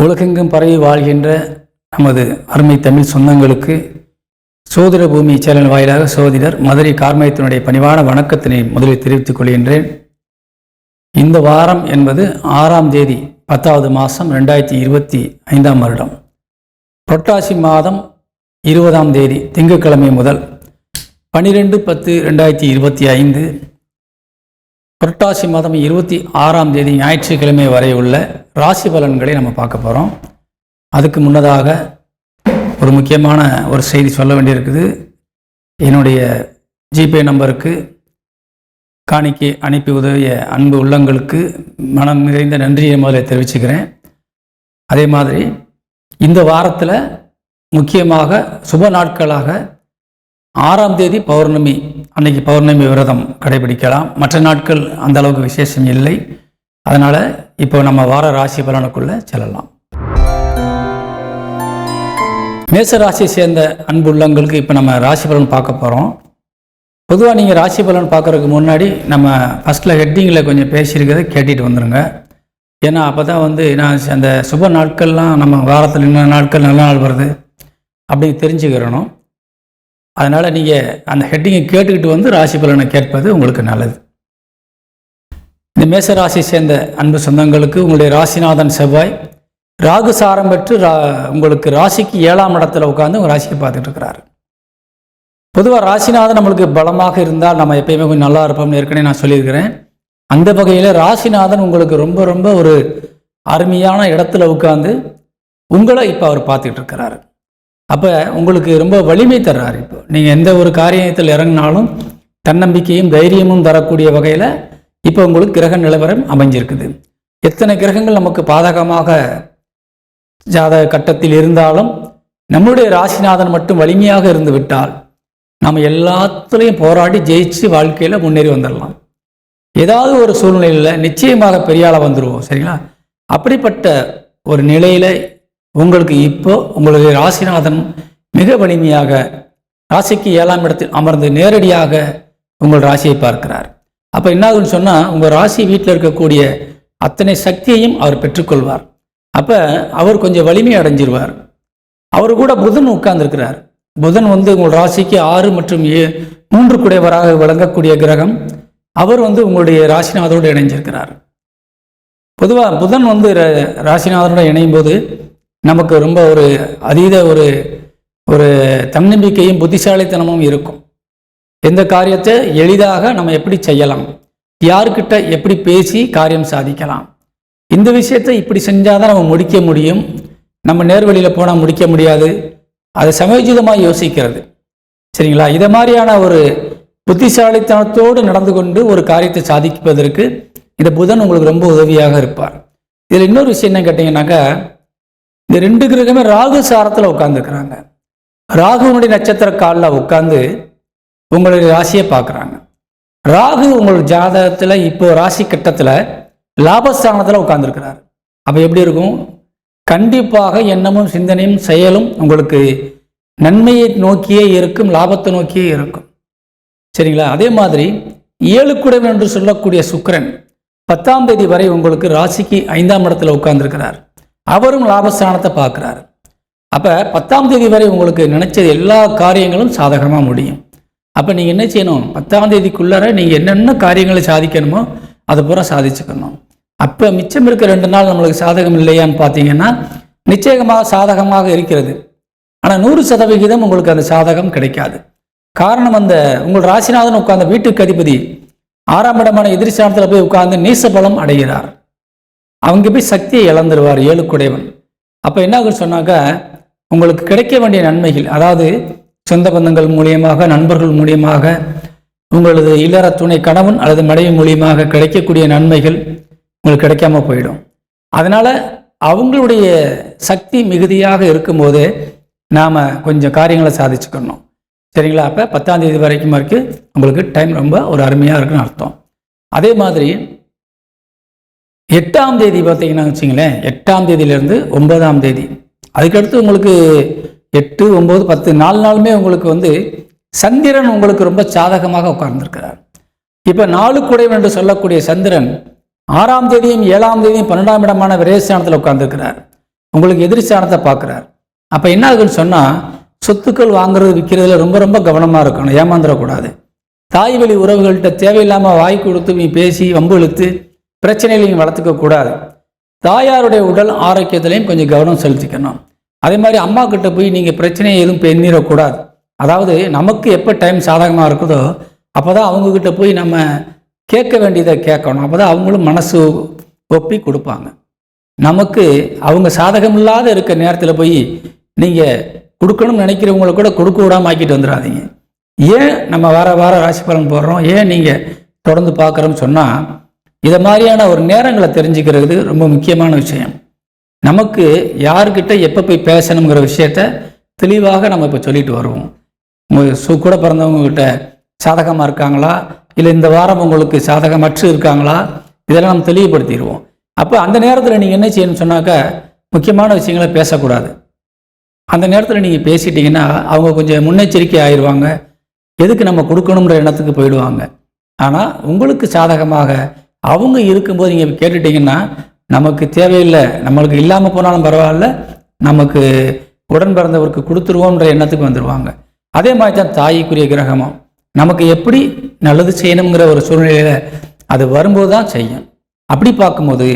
உலகெங்கும் பரவி வாழ்கின்ற நமது அருமை தமிழ் சொந்தங்களுக்கு சோதிட பூமி சேனல் வாயிலாக சோதிடர் மதுரை கார்மயத்தினுடைய பணிவான வணக்கத்தினை முதலில் தெரிவித்துக் கொள்கின்றேன். இந்த வாரம் என்பது 6ஆம் தேதி 10வது மாதம் 2025ஆம் வருடம் புரட்டாசி மாதம் 20ஆம் தேதி திங்கட்கிழமை முதல் 12/10/2025 புரட்டாசி மாதம் 26ஆம் தேதி ஞாயிற்றுக்கிழமை வரை உள்ள ராசி பலன்களை நம்ம பார்க்க போகிறோம். அதுக்கு முன்னதாக ஒரு முக்கியமான ஒரு செய்தி சொல்ல வேண்டியிருக்குது. என்னுடைய ஜிபே நம்பருக்கு காணிக்கை அனுப்பி உதவிய அன்பு உள்ளங்களுக்கு மனம் நிறைந்த நன்றியை முதல்ல தெரிவிச்சுக்கிறேன். அதே மாதிரி இந்த வாரத்தில் முக்கியமாக சுப நாட்களாக 6ஆம் தேதி பௌர்ணமி, அன்னைக்கு பௌர்ணமி விரதம் கடைபிடிக்கலாம். மற்ற நாட்கள் அந்த அளவுக்கு விசேஷம் இல்லை. அதனால் இப்போ நம்ம வார ராசி பலனுக்குள்ளே செல்லலாம். மேச ராசியை சேர்ந்த அன்பு உள்ளங்களுக்கு இப்போ நம்ம ராசி பலன் பார்க்க போகிறோம். பொதுவாக நீங்கள் ராசி பலன் பார்க்குறதுக்கு முன்னாடி நம்ம ஃபஸ்ட்டில் ஹெட்டிங்கில் கொஞ்சம் பேசியிருக்கிறத கேட்டுட்டு வந்துடுங்க. ஏன்னா அப்போ தான் நான் அந்த சுப நாட்கள்லாம் நம்ம வாரத்தில் இன்னும் நாட்கள் நல்ல நாள் வருது அப்படின்னு தெரிஞ்சுக்கிறணும். அதனால் நீங்கள் அந்த ஹெட்டிங்கை கேட்டுக்கிட்டு ராசி பலனை கேட்பது உங்களுக்கு நல்லது. இந்த மேச ராசியை சேர்ந்த அன்பு சொந்தங்களுக்கு உங்களுடைய ராசிநாதன் செவ்வாய் ராகு சாரம் பெற்று உங்களுக்கு ராசிக்கு 7ஆம் இடத்துல உட்காந்து உங்கள் ராசியை பார்த்துட்டு இருக்கிறாரு. பொதுவாக ராசிநாதன் நம்மளுக்கு பலமாக இருந்தால் நம்ம எப்பயுமே கொஞ்சம் நல்லா இருப்போம்னு ஏற்கனவே நான் சொல்லியிருக்கிறேன். அந்த வகையில் ராசிநாதன் உங்களுக்கு ரொம்ப ரொம்ப ஒரு அருமையான இடத்துல உட்காந்து உங்களை இப்போ அவர் பார்த்துக்கிட்டு இருக்கிறாரு. அப்போ உங்களுக்கு ரொம்ப வலிமை தர்றாரு. இப்போ நீங்கள் எந்த ஒரு காரியத்தில் இறங்கினாலும் தன்னம்பிக்கையும் தைரியமும் தரக்கூடிய வகையில் இப்போ உங்களுக்கு கிரக நிலவரம் அமைஞ்சிருக்குது. எத்தனை கிரகங்கள் நமக்கு பாதகமாக ஜாதக கட்டத்தில் இருந்தாலும் நம்முடைய ராசிநாதன் மட்டும் வலிமையாக இருந்து விட்டால் நம்ம எல்லாத்துலேயும் போராடி ஜெயிச்சு வாழ்க்கையில் முன்னேறி வந்துடலாம். ஏதாவது ஒரு சூழ்நிலையில் நிச்சயமாக பெரிய ஆளாக வந்துடுவோம். சரிங்களா? அப்படிப்பட்ட ஒரு நிலையில் உங்களுக்கு இப்போ உங்களுடைய ராசிநாதன் மிக வலிமையாக ராசிக்கு 7ஆம் இடத்தில் அமர்ந்து நேரடியாக உங்கள் ராசியை பார்க்கிறார். அப்போ என்ன ஆகுன்னு சொன்னால் உங்கள் ராசி வீட்டில் இருக்கக்கூடிய அத்தனை சக்தியையும் அவர் பெற்றுக்கொள்வார். அப்போ அவர் கொஞ்சம் வலிமை அடைஞ்சிருவார். அவர் கூட புதன் உட்கார்ந்துருக்கிறார். புதன் உங்கள் ராசிக்கு 6 மற்றும் 3 குடைவராக விளங்கக்கூடிய கிரகம். அவர் உங்களுடைய ராசிநாதனோடு இணைஞ்சிருக்கிறார். பொதுவாக புதன் ராசிநாதனோடு இணையும் போது நமக்கு ரொம்ப ஒரு அதீத ஒரு தன்னம்பிக்கையும் புத்திசாலித்தனமும் இருக்கும். எந்த காரியத்தை எளிதாக நம்ம எப்படி செய்யலாம், யாருக்கிட்ட எப்படி பேசி காரியம் சாதிக்கலாம், இந்த விஷயத்தை இப்படி செஞ்சால் தான் நம்ம முடிக்க முடியும், நம்ம நேர்வழியில் போனால் முடிக்க முடியாது, அதை சமயோஜிதமாக யோசிக்கிறது. சரிங்களா? இதை மாதிரியான ஒரு புத்திசாலித்தனத்தோடு நடந்து கொண்டு ஒரு காரியத்தை சாதிப்பதற்கு இந்த புதன் உங்களுக்கு ரொம்ப உதவியாக இருப்பார். இதில் இன்னொரு விஷயம் என்ன கேட்டிங்கன்னாக்கா, இந்த 2 கிரகமே ராகு சாரத்தில் உட்காந்துருக்கிறாங்க. ராகுனுடைய நட்சத்திர காலில் உட்காந்து உங்களுடைய ராசியை பார்க்குறாங்க. ராகு உங்களுடைய ஜாதகத்தில் இப்போ ராசி கட்டத்தில் லாபஸ்தானத்தில் உட்காந்துருக்கிறார். அப்போ எப்படி இருக்கும்? கண்டிப்பாக எண்ணமும் சிந்தனையும் செயலும் உங்களுக்கு நன்மையை நோக்கியே இருக்கும், லாபத்தை நோக்கியே இருக்கும். சரிங்களா? அதே மாதிரி 7 குடைவன் என்று சொல்லக்கூடிய சுக்கிரன் 10ஆம் தேதி வரை உங்களுக்கு ராசிக்கு 5ஆம் இடத்துல உட்கார்ந்துருக்கிறார். அவரும் லாபஸ்தானத்தை பார்க்குறாரு. அப்போ 10ஆம் தேதி வரை உங்களுக்கு நினைச்சது எல்லா காரியங்களும் சாதகமாக முடியும். அப்போ நீங்கள் என்ன செய்யணும்? 10ஆம் தேதிக்குள்ளார நீங்கள் என்னென்ன காரியங்களை சாதிக்கணுமோ அதை பூரா சாதிச்சுக்கணும். அப்போ மிச்சம் இருக்க 2 நாள் நம்மளுக்கு சாதகம் இல்லையான்னு பார்த்தீங்கன்னா நிச்சயமாக சாதகமாக இருக்கிறது. ஆனால் 100% உங்களுக்கு அந்த சாதகம் கிடைக்காது. காரணம் உங்கள் ராசிநாதன் உட்கார்ந்த வீட்டுக்கு அதிபதி 6ஆம் இடமான எதிர்ஸ்தானத்தில் போய் உட்கார்ந்து நீச பலம் அடைகிறார். அவங்க போய் சக்தியை இழந்துருவார் 7 குடைவன். அப்போ என்ன ஆகுன்னு சொன்னாக்கா உங்களுக்கு கிடைக்க வேண்டிய நன்மைகள், அதாவது சொந்த பந்தங்கள் மூலியமாக, நண்பர்கள் மூலியமாக, உங்களது இல்லற துணை கணவன் அல்லது மனைவி மூலியமாக கிடைக்கக்கூடிய நன்மைகள் உங்களுக்கு கிடைக்காம போயிடும். அதனால் அவங்களுடைய சக்தி மிகுதியாக இருக்கும்போது நாம் கொஞ்சம் காரியங்களை சாதிச்சுக்கணும். சரிங்களா? அப்போ 10ஆம் தேதி வரைக்கும் உங்களுக்கு டைம் ரொம்ப ஒரு அருமையாக இருக்குன்னு அர்த்தம். அதே மாதிரி 8ஆம் தேதி பார்த்தீங்கன்னா வச்சிங்களேன், 8ஆம் தேதியிலேருந்து 9ஆம் தேதி, அதுக்கடுத்து உங்களுக்கு 8, 9, 10 4 நாளுமே உங்களுக்கு சந்திரன் உங்களுக்கு ரொம்ப சாதகமாக உட்கார்ந்துருக்கிறார். இப்போ 4 குடைவன் என்று சொல்லக்கூடிய சந்திரன் 6ஆம் தேதியும் 7ஆம் தேதியும் 12ஆம் இடமான விரயஸ்தானத்தில் உட்கார்ந்துருக்கிறார். உங்களுக்கு எதிரி ஸ்தானத்தை பார்க்குறார். அப்போ என்ன ஆகுதுன்னு சொன்னால், சொத்துக்கள் வாங்குறது விற்கிறதுல ரொம்ப ரொம்ப கவனமாக இருக்கணும், ஏமாந்துடக்கூடாது. தாய் வழி உறவுகள்கிட்ட தேவையில்லாமல் வாய் கொடுத்து நீ பேசி வம்பு இழுத்து பிரச்சனைகளை நீங்கள் வளர்த்துக்கக்கூடாது. தாயாருடைய உடல் ஆரோக்கியத்திலையும் கொஞ்சம் கவனம் செலுத்திக்கணும். அதே மாதிரி அம்மா கிட்ட போய் நீங்கள் பிரச்சனையை எதுவும் பெண்ணிடக்கூடாது. அதாவது நமக்கு எப்போ டைம் சாதகமாக இருக்குதோ அப்போ தான் அவங்கக்கிட்ட போய் நம்ம கேட்க வேண்டியதை கேட்கணும். அப்போ தான் அவங்களும் மனசு ஒப்பி கொடுப்பாங்க. நமக்கு அவங்க சாதகம் இல்லாத இருக்க நேரத்தில் போய் நீங்கள் கொடுக்கணும்னு நினைக்கிறவங்கள கூட கொடுக்க விடாமல் ஆக்கிட்டு வந்துடாதீங்க. ஏன் நம்ம வார ராசி பலன் போடுறோம், ஏன் நீங்கள் தொடர்ந்து பார்க்குறோம்னு சொன்னால், இதை மாதிரியான ஒரு நேரங்களை தெரிஞ்சுக்கிறது ரொம்ப முக்கியமான விஷயம். நமக்கு யார்கிட்ட எப்போ போய் பேசணுங்கிற விஷயத்த தெளிவாக நம்ம இப்போ சொல்லிட்டு வருவோம். கூட பிறந்தவங்ககிட்ட சாதகமாக இருக்காங்களா, இல்லை இந்த வாரம் உங்களுக்கு சாதகமற்று இருக்காங்களா, இதெல்லாம் நம்ம தெளிவுபடுத்திடுவோம். அப்போ அந்த நேரத்தில் நீங்கள் என்ன செய்யணும்னு சொன்னாக்கா, முக்கியமான விஷயங்களை பேசக்கூடாது. அந்த நேரத்தில் நீங்கள் பேசிட்டீங்கன்னா அவங்க கொஞ்சம் முன்னெச்சரிக்கை ஆயிடுவாங்க, எதுக்கு நம்ம கொடுக்கணுன்ற எண்ணத்துக்கு போயிடுவாங்க. ஆனால் உங்களுக்கு சாதகமாக அவங்க இருக்கும்போது நீங்கள் கேட்டுட்டிங்கன்னா, நமக்கு தேவையில்லை, நம்மளுக்கு இல்லாமல் போனாலும் பரவாயில்ல, நமக்கு உடன் பிறந்தவருக்கு கொடுத்துருவோன்ற எண்ணத்துக்கு வந்துடுவாங்க. அதே மாதிரி தான் தாய்க்குரிய கிரகமும் நமக்கு எப்படி நல்லது செய்யணுங்கிற ஒரு சூழ்நிலையில் அது வரும்போது தான் செய்யும். அப்படி பார்க்கும்போது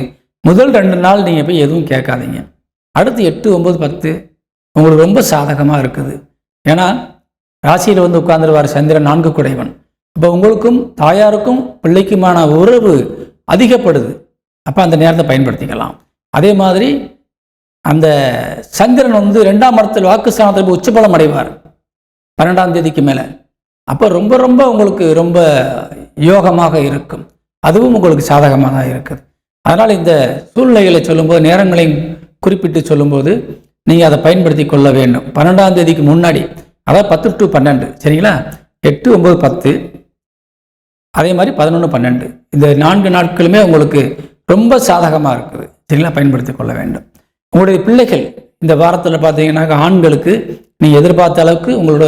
முதல் 2 நாள் நீங்கள் போய் எதுவும் கேட்காதீங்க. அடுத்து 8, 9, 10 உங்களுக்கு ரொம்ப சாதகமாக இருக்குது. ஏன்னா ராசியில் வந்து உட்கார்ந்துருவார் சந்திரன், 4 குடைவன். இப்போ உங்களுக்கும் தாயாருக்கும் பிள்ளைக்குமான உறவு அதிகப்படுது. அப்போ அந்த நேரத்தை பயன்படுத்திக்கலாம். அதே மாதிரி அந்த சந்திரன் வந்து 2ஆம் இடத்தில் வாக்குஸ்தானத்தில் உச்சபலம் அடைவார் 12ஆம் தேதிக்கு மேலே. அப்போ ரொம்ப ரொம்ப உங்களுக்கு ரொம்ப யோகமாக இருக்கும். அதுவும் உங்களுக்கு சாதகமாக தான் இருக்குது. அதனால் இந்த சூழ்நிலைகளை சொல்லும்போது, நேரங்களையும் குறிப்பிட்டு சொல்லும்போது நீங்கள் அதை பயன்படுத்தி கொள்ள வேண்டும். 12ஆம் தேதிக்கு முன்னாடி, அதாவது 10 to 12, சரிங்களா? 8, 9, 10, அதே மாதிரி 11, 12, இந்த 4 நாட்களுமே உங்களுக்கு ரொம்ப சாதகமாக இருக்குது, சரிங்களா? பயன்படுத்தி கொள்ள வேண்டும். உங்களுடைய பிள்ளைகள் இந்த வாரத்தில் பார்த்தீங்கன்னாக்கா, ஆண்களுக்கு நீங்கள் எதிர்பார்த்த அளவுக்கு உங்களோட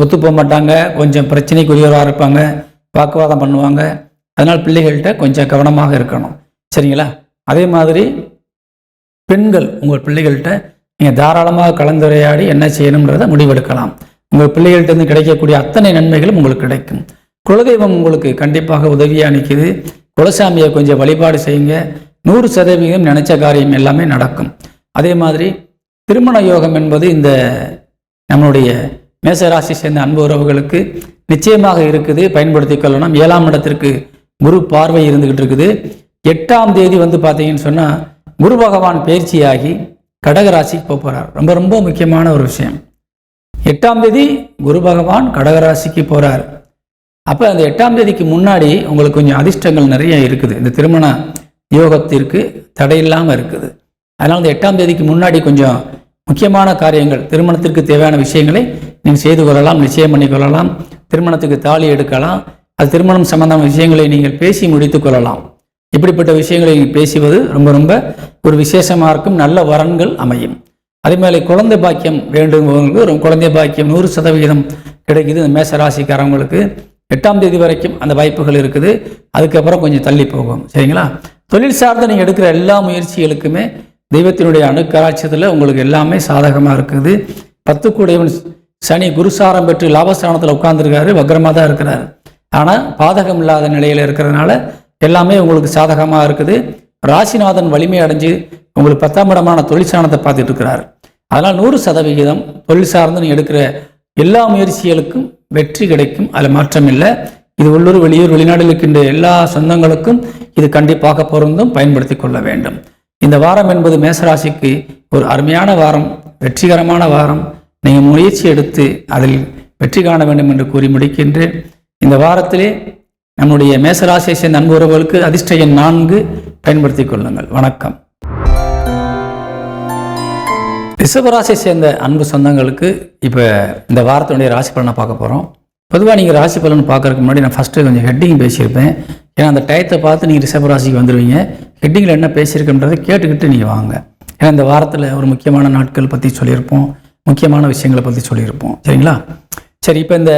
ஒத்து போக மாட்டாங்க, கொஞ்சம் பிரச்சனைக்குரியவராக இருப்பாங்க, வாக்குவாதம் பண்ணுவாங்க. அதனால் பிள்ளைகள்கிட்ட கொஞ்சம் கவனமாக இருக்கணும், சரிங்களா? அதே மாதிரி பெண்கள் உங்கள் பிள்ளைகள்கிட்ட நீங்கள் தாராளமாக கலந்துரையாடி என்ன செய்யணுன்றதை முடிவெடுக்கலாம். உங்கள் பிள்ளைகள்கிட்ட கிடைக்கக்கூடிய அத்தனை நன்மைகளும் உங்களுக்கு கிடைக்கும். குலதெய்வம் உங்களுக்கு கண்டிப்பாக உதவியாக நிற்கிது. குலசாமியை கொஞ்சம் வழிபாடு செய்யுங்க, 100% நினைச்ச காரியம் எல்லாமே நடக்கும். அதே மாதிரி திருமண யோகம் என்பது இந்த நம்மளுடைய மேசராசி சேர்ந்த அன்பு உறவுகளுக்கு நிச்சயமாக இருக்குது, பயன்படுத்தி கொள்ளணும். 7ஆம் இடத்திற்கு குரு பார்வை இருந்துகிட்டு இருக்குது. 8ஆம் தேதி வந்து பார்த்தீங்கன்னு சொன்னால் குரு பகவான் பயிற்சியாகி கடகராசிக்கு போகிறார். ரொம்ப ரொம்ப முக்கியமான ஒரு விஷயம். 8ஆம் தேதி குரு பகவான் கடகராசிக்கு போகிறார். அப்போ அந்த 8ஆம் தேதிக்கு முன்னாடி உங்களுக்கு கொஞ்சம் அதிர்ஷ்டங்கள் நிறைய இருக்குது. இந்த திருமண யோகத்திற்கு தடையில்லாமல் இருக்குது. அதனால் இந்த 8ஆம் தேதிக்கு முன்னாடி கொஞ்சம் முக்கியமான காரியங்கள், திருமணத்திற்கு தேவையான விஷயங்களை நீங்கள் செய்து கொள்ளலாம், நிச்சயம் பண்ணி கொள்ளலாம். திருமணத்துக்கு தாலி எடுக்கலாம். அது திருமணம் சம்பந்தமான விஷயங்களை நீங்கள் பேசி முடித்து கொள்ளலாம். இப்படிப்பட்ட விஷயங்களை பேசுவது ரொம்ப ரொம்ப ஒரு விசேஷமாக இருக்கும். நல்ல வரன்கள் அமையும். அதே மாதிரி குழந்தை பாக்கியம் வேண்டும்வங்களுக்கு ஒரு குழந்தை பாக்கியம் 100% கிடைக்குது. இந்த மேசராசிக்காரவங்களுக்கு 8ஆம் தேதி வரைக்கும் அந்த வாய்ப்புகள் இருக்குது. அதுக்கப்புறம் கொஞ்சம் தள்ளி போகும், சரிங்களா? தொழில் சார்ந்து நீங்கள் எடுக்கிற எல்லா முயற்சிகளுக்குமே தெய்வத்தினுடைய அணுக்கராட்சியத்தில் உங்களுக்கு எல்லாமே சாதகமாக இருக்குது. 10 கூடையவன் சனி குருசாரம் பெற்று லாபஸ்தானத்தில் உட்கார்ந்துருக்காரு, வக்ரமாக தான் இருக்கிறார். ஆனால் பாதகம் இல்லாத நிலையில் இருக்கிறதுனால எல்லாமே உங்களுக்கு சாதகமாக இருக்குது. ராசிநாதன் வலிமை அடைஞ்சு உங்களுக்கு 10ஆம் இடமான தொழிற்சானத்தை பார்த்துட்டு இருக்கிறார். அதனால் 100% தொழில் சார்ந்து நீங்கள் எடுக்கிற எல்லா முயற்சிகளுக்கும் வெற்றி கிடைக்கும், அதில் மாற்றம் இல்லை. இது உள்ளூர் வெளியூர் வெளிநாட்டில் இருக்கின்ற எல்லா சொந்தங்களுக்கும் இது கண்டிப்பாக பொருந்தும், பயன்படுத்தி கொள்ள வேண்டும். இந்த வாரம் என்பது மேசராசிக்கு ஒரு அருமையான வாரம், வெற்றிகரமான வாரம். நீங்கள் முயற்சி எடுத்து அதில் வெற்றி காண வேண்டும் என்று கூறி முடிக்கின்றேன். இந்த வாரத்திலே நம்முடைய மேசராசியை சேர்ந்த அன்பு உறவுகளுக்கு அதிர்ஷ்ட எண் 4 பயன்படுத்தி கொள்ளுங்கள். வணக்கம். ரிஷபராசியை சேர்ந்த அன்பு சொந்தங்களுக்கு இப்போ இந்த வாரத்தினுடைய ராசி பலனை பார்க்க போகிறோம். பொதுவாக நீங்கள் ராசி பலன் பார்க்கறதுக்கு முன்னாடி நான் ஃபஸ்ட்டு கொஞ்சம் ஹெட்டிங் பேசியிருப்பேன். ஏன்னா அந்த டயத்தை பார்த்து நீங்கள் ரிஷபராசிக்கு வந்துடுவீங்க. ஹெட்டிங்கில் என்ன பேசியிருக்கன்றதை கேட்டுக்கிட்டு நீங்கள் வாங்க. ஏன்னா இந்த வாரத்தில் ஒரு முக்கியமான நாட்கள் பற்றி சொல்லியிருப்போம், முக்கியமான விஷயங்களை பற்றி சொல்லியிருப்போம், சரிங்களா? சரி, இப்போ இந்த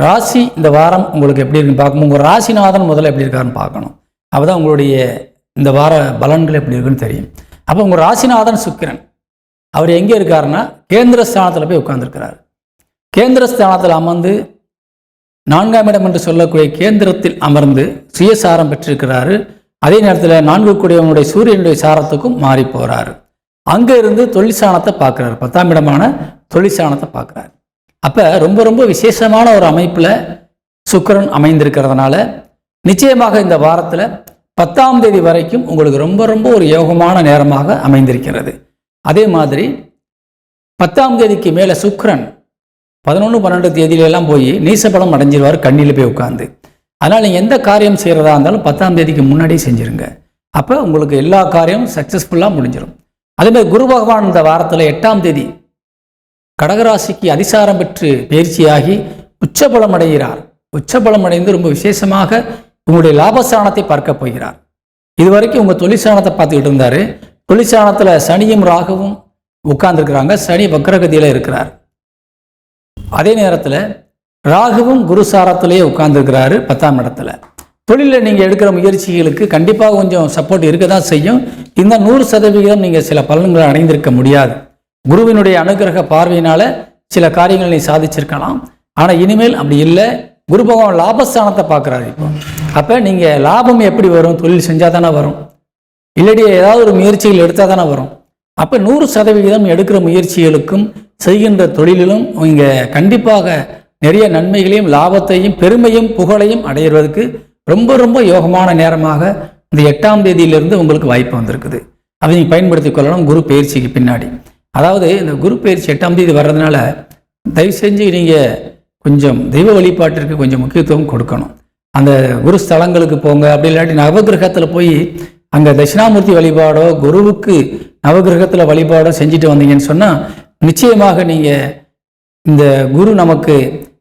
ராசி இந்த வாரம் உங்களுக்கு எப்படி இருக்குன்னு பார்க்கணும். உங்கள் ராசிநாதன் முதல்ல எப்படி இருக்காருன்னு பார்க்கணும். அப்போ தான் உங்களுடைய இந்த வார பலன்கள் எப்படி இருக்குன்னு தெரியும். அப்போ உங்கள் ராசிநாதன் சுக்கிரன் அவர் எங்கே இருக்காருன்னா கேந்திர ஸ்தானத்தில் போய் உட்கார்ந்துருக்கிறார். கேந்திர ஸ்தானத்தில் அமர்ந்து 4ஆம் இடம் என்று சொல்லக்கூடிய கேந்திரத்தில் அமர்ந்து சுயசாரம் பெற்றிருக்கிறாரு. அதே நேரத்தில் 4 கூடியவனுடைய சூரியனுடைய சாரத்துக்கும் மாறி போகிறாரு. அங்கே இருந்து தொழிற்சாணத்தை பார்க்குறாரு. 10ஆம் இடமான தொழிற்சாணத்தை பார்க்குறாரு. அப்போ ரொம்ப ரொம்ப விசேஷமான ஒரு அமைப்பில் சுக்கிரன் அமைந்திருக்கிறதுனால நிச்சயமாக இந்த வாரத்தில் 10ஆம் தேதி வரைக்கும் உங்களுக்கு ரொம்ப ரொம்ப ஒரு யோகமான நேரமாக அமைந்திருக்கிறது. அதே மாதிரி 10ஆம் தேதிக்கு மேலே சுக்கிரன் 11, 12 தேதியிலெல்லாம் போய் நீசபலம் அடைஞ்சிருவார் கண்ணியில் போய் உட்காந்து. அதனால் நீங்கள் எந்த காரியம் செய்கிறதா இருந்தாலும் 10ஆம் தேதிக்கு முன்னாடியே செஞ்சுருங்க. அப்போ உங்களுக்கு எல்லா காரியமும் சக்ஸஸ்ஃபுல்லாக முடிஞ்சிடும். அதேமாதிரி குரு பகவான் இந்த வாரத்தில் 8ஆம் தேதி கடகராசிக்கு அதிசாரம் பெற்று பயிற்சியாகி உச்சபலம் அடைகிறார். உச்சபலம் அடைந்து ரொம்ப விசேஷமாக உங்களுடைய லாபஸ்தானத்தை பார்க்க போகிறார். இதுவரைக்கும் உங்கள் தொழிற்சாணத்தை பார்த்துக்கிட்டு இருந்தார். தொழிற்சாணத்தில் சனியும் ராகுவும் உட்கார்ந்துருக்கிறாங்க. சனி வக்ரகதியில் இருக்கிறார். அதே நேரத்தில் ராகுவும் குரு சாரத்திலேயே உட்கார்ந்துருக்கிறாரு 10ஆம் இடத்துல. தொழிலில் நீங்கள் எடுக்கிற முயற்சிகளுக்கு கண்டிப்பாக கொஞ்சம் சப்போர்ட் இருக்க தான் செய்யும். இந்த 100% நீங்கள் சில பலன்களை அடைந்திருக்க முடியாது. குருவினுடைய அனுகிரக பார்வையினால சில காரியங்களை நீ சாதிச்சிருக்கலாம். ஆனால் இனிமேல் அப்படி இல்லை. குரு பகவான் லாபஸ்தானத்தை பார்க்குறாரு. இப்போ அப்போ நீங்கள் லாபம் எப்படி வரும்? தொழில் செஞ்சால் தானே வரும், இல்லாட்டி ஏதாவது ஒரு முயற்சிகள் எடுத்தால் தானே வரும். அப்போ 100% எடுக்கிற முயற்சிகளுக்கும் செய்கின்ற தொழிலிலும் நீங்கள் கண்டிப்பாக நிறைய நன்மைகளையும் லாபத்தையும் பெருமையும் புகழையும் அடையிறதுக்கு ரொம்ப ரொம்ப யோகமான நேரமாக இந்த 8ஆம் தேதியிலிருந்து உங்களுக்கு வாய்ப்பு வந்திருக்குது. அதை நீங்கள் பயன்படுத்தி கொள்ளணும். குரு பயிற்சிக்கு பின்னாடி, அதாவது இந்த குரு பயிற்சி 8ஆம் தேதி வர்றதுனால தயவு செஞ்சு நீங்கள் கொஞ்சம் தெய்வ வழிபாட்டிற்கு கொஞ்சம் முக்கியத்துவம் கொடுக்கணும். அந்த குரு ஸ்தலங்களுக்கு போங்க. அப்படி இல்லாட்டி நவகிரகத்தில் போய் அங்கே தட்சிணாமூர்த்தி வழிபாடோ குருவுக்கு நவகிரகத்தில் வழிபாடோ செஞ்சுட்டு வந்தீங்கன்னு சொன்னால் நிச்சயமாக நீங்கள் இந்த குரு நமக்கு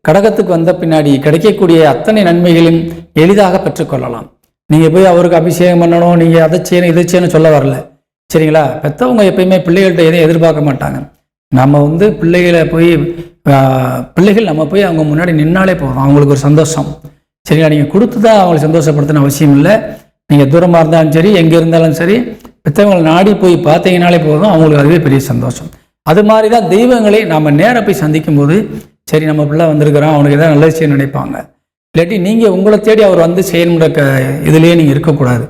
கடகத்துக்கு வந்த பின்னாடி கிடைக்கக்கூடிய அத்தனை நன்மைகளையும் எளிதாக பெற்றுக்கொள்ளலாம். நீங்கள் போய் அவருக்கு அபிஷேகம் பண்ணணும், நீங்கள் அதை செய்யணும் இதை செய்யணும் சொல்ல வரல, சரிங்களா? பெற்றவங்க எப்பயுமே பிள்ளைகள்கிட்ட எதையும் எதிர்பார்க்க மாட்டாங்க. நம்ம பிள்ளைகள் நம்ம போய் அவங்க முன்னாடி நின்னாலே போதும், அவங்களுக்கு ஒரு சந்தோஷம், சரிங்களா? நீங்கள் கொடுத்து தான் அவங்களை சந்தோஷப்படுத்தின அவசியம் இல்லை. நீங்கள் தூரமாக இருந்தாலும் சரி, எங்கே இருந்தாலும் சரி, பெற்றவங்களை நாடி போய் பார்த்தீங்கனாலே போதும், அவங்களுக்கு அதுவே பெரிய சந்தோஷம். அது மாதிரி தான் தெய்வங்களை நம்ம நேராக போய் சந்திக்கும் போது, சரி நம்ம பிள்ளை வந்திருக்கிறோம், அவனுக்கு எதாவது நல்லது செய்ய நினைப்பாங்க. இல்லாட்டி நீங்கள் உங்களை தேடி அவர் வந்து செய்யணுன்ற இதுலேயே நீங்கள் இருக்கக்கூடாது,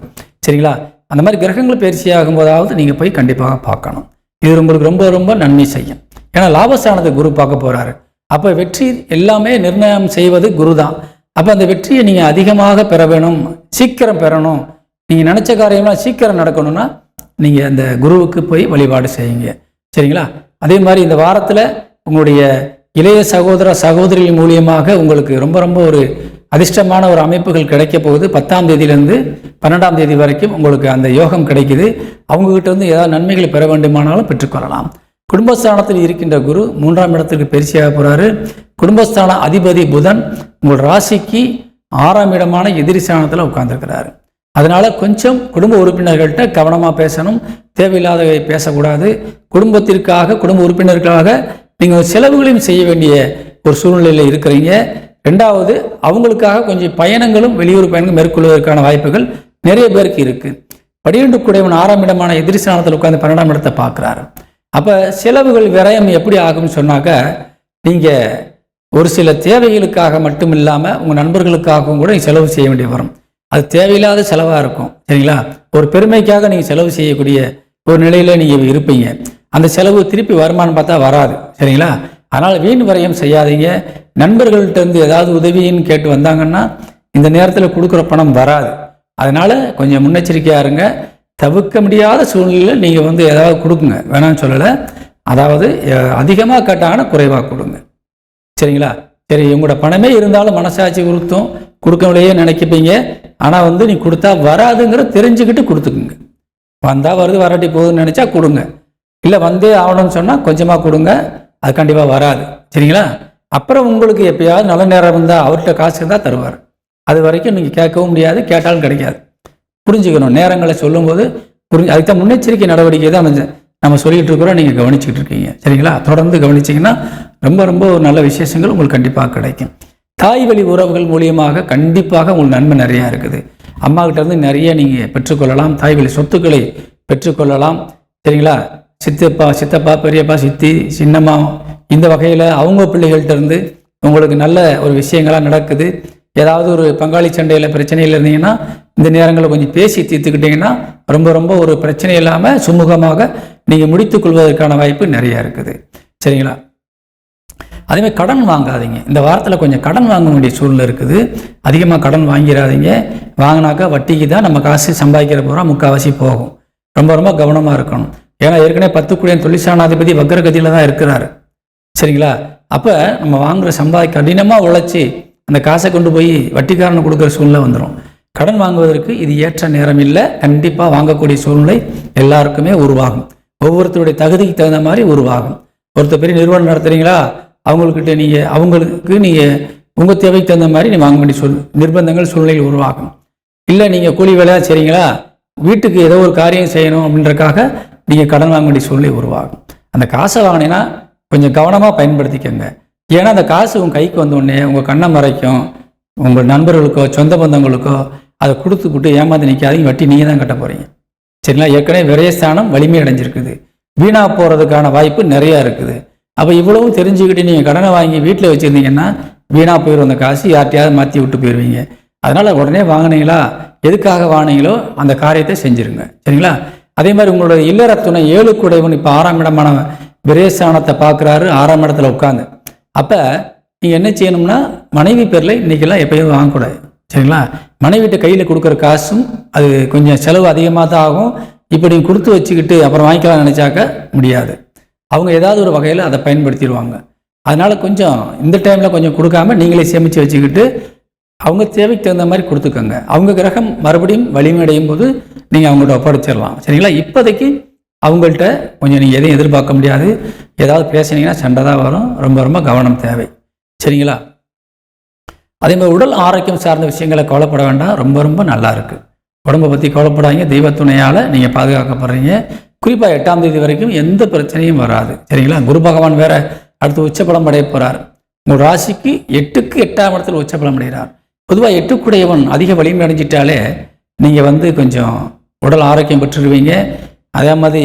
சரிங்களா? அந்த மாதிரி கிரகங்கள் பயிற்சி ஆகும்போதாவது நீங்கள் போய் கண்டிப்பாக பார்க்கணும். இது உங்களுக்கு ரொம்ப ரொம்ப நன்மை செய்யும். ஏன்னா லாபஸ்தானத்தை குரு பார்க்க போகிறாரு. அப்போ வெற்றி எல்லாமே நிர்ணயம் செய்வது குரு தான். அப்போ அந்த வெற்றியை நீங்கள் அதிகமாக பெற வேணும், சீக்கிரம் பெறணும், நீங்கள் நினச்ச காரியம்லாம் சீக்கிரம் நடக்கணும்னா நீங்கள் அந்த குருவுக்கு போய் வழிபாடு செய்யுங்க, சரிங்களா? அதே மாதிரி இந்த வாரத்தில் உங்களுடைய இளைய சகோதர சகோதரிகள் மூலியமாக உங்களுக்கு ரொம்ப ரொம்ப ஒரு அதிர்ஷ்டமான ஒரு அமைப்புகள் கிடைக்க போகுது. 10ஆம் தேதியிலேருந்து 12ஆம் தேதி வரைக்கும் உங்களுக்கு அந்த யோகம் கிடைக்குது. அவங்ககிட்ட இருந்து ஏதாவது நன்மைகளை பெற வேண்டுமானாலும் பெற்றுக்கொள்ளலாம். குடும்பஸ்தானத்தில் இருக்கின்ற குரு 3ஆம் இடத்துக்கு பயிற்சியாக போகிறாரு. குடும்பஸ்தான அதிபதி புதன் உங்கள் ராசிக்கு 6ஆம் இடமான எதிரி ஸ்தானத்தில் உட்கார்ந்துருக்கிறாரு. அதனால் கொஞ்சம் குடும்ப உறுப்பினர்கள்ட்ட கவனமாக பேசணும், தேவையில்லாதவை பேசக்கூடாது. குடும்பத்திற்காக குடும்ப உறுப்பினர்களுக்காக நீங்கள் செலவுகளையும் செய்ய வேண்டிய ஒரு சூழ்நிலையில் இருக்கிறீங்க. 2வது அவங்களுக்காக கொஞ்சம் பயணங்களும் வெளியூர் பயணங்களும் மேற்கொள்வதற்கான வாய்ப்புகள் நிறைய பேருக்கு இருக்குது. 12 கூடையவன் 6ஆம் இடமான எதிரி ஸ்தானத்தில் உட்கார்ந்து 12ஆம் இடத்தை பார்க்குறாரு. அப்போ செலவுகள் விரயம் எப்படி ஆகும்னு சொன்னாக்க, நீங்கள் ஒரு சில தேவைகளுக்காக மட்டும் இல்லாமல் உங்கள் நண்பர்களுக்காகவும் கூட செலவு செய்ய வேண்டிய வரும். அது தேவையில்லாத செலவாக இருக்கும், சரிங்களா? ஒரு பெருமைக்காக நீங்கள் செலவு செய்யக்கூடிய ஒரு நிலையில் நீங்கள் இருப்பீங்க. அந்த செலவு திருப்பி வருமானம் பார்த்தா வராது, சரிங்களா? அதனால் வீண் விரயம் செய்யாதீங்க. நண்பர்கள்ட்ட இருந்து ஏதாவது உதவின்னு கேட்டு வந்தாங்கன்னா இந்த நேரத்தில் கொடுக்குற பணம் வராது. அதனால் கொஞ்சம் முன்னெச்சரிக்கையாக இருங்க. தவிர்க்க முடியாத சூழ்நிலையில் நீங்கள் ஏதாவது கொடுக்குங்க, வேணாம்னு சொல்லலை. அதாவது அதிகமாக கேட்டாங்கன்னா குறைவாக கொடுங்க, சரிங்களா? சரி, உங்களோட பணமே இருந்தாலும் மனசாட்சி உறுத்தும், கொடுக்கவில்லையே நினைக்கப்பீங்க. ஆனால் நீ கொடுத்தா வராதுங்கிற தெரிஞ்சுக்கிட்டு கொடுத்துக்குங்க. வந்தால் வருது, வராட்டி போகுதுன்னு நினச்சா கொடுங்க. இல்லை வந்தே ஆகணும்னு சொன்னால் கொஞ்சமாக கொடுங்க, அது கண்டிப்பாக வராது, சரிங்களா? அப்புறம் உங்களுக்கு எப்பயாவது நல்ல நேரம் இருந்தால் அவர்கிட்ட காசு இருந்தால் தருவார். அது வரைக்கும் நீங்கள் கேட்கவும் முடியாது, கேட்டாலும் கிடைக்காது. புரிஞ்சுக்கணும். நேரங்களை சொல்லும்போது அதுக்கு தான் முன்னெச்சரிக்கை நடவடிக்கை தான் நம்ம சொல்லிகிட்டு இருக்கிறோம், நீங்கள் கவனிச்சுக்கிட்டு இருக்கீங்க, சரிங்களா? தொடர்ந்து கவனிச்சிங்கன்னா ரொம்ப ரொம்ப ஒரு நல்ல விசேஷங்கள் உங்களுக்கு கண்டிப்பாக கிடைக்கும். தாய் வழி உறவுகள் மூலியமாக கண்டிப்பாக உங்களுக்கு நன்மை நிறையா இருக்குது. அம்மா கிட்ட இருந்து நிறைய நீங்கள் பெற்றுக்கொள்ளலாம். தாய் வழி சொத்துக்களை பெற்றுக்கொள்ளலாம், சரிங்களா? சித்தப்பா பெரியப்பா சித்தி சின்னம்மா இந்த வகையில் அவங்க பிள்ளைகள்கிட்ட இருந்து உங்களுக்கு நல்ல ஒரு விஷயங்களாக நடக்குது. ஏதாவது ஒரு பங்காளி சண்டையில் பிரச்சனையில் இருந்தீங்கன்னா இந்த நேரங்களில் கொஞ்சம் பேசி தீர்த்துக்கிட்டிங்கன்னா ரொம்ப ரொம்ப ஒரு பிரச்சனை இல்லாமல் சுமூகமாக நீங்கள் முடித்து கொள்வதற்கான வாய்ப்பு நிறையா இருக்குது. சரிங்களா? அதேமாதிரி கடன் வாங்காதீங்க. இந்த வாரத்தில் கொஞ்சம் கடன் வாங்க வேண்டிய சூழ்நிலை இருக்குது. அதிகமாக கடன் வாங்கிடாதீங்க. வாங்கினாக்கா வட்டிக்கு தான் நம்ம காசு சம்பாதிக்கிற போகிறோம், முக்கால்வாசி போகும். ரொம்ப ரொம்ப கவனமாக இருக்கணும். ஏன்னா ஏற்கனவே 10 கூடிய தொழிற்சானாதிபதி வக்ரகதியில் தான் இருக்கிறாரு. சரிங்களா? அப்போ நம்ம வாங்குகிற கடினமாக உழைச்சி அந்த காசை கொண்டு போய் வட்டிக்காரனை கொடுக்குற சூழ்நிலை வந்துடும். கடன் வாங்குவதற்கு இது ஏற்ற நேரம் இல்லை. கண்டிப்பாக வாங்கக்கூடிய சூழ்நிலை எல்லாருக்குமே உருவாகும். ஒவ்வொருத்தருடைய தகுதிக்கு தகுந்த மாதிரி உருவாகும். ஒருத்தர் பெரிய நிறுவனம் நடத்துகிறீங்களா, அவங்களுக்கு நீங்கள் உங்கள் தேவைக்கு தகுந்த மாதிரி நீ வாங்க வேண்டிய நிர்பந்தங்கள் சூழ்நிலையில் உருவாகும். இல்லை நீங்கள் கூலி வேலையாக செய்கிறீங்களா, வீட்டுக்கு ஏதோ ஒரு காரியம் செய்யணும் அப்படின்றக்காக நீங்கள் கடன் வாங்க வேண்டிய சூழ்நிலை உருவாகும். அந்த காசை வாங்கினீங்கன்னா கொஞ்சம் கவனமாக பயன்படுத்திக்கோங்க. ஏன்னா அந்த காசு உங்கள் கைக்கு வந்தோடனே உங்கள் கண்ணை மறைக்கும். உங்கள் நண்பர்களுக்கோ சொந்த பந்தங்களுக்கோ அதை கொடுத்துக்கிட்டு ஏமாந்து நிற்காதீங்க. வட்டி நீங்கள் தான் கட்ட போகிறீங்க. சரிங்களா? ஏற்கனவே விரயஸ்தானம் வலிமை அடைஞ்சிருக்குது. வீணாக போகிறதுக்கான வாய்ப்பு நிறையா இருக்குது. அப்போ இவ்வளவும் தெரிஞ்சுக்கிட்டு நீங்கள் கடனை வாங்கி வீட்டில் வச்சுருந்தீங்கன்னா வீணாக போயிடும். அந்த காசு யார்ட்டையாவது மாற்றி விட்டு போயிடுவீங்க. அதனால் உடனே வாங்கினீங்களா, எதுக்காக வாங்கினீங்களோ அந்த காரியத்தை செஞ்சுருங்க. சரிங்களா? அதே மாதிரி உங்களோட இல்லற துணை 7 கூடையவன் இப்போ 6ஆம் இடமான விரயஸ்தானத்தை பார்க்குறாரு, 6ஆம் இடத்துல உட்காந்து. அப்போ நீங்கள் என்ன செய்யணும்னா மனைவி பேரில் இன்றைக்கெல்லாம் எப்பயும் வாங்கக்கூடாது. சரிங்களா? மனைவிட்ட கையில் கொடுக்குற காசும் அது கொஞ்சம் செலவு அதிகமாக தான் ஆகும். இப்போ நீங்கள் கொடுத்து வச்சுக்கிட்டு அப்புறம் வாங்கிக்கலாம் நினச்சாக்க முடியாது. அவங்க ஏதாவது ஒரு வகையில் அதை பயன்படுத்திடுவாங்க. அதனால் கொஞ்சம் இந்த டைமில் கொஞ்சம் கொடுக்காம நீங்களே சேமித்து வச்சுக்கிட்டு அவங்க தேவைக்கு தகுந்த மாதிரி கொடுத்துக்கோங்க. அவங்க கிரகம் மறுபடியும் வலிமையடையும் போது நீங்கள் அவங்கள்ட்ட ஒப்படைச்சிடலாம். சரிங்களா? இப்போதைக்கு அவங்கள்ட்ட கொஞ்சம் நீங்கள் எதையும் எதிர்பார்க்க முடியாது. ஏதாவது பேசினீங்கன்னா சண்டை தான் வரும். ரொம்ப ரொம்ப கவனம் தேவை. சரிங்களா? அதே மாதிரி உடல் ஆரோக்கியம் சார்ந்த விஷயங்களை கவலைப்பட வேண்டாம். ரொம்ப ரொம்ப நல்லா இருக்குது. உடம்பை பற்றி கவலைப்படாதீங்க. தெய்வத்துணையால் நீங்கள் பாதுகாக்கப்படுறீங்க. குறிப்பாக 8ஆம் தேதி வரைக்கும் எந்த பிரச்சனையும் வராது. சரிங்களா? குரு பகவான் வேற அடுத்து உச்சபலம் அடைய போகிறார். உங்கள் ராசிக்கு 8க்கு 8ஆம் இடத்துல உச்சபலம் அடைகிறார். பொதுவாக 8 அதிக வலிமை அடைஞ்சிட்டாலே நீங்கள் கொஞ்சம் உடல் ஆரோக்கியம் பெற்றுருவீங்க. அதே மாதிரி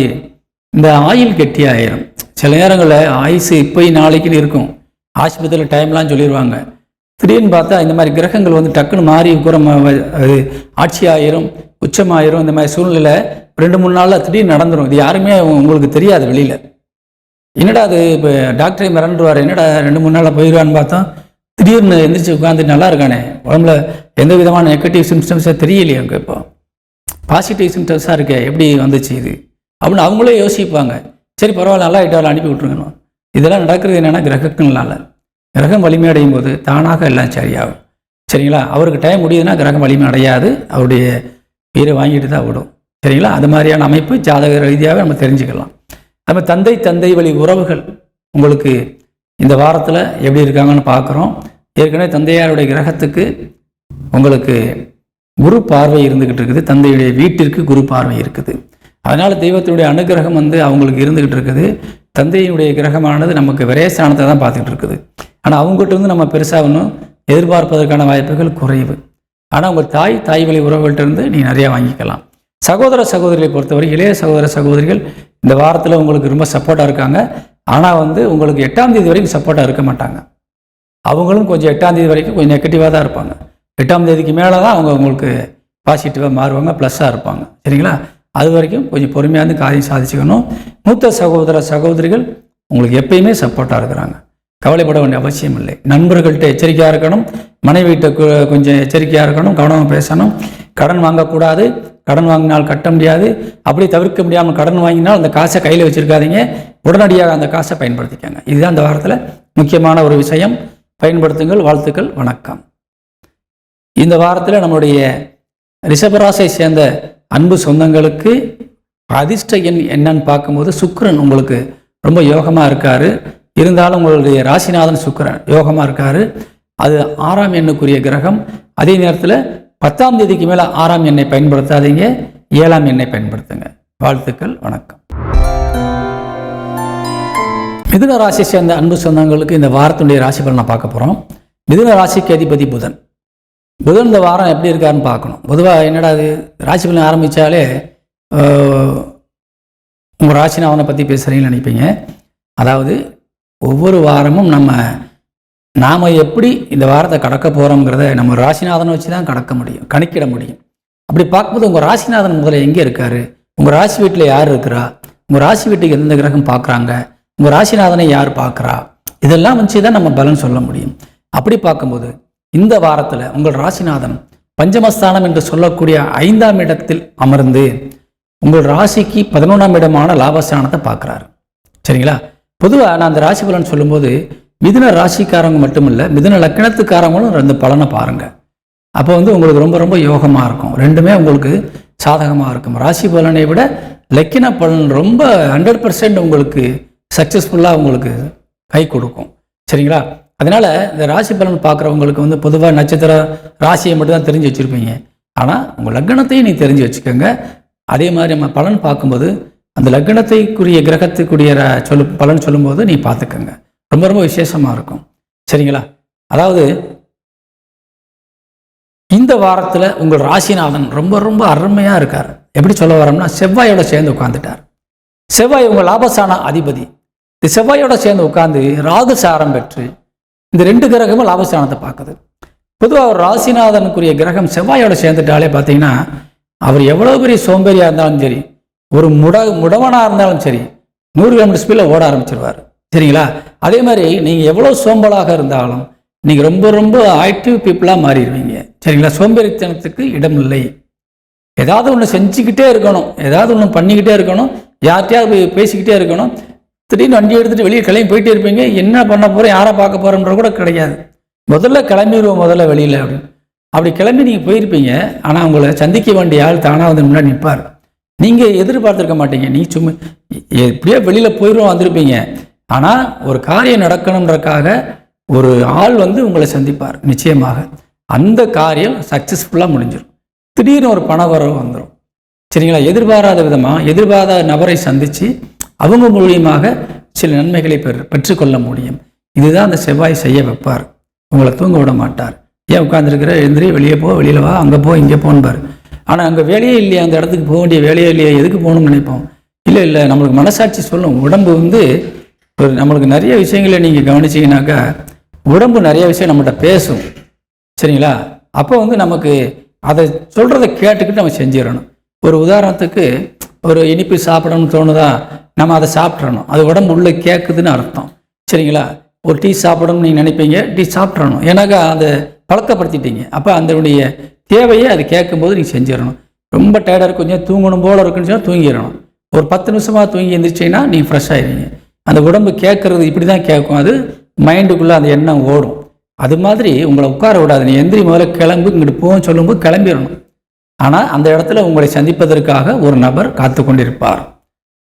இந்த ஆயில் கெட்டி ஆயிரும். சில நேரங்களில் ஆயுசு இப்போ நாளைக்குன்னு இருக்கும். ஆஸ்பத்திரியில் டைம்லாம் சொல்லிடுவாங்க. திடீர்னு பார்த்தா இந்த மாதிரி கிரகங்கள் டக்குன்னு மாறி அது ஆட்சி ஆயிரும், உச்சமாயிரும். இந்த மாதிரி சூழ்நிலை 2-3 நாளில் திடீர்னு நடந்துடும். இது யாருமே உங்களுக்கு தெரியாது வெளியில். என்னடா அது இப்போ டாக்டரை மிரண்டுருவார், என்னடா 2-3 நாளில் போயிடுவான்னு பார்த்தோம். திடீர்னு எந்திரிச்சு உட்காந்து நல்லா இருக்கானே, உடம்புல எந்த விதமான நெகட்டிவ் சிம்டம்ஸாக தெரியலையே, அங்கே இப்போ பாசிட்டிவ் சிம்டம்ஸாக இருக்கே, எப்படி வந்துச்சு இது அப்படின்னு அவங்களே யோசிப்பாங்க. சரி பரவாயில்ல, நல்லா ஆகிட்டாலும் அனுப்பி விட்ருங்கணும். இதெல்லாம் நடக்கிறது என்னென்னா கிரகங்களால். கிரகம் வலிமை அடையும் போது தானாக எல்லாம் சரியாகும். சரிங்களா? அவருக்கு டைம் முடியுதுன்னா கிரகம் வலிமை அடையாது, அவருடைய உயிரை வாங்கிட்டு தான் விடும். சரிங்களா? அது மாதிரியான அமைப்பு ஜாதக ரீதியாகவே நம்ம தெரிஞ்சுக்கலாம். நம்ம தந்தை வழி உறவுகள் உங்களுக்கு இந்த வாரத்தில் எப்படி இருக்காங்கன்னு பார்க்குறோம். ஏற்கனவே தந்தையாருடைய கிரகத்துக்கு உங்களுக்கு குரு பார்வை இருந்துக்கிட்டு இருக்குது. தந்தையுடைய வீட்டிற்கு குரு பார்வை இருக்குது. அதனால் தெய்வத்தினுடைய அனுகிரகம் அவங்களுக்கு இருந்துக்கிட்டு இருக்குது. தந்தையினுடைய கிரகமானது நமக்கு விரயஸ்தானத்தை தான் பார்த்துக்கிட்டு இருக்குது. ஆனால் அவங்ககிட்ட நம்ம பெருசாக ஒன்றும் எதிர்பார்ப்பதற்கான வாய்ப்புகள் குறைவு. ஆனால் உங்கள் தாய் வழி உறவுகள்கிட்ட இருந்து நீங்கள் நிறையா வாங்கிக்கலாம். சகோதர சகோதரிகளை பொறுத்தவரை இளைய சகோதர சகோதரிகள் இந்த வாரத்தில் உங்களுக்கு ரொம்ப சப்போர்ட்டாக இருக்காங்க. ஆனால் உங்களுக்கு 8ஆம் தேதி வரைக்கும் சப்போர்ட்டாக இருக்க மாட்டாங்க. அவங்களும் கொஞ்சம் 8ஆம் தேதி வரைக்கும் கொஞ்சம் நெகட்டிவாக தான் இருப்பாங்க. 8ஆம் தேதிக்கு மேலே தான் அவங்க உங்களுக்கு பாசிட்டிவாக மாறுவாங்க, ப்ளஸ்ஸாக இருப்பாங்க. சரிங்களா? அது வரைக்கும் கொஞ்சம் பொறுமையாக காரியம் சாதிச்சுக்கணும். மூத்த சகோதர சகோதரிகள் உங்களுக்கு எப்பயுமே சப்போர்ட்டாக இருக்கிறாங்க. கவலைப்பட வேண்டிய அவசியம் இல்லை. நண்பர்கள்ட்ட எச்சரிக்கையாக இருக்கணும். மனைவிட்ட கொஞ்சம் எச்சரிக்கையாக இருக்கணும். கவனமாக பேசணும். கடன் வாங்கக்கூடாது. கடன் வாங்கினால் கட்ட முடியாது. அப்படி தவிர்க்க முடியாமல் கடன் வாங்கினால் அந்த காசை கையில் வச்சுருக்காதீங்க. உடனடியாக அந்த காசை பயன்படுத்திக்கங்க. இதுதான் இந்த வாரத்தில் முக்கியமான ஒரு விஷயம். பயன்படுத்துங்கள். வாழ்த்துக்கள். வணக்கம். இந்த வாரத்தில் நம்முடைய ரிஷபராசியை சேர்ந்த அன்பு சொந்தங்களுக்கு அதிர்ஷ்ட எண் என்னன்னு பார்க்கும்போது சுக்கிரன் உங்களுக்கு ரொம்ப யோகமாக இருக்கார். இருந்தாலும் உங்களுடைய ராசிநாதன் சுக்கிரன் யோகமாக இருக்கார். அது 6ஆம் எண்ணுக்குரிய கிரகம். அதே நேரத்தில் 10ஆம் தேதிக்கு மேலே 6ஆம் எண்ணை பயன்படுத்தாதீங்க. 7ஆம் எண்ணை பயன்படுத்துங்க. வாழ்த்துக்கள். வணக்கம். மிதுன ராசியை சேர்ந்த அன்பு சொந்தங்களுக்கு இந்த வாரத்துடைய ராசி பலனை பார்க்க போகிறோம். மிதுன ராசிக்கு அதிபதி புதன். புதன் இந்த வாரம் எப்படி இருக்காருன்னு பார்க்கணும். பொதுவாக என்னடா அது ராசி பலன் ஆரம்பித்தாலே உங்கள் ராசிநாதனை பற்றி பேசுகிறீங்கன்னு நினைப்பீங்க. அதாவது ஒவ்வொரு வாரமும் நாம் எப்படி இந்த வாரத்தை கடக்க போகிறோங்கிறத நம்ம ராசிநாதனை வச்சு தான் கடக்க முடியும், கணக்கிட முடியும். அப்படி பார்க்கும்போது உங்கள் ராசிநாதன் முதல்ல எங்கே இருக்கார், உங்கள் ராசி வீட்டில் யார் இருக்கிறா, உங்கள் ராசி வீட்டுக்கு எந்த கிரகம் பார்க்குறாங்க, உங்கள் ராசிநாதனை யார் பார்க்குறா, இதெல்லாம் வச்சு தான் நம்ம பலன் சொல்ல முடியும். அப்படி பார்க்கும்போது இந்த வாரத்தில் உங்கள் ராசிநாதன் பஞ்சமஸ்தானம் என்று சொல்லக்கூடிய 5ஆம் இடத்தில் அமர்ந்து உங்கள் ராசிக்கு 11ஆம் இடமான லாபஸ்தானத்தை பார்க்குறாரு. சரிங்களா? பொதுவாக நான் அந்த ராசி பலன் சொல்லும்போது மிதுன ராசிக்காரங்க மட்டும் இல்லை, மிதுன லக்கணத்துக்காரங்களும் 2 பலனை பாருங்கள். அப்போ உங்களுக்கு ரொம்ப ரொம்ப யோகமாக இருக்கும். ரெண்டுமே உங்களுக்கு சாதகமாக இருக்கும். ராசி பலனை விட லக்கின பலன் ரொம்ப 100% உங்களுக்கு சக்ஸஸ்ஃபுல்லாக உங்களுக்கு கை கொடுக்கும். சரிங்களா? அதனால் இந்த ராசி பலன் பார்க்குறவங்களுக்கு பொதுவாக நட்சத்திர ராசியை மட்டும் தான் தெரிஞ்சு வச்சுருப்பீங்க. ஆனால் உங்கள் லக்னத்தையும் நீ தெரிஞ்சு வச்சுக்கோங்க. அதே மாதிரி நம்ம பலன் பார்க்கும்போது அந்த லக்னத்தைக்குரிய கிரகத்துக்குரிய பலன் சொல்லும்போது நீ பார்த்துக்கோங்க. ரொம்ப ரொம்ப விசேஷமாக இருக்கும். சரிங்களா? அதாவது இந்த வாரத்தில் உங்கள் ராசிநாதன் ரொம்ப ரொம்ப அருமையாக இருக்கார். எப்படி சொல்ல வரோம்னா, செவ்வாயோட சேர்ந்து உட்காந்துட்டார். செவ்வாய் உங்கள் லாபஸ்தான அதிபதி. இந்த செவ்வாயோட சேர்ந்து உட்காந்து ராகு சாரம் பெற்று இந்த 2 கிரகமும் லாபஸ்தானத்தை பார்க்குது. பொதுவாக ஒரு ராசிநாதனுக்குரிய கிரகம் செவ்வாயோட சேர்ந்துட்டாலே பார்த்தீங்கன்னா அவர் எவ்வளோ பெரிய சோம்பேறியாக இருந்தாலும் சரி, ஒரு முடவனாக இருந்தாலும் சரி, 100 கிலோமீட்டர் ஸ்பீடில் ஓட ஆரம்பிச்சிருவார். சரிங்களா? அதே மாதிரி நீங்கள் எவ்வளோ சோம்பலாக இருந்தாலும் நீங்கள் ரொம்ப ரொம்ப ஆக்டிவ் பீப்புளாக மாறிடுவீங்க. சரிங்களா? சோம்பேறித்தனத்துக்கு இடம் இல்லை. ஏதாவது ஒன்று செஞ்சுக்கிட்டே இருக்கணும், ஏதாவது ஒன்று பண்ணிக்கிட்டே இருக்கணும், யார்கிட்டையாவது பேசிக்கிட்டே இருக்கணும். திடீர்னு வண்டி எடுத்துகிட்டு வெளியே கிளம்பி போயிட்டே இருப்பீங்க. என்ன பண்ண போகிறோம், யாரை பார்க்க போகிறோன்ற கூட கிடையாது. முதல்ல கிளம்பிடுவோம் முதல்ல வெளியில் அப்படின்னு. அப்படி கிளம்பி நீங்கள் போயிருப்பீங்க. ஆனால் உங்களை சந்திக்க வேண்டிய ஆள் தானாக வந்து முன்னாடி நிற்பார். நீங்கள் எதிர்பார்த்துருக்க மாட்டீங்க. நீங்கள் சும்மா எப்படியோ வெளியில் போயிடும் வந்திருப்பீங்க. ஆனால் ஒரு காரியம் நடக்கணுன்றக்காக ஒரு ஆள் வந்து உங்களை சந்திப்பார். நிச்சயமாக அந்த காரியம் சக்ஸஸ்ஃபுல்லாக முடிஞ்சிடும். திடீர்னு ஒரு பண வரவு வந்துடும். சரிங்களா? எதிர்பாராத விதமாக எதிர்பாராத நபரை சந்தித்து அவங்க மூலியமாக சில நன்மைகளை பெற்றுக்கொள்ள முடியும். இதுதான் அந்த செவ்வாய் செய்ய வைப்பார். உங்களை தூங்க விட மாட்டார். ஏன் உட்காந்துருக்கிற, எழுந்திரி, வெளியே போ, வெளியில் வா, அங்கே போ, இங்கே போன்பார். ஆனால் அங்கே வேலையே இல்லையா, அந்த இடத்துக்கு போக வேண்டிய வேலையே இல்லையா, எதுக்கு போகணும்னு நினைப்போம். இல்லை நம்மளுக்கு மனசாட்சி சொல்லும். உடம்பு வந்து நம்மளுக்கு நிறைய விஷயங்களை நீங்கள் கவனிச்சிங்கனாக்கா உடம்பு நிறைய விஷயம் நம்மகிட்ட பேசும். சரிங்களா? அப்போ வந்து நமக்கு அதை சொல்கிறத கேட்டுக்கிட்டு நம்ம செஞ்சிடணும். ஒரு உதாரணத்துக்கு ஒரு இனிப்பு சாப்பிடணும்னு தோணுதா, நம்ம அதை சாப்பிட்றணும். அது உடம்பு உள்ளே கேட்குதுன்னு அர்த்தம். சரிங்களா? ஒரு டீ சாப்பிடணும்னு நீங்கள் நினைப்பீங்க, டீ சாப்பிட்றணும். ஏன்னாக்கா அதை பழக்கப்படுத்திட்டீங்க. அப்போ அதனுடைய தேவையை அது கேட்கும்போது நீங்கள் செஞ்சிடணும். ரொம்ப டயர்டாக கொஞ்சம் தூங்கணும் போல இருக்குன்னு சொன்னால் தூங்கிடணும். ஒரு 10 நிமிஷமாக தூங்கி எழுந்திரிச்சிங்கன்னா நீங்கள் ஃப்ரெஷ் ஆகிடுவீங்க. அந்த உடம்பு கேட்குறது இப்படி தான் கேட்கும். அது மைண்டுக்குள்ளே அந்த எண்ணம் ஓடும். அது மாதிரி உங்களை உட்கார விடாது. நீ எந்திரி முதல்ல கிளம்பு, இங்கிட்டு போன்னு சொல்லும்போது கிளம்பிடணும். ஆனால் அந்த இடத்துல உங்களை சந்திப்பதற்காக ஒரு நபர் காத்து கொண்டிருப்பார்.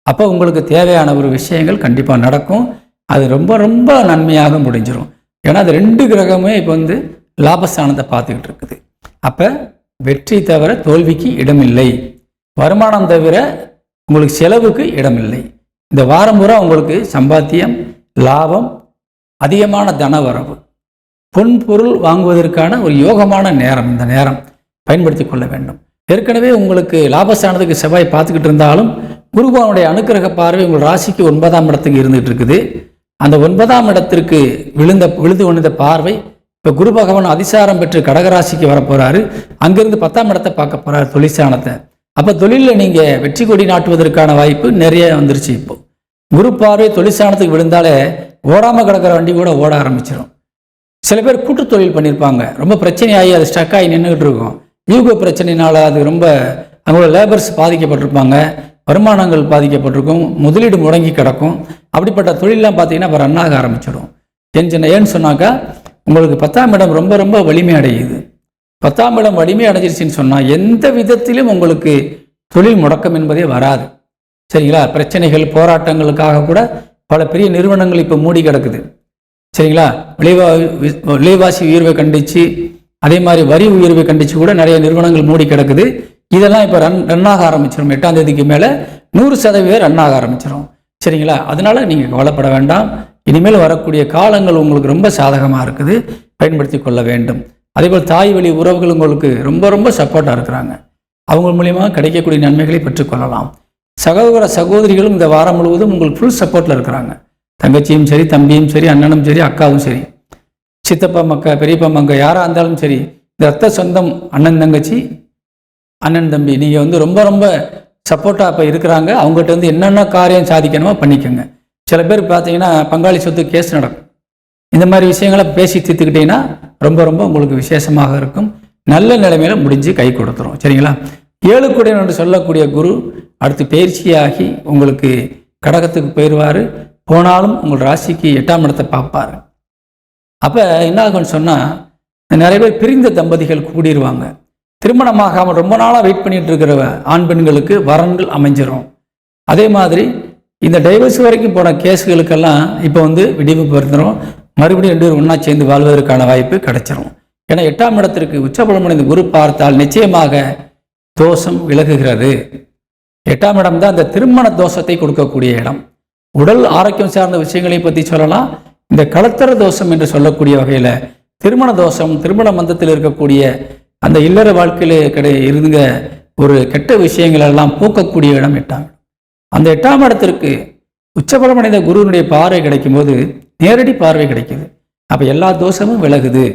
அப்போ உங்களுக்கு தேவையான ஒரு விஷயங்கள் கண்டிப்பாக நடக்கும். அது ரொம்ப ரொம்ப நன்மையாக முடிஞ்சிடும். ஏன்னா அது 2 கிரகமே இப்போ வந்து லாபஸ்தானத்தை பார்த்துக்கிட்டு இருக்குது. அப்போ வெற்றி தவிர தோல்விக்கு இடமில்லை, வருமானம் தவிர உங்களுக்கு செலவுக்கு இடமில்லை. இந்த வாரம் பூரா உங்களுக்கு சம்பாத்தியம், லாபம், அதிகமான தன வரவு, பொன் பொருள் வாங்குவதற்கான ஒரு யோகமான நேரம். இந்த நேரம் பயன்படுத்தி கொள்ள வேண்டும். ஏற்கனவே உங்களுக்கு லாபஸ்தானத்துக்கு செவ்வாய் பார்த்துக்கிட்டு இருந்தாலும் குருபவனுடைய அனுக்கிரக பார்வை உங்கள் ராசிக்கு 9ஆம் இடத்துக்கு இருந்துகிட்டு இருக்குது. அந்த 9ஆம் இடத்திற்கு விழுந்து கொண்ட பார்வை இப்போ குரு பகவான் அதிசாரம் பெற்று கடகராசிக்கு வரப்போறாரு. அங்கிருந்து 10ஆம் இடத்தை பார்க்க போறாரு, தொழிற்சானத்தை. அப்போ தொழிலில் நீங்கள் வெற்றி கொடி நாட்டுவதற்கான வாய்ப்பு நிறைய வந்துருச்சு. இப்போ குரு பார்வை தொழிற்சானத்துக்கு விழுந்தாலே ஓடாமல் கிடக்கிற வண்டி கூட ஓட ஆரம்பிச்சிடும். சில பேர் கூட்டு தொழில் பண்ணியிருப்பாங்க, ரொம்ப பிரச்சனையாகி அது ஸ்டக் ஆகி நின்றுக்கிட்டு இருக்கும். யூக பிரச்சனையினால் அது ரொம்ப அவங்களோட லேபர்ஸ் பாதிக்கப்பட்டிருப்பாங்க, வருமானங்கள் பாதிக்கப்பட்டிருக்கும், முதலீடு முடங்கி கிடக்கும். அப்படிப்பட்ட தொழிலெலாம் பார்த்தீங்கன்னா இப்போ ரன்னாக ஆரம்பிச்சிடும். ஏன்னு சொன்னாக்கா உங்களுக்கு 10ஆம் இடம் ரொம்ப ரொம்ப வலிமை அடையுது. 10ஆம் இடம் வலிமை அடைஞ்சிருச்சுன்னு சொன்னால் எந்த விதத்திலும் உங்களுக்கு தொழில் முடக்கம் என்பதே வராது. சரிங்களா? பிரச்சனைகள், போராட்டங்களுக்காக கூட பல பெரிய நிறுவனங்கள் இப்போ மூடி கிடக்குது. சரிங்களா? விலைவாசி உயர்வை கண்டித்து, அதே மாதிரி வரி உயர்வை கண்டித்து கூட நிறைய நிறுவனங்கள் மூடி கிடக்குது. இதெல்லாம் இப்போ ரன்னாக ஆரம்பிச்சிடும். 8ஆம் தேதிக்கு மேலே 100% ரன்னாக ஆரம்பிச்சிடும். சரிங்களா? அதனால நீங்கள் கவலைப்பட வேண்டாம். இனிமேல் வரக்கூடிய காலங்கள் உங்களுக்கு ரொம்ப சாதகமாக இருக்குது, பயன்படுத்தி கொள்ள வேண்டும். அதேபோல் தாய் வழி உறவுகள் உங்களுக்கு ரொம்ப ரொம்ப சப்போர்ட்டாக இருக்கிறாங்க. அவங்க மூலியமாக கிடைக்கக்கூடிய நன்மைகளை பெற்றுக்கொள்ளலாம். சகோதர சகோதரிகளும் இந்த வாரம் முழுவதும் உங்களுக்கு ஃபுல் சப்போர்ட்டில் இருக்கிறாங்க. தங்கச்சியும் சரி, தம்பியும் சரி, அண்ணனும் சரி, அக்காவும் சரி, சித்தப்பா மக்கா, பெரியப்பா மக்கா, யாராக இருந்தாலும் சரி, இந்த ரத்த சொந்தம் அண்ணன் தங்கச்சி, அண்ணன் தம்பி, நீங்கள் ரொம்ப ரொம்ப சப்போர்ட்டாக இப்போ இருக்கிறாங்க. அவங்ககிட்ட என்னென்ன காரியம் சாதிக்கணுமோ பண்ணிக்கோங்க. சில பேர் பார்த்தீங்கன்னா பங்காளி சொத்து கேஸ் நடக்கும். இந்த மாதிரி விஷயங்களை பேசி தீர்த்துக்கிட்டீங்கன்னா ரொம்ப ரொம்ப உங்களுக்கு விசேஷமாக இருக்கும். நல்ல நிலைமையில முடிஞ்சு கை கொடுத்துரும். சரிங்களா? 7 கூடையன் என்று சொல்லக்கூடிய குரு அடுத்து பயிற்சியாகி உங்களுக்கு கடகத்துக்கு போயிடுவார். போனாலும் உங்கள் ராசிக்கு 8ஆம் இடத்தை பார்ப்பார். அப்போ என்ன ஆகும்னு சொன்னால் நிறைய பேர் பிரிந்த தம்பதிகள் கூடிடுவாங்க. திருமணமாகாமல் ரொம்ப நாளாக வெயிட் பண்ணிட்டு இருக்கிற ஆண் பெண்களுக்கு வரன்கள் அமைஞ்சிரும். அதே மாதிரி இந்த டைவர்ஸ் வரைக்கும் போன கேஸுகளுக்கெல்லாம் இப்போ விடிவு பெறுந்துடும். மறுபடியும் 2 பேரும் ஒன்றா சேர்ந்து வாழ்வதற்கான வாய்ப்பு கிடைச்சிரும். ஏன்னா 8ஆம் இடத்திற்கு உச்சபலமடைந்த குரு பார்த்தால் நிச்சயமாக தோஷம் விலகுகிறது. 8ஆம் இடம் தான் இந்த திருமண தோஷத்தை கொடுக்கக்கூடிய இடம். உடல் ஆரோக்கியம் சார்ந்த விஷயங்களை பற்றி சொல்லலாம். இந்த களத்திர தோஷம் என்று சொல்லக்கூடிய வகையில் திருமண தோஷம், திருமண மந்தத்தில் இருக்கக்கூடிய அந்த இல்லற வாழ்க்கையில் இருந்த ஒரு கெட்ட விஷயங்கள் எல்லாம் போக்கக்கூடிய இடம் 8ஆம் இடம். அந்த 8ஆம் இடத்திற்கு உச்சபலமடைந்த குருவினுடைய பார்வை கிடைக்கும் போது நேரடி பார்வை கிடைக்குது. அப்போ எல்லா தோஷமும் விலகுது.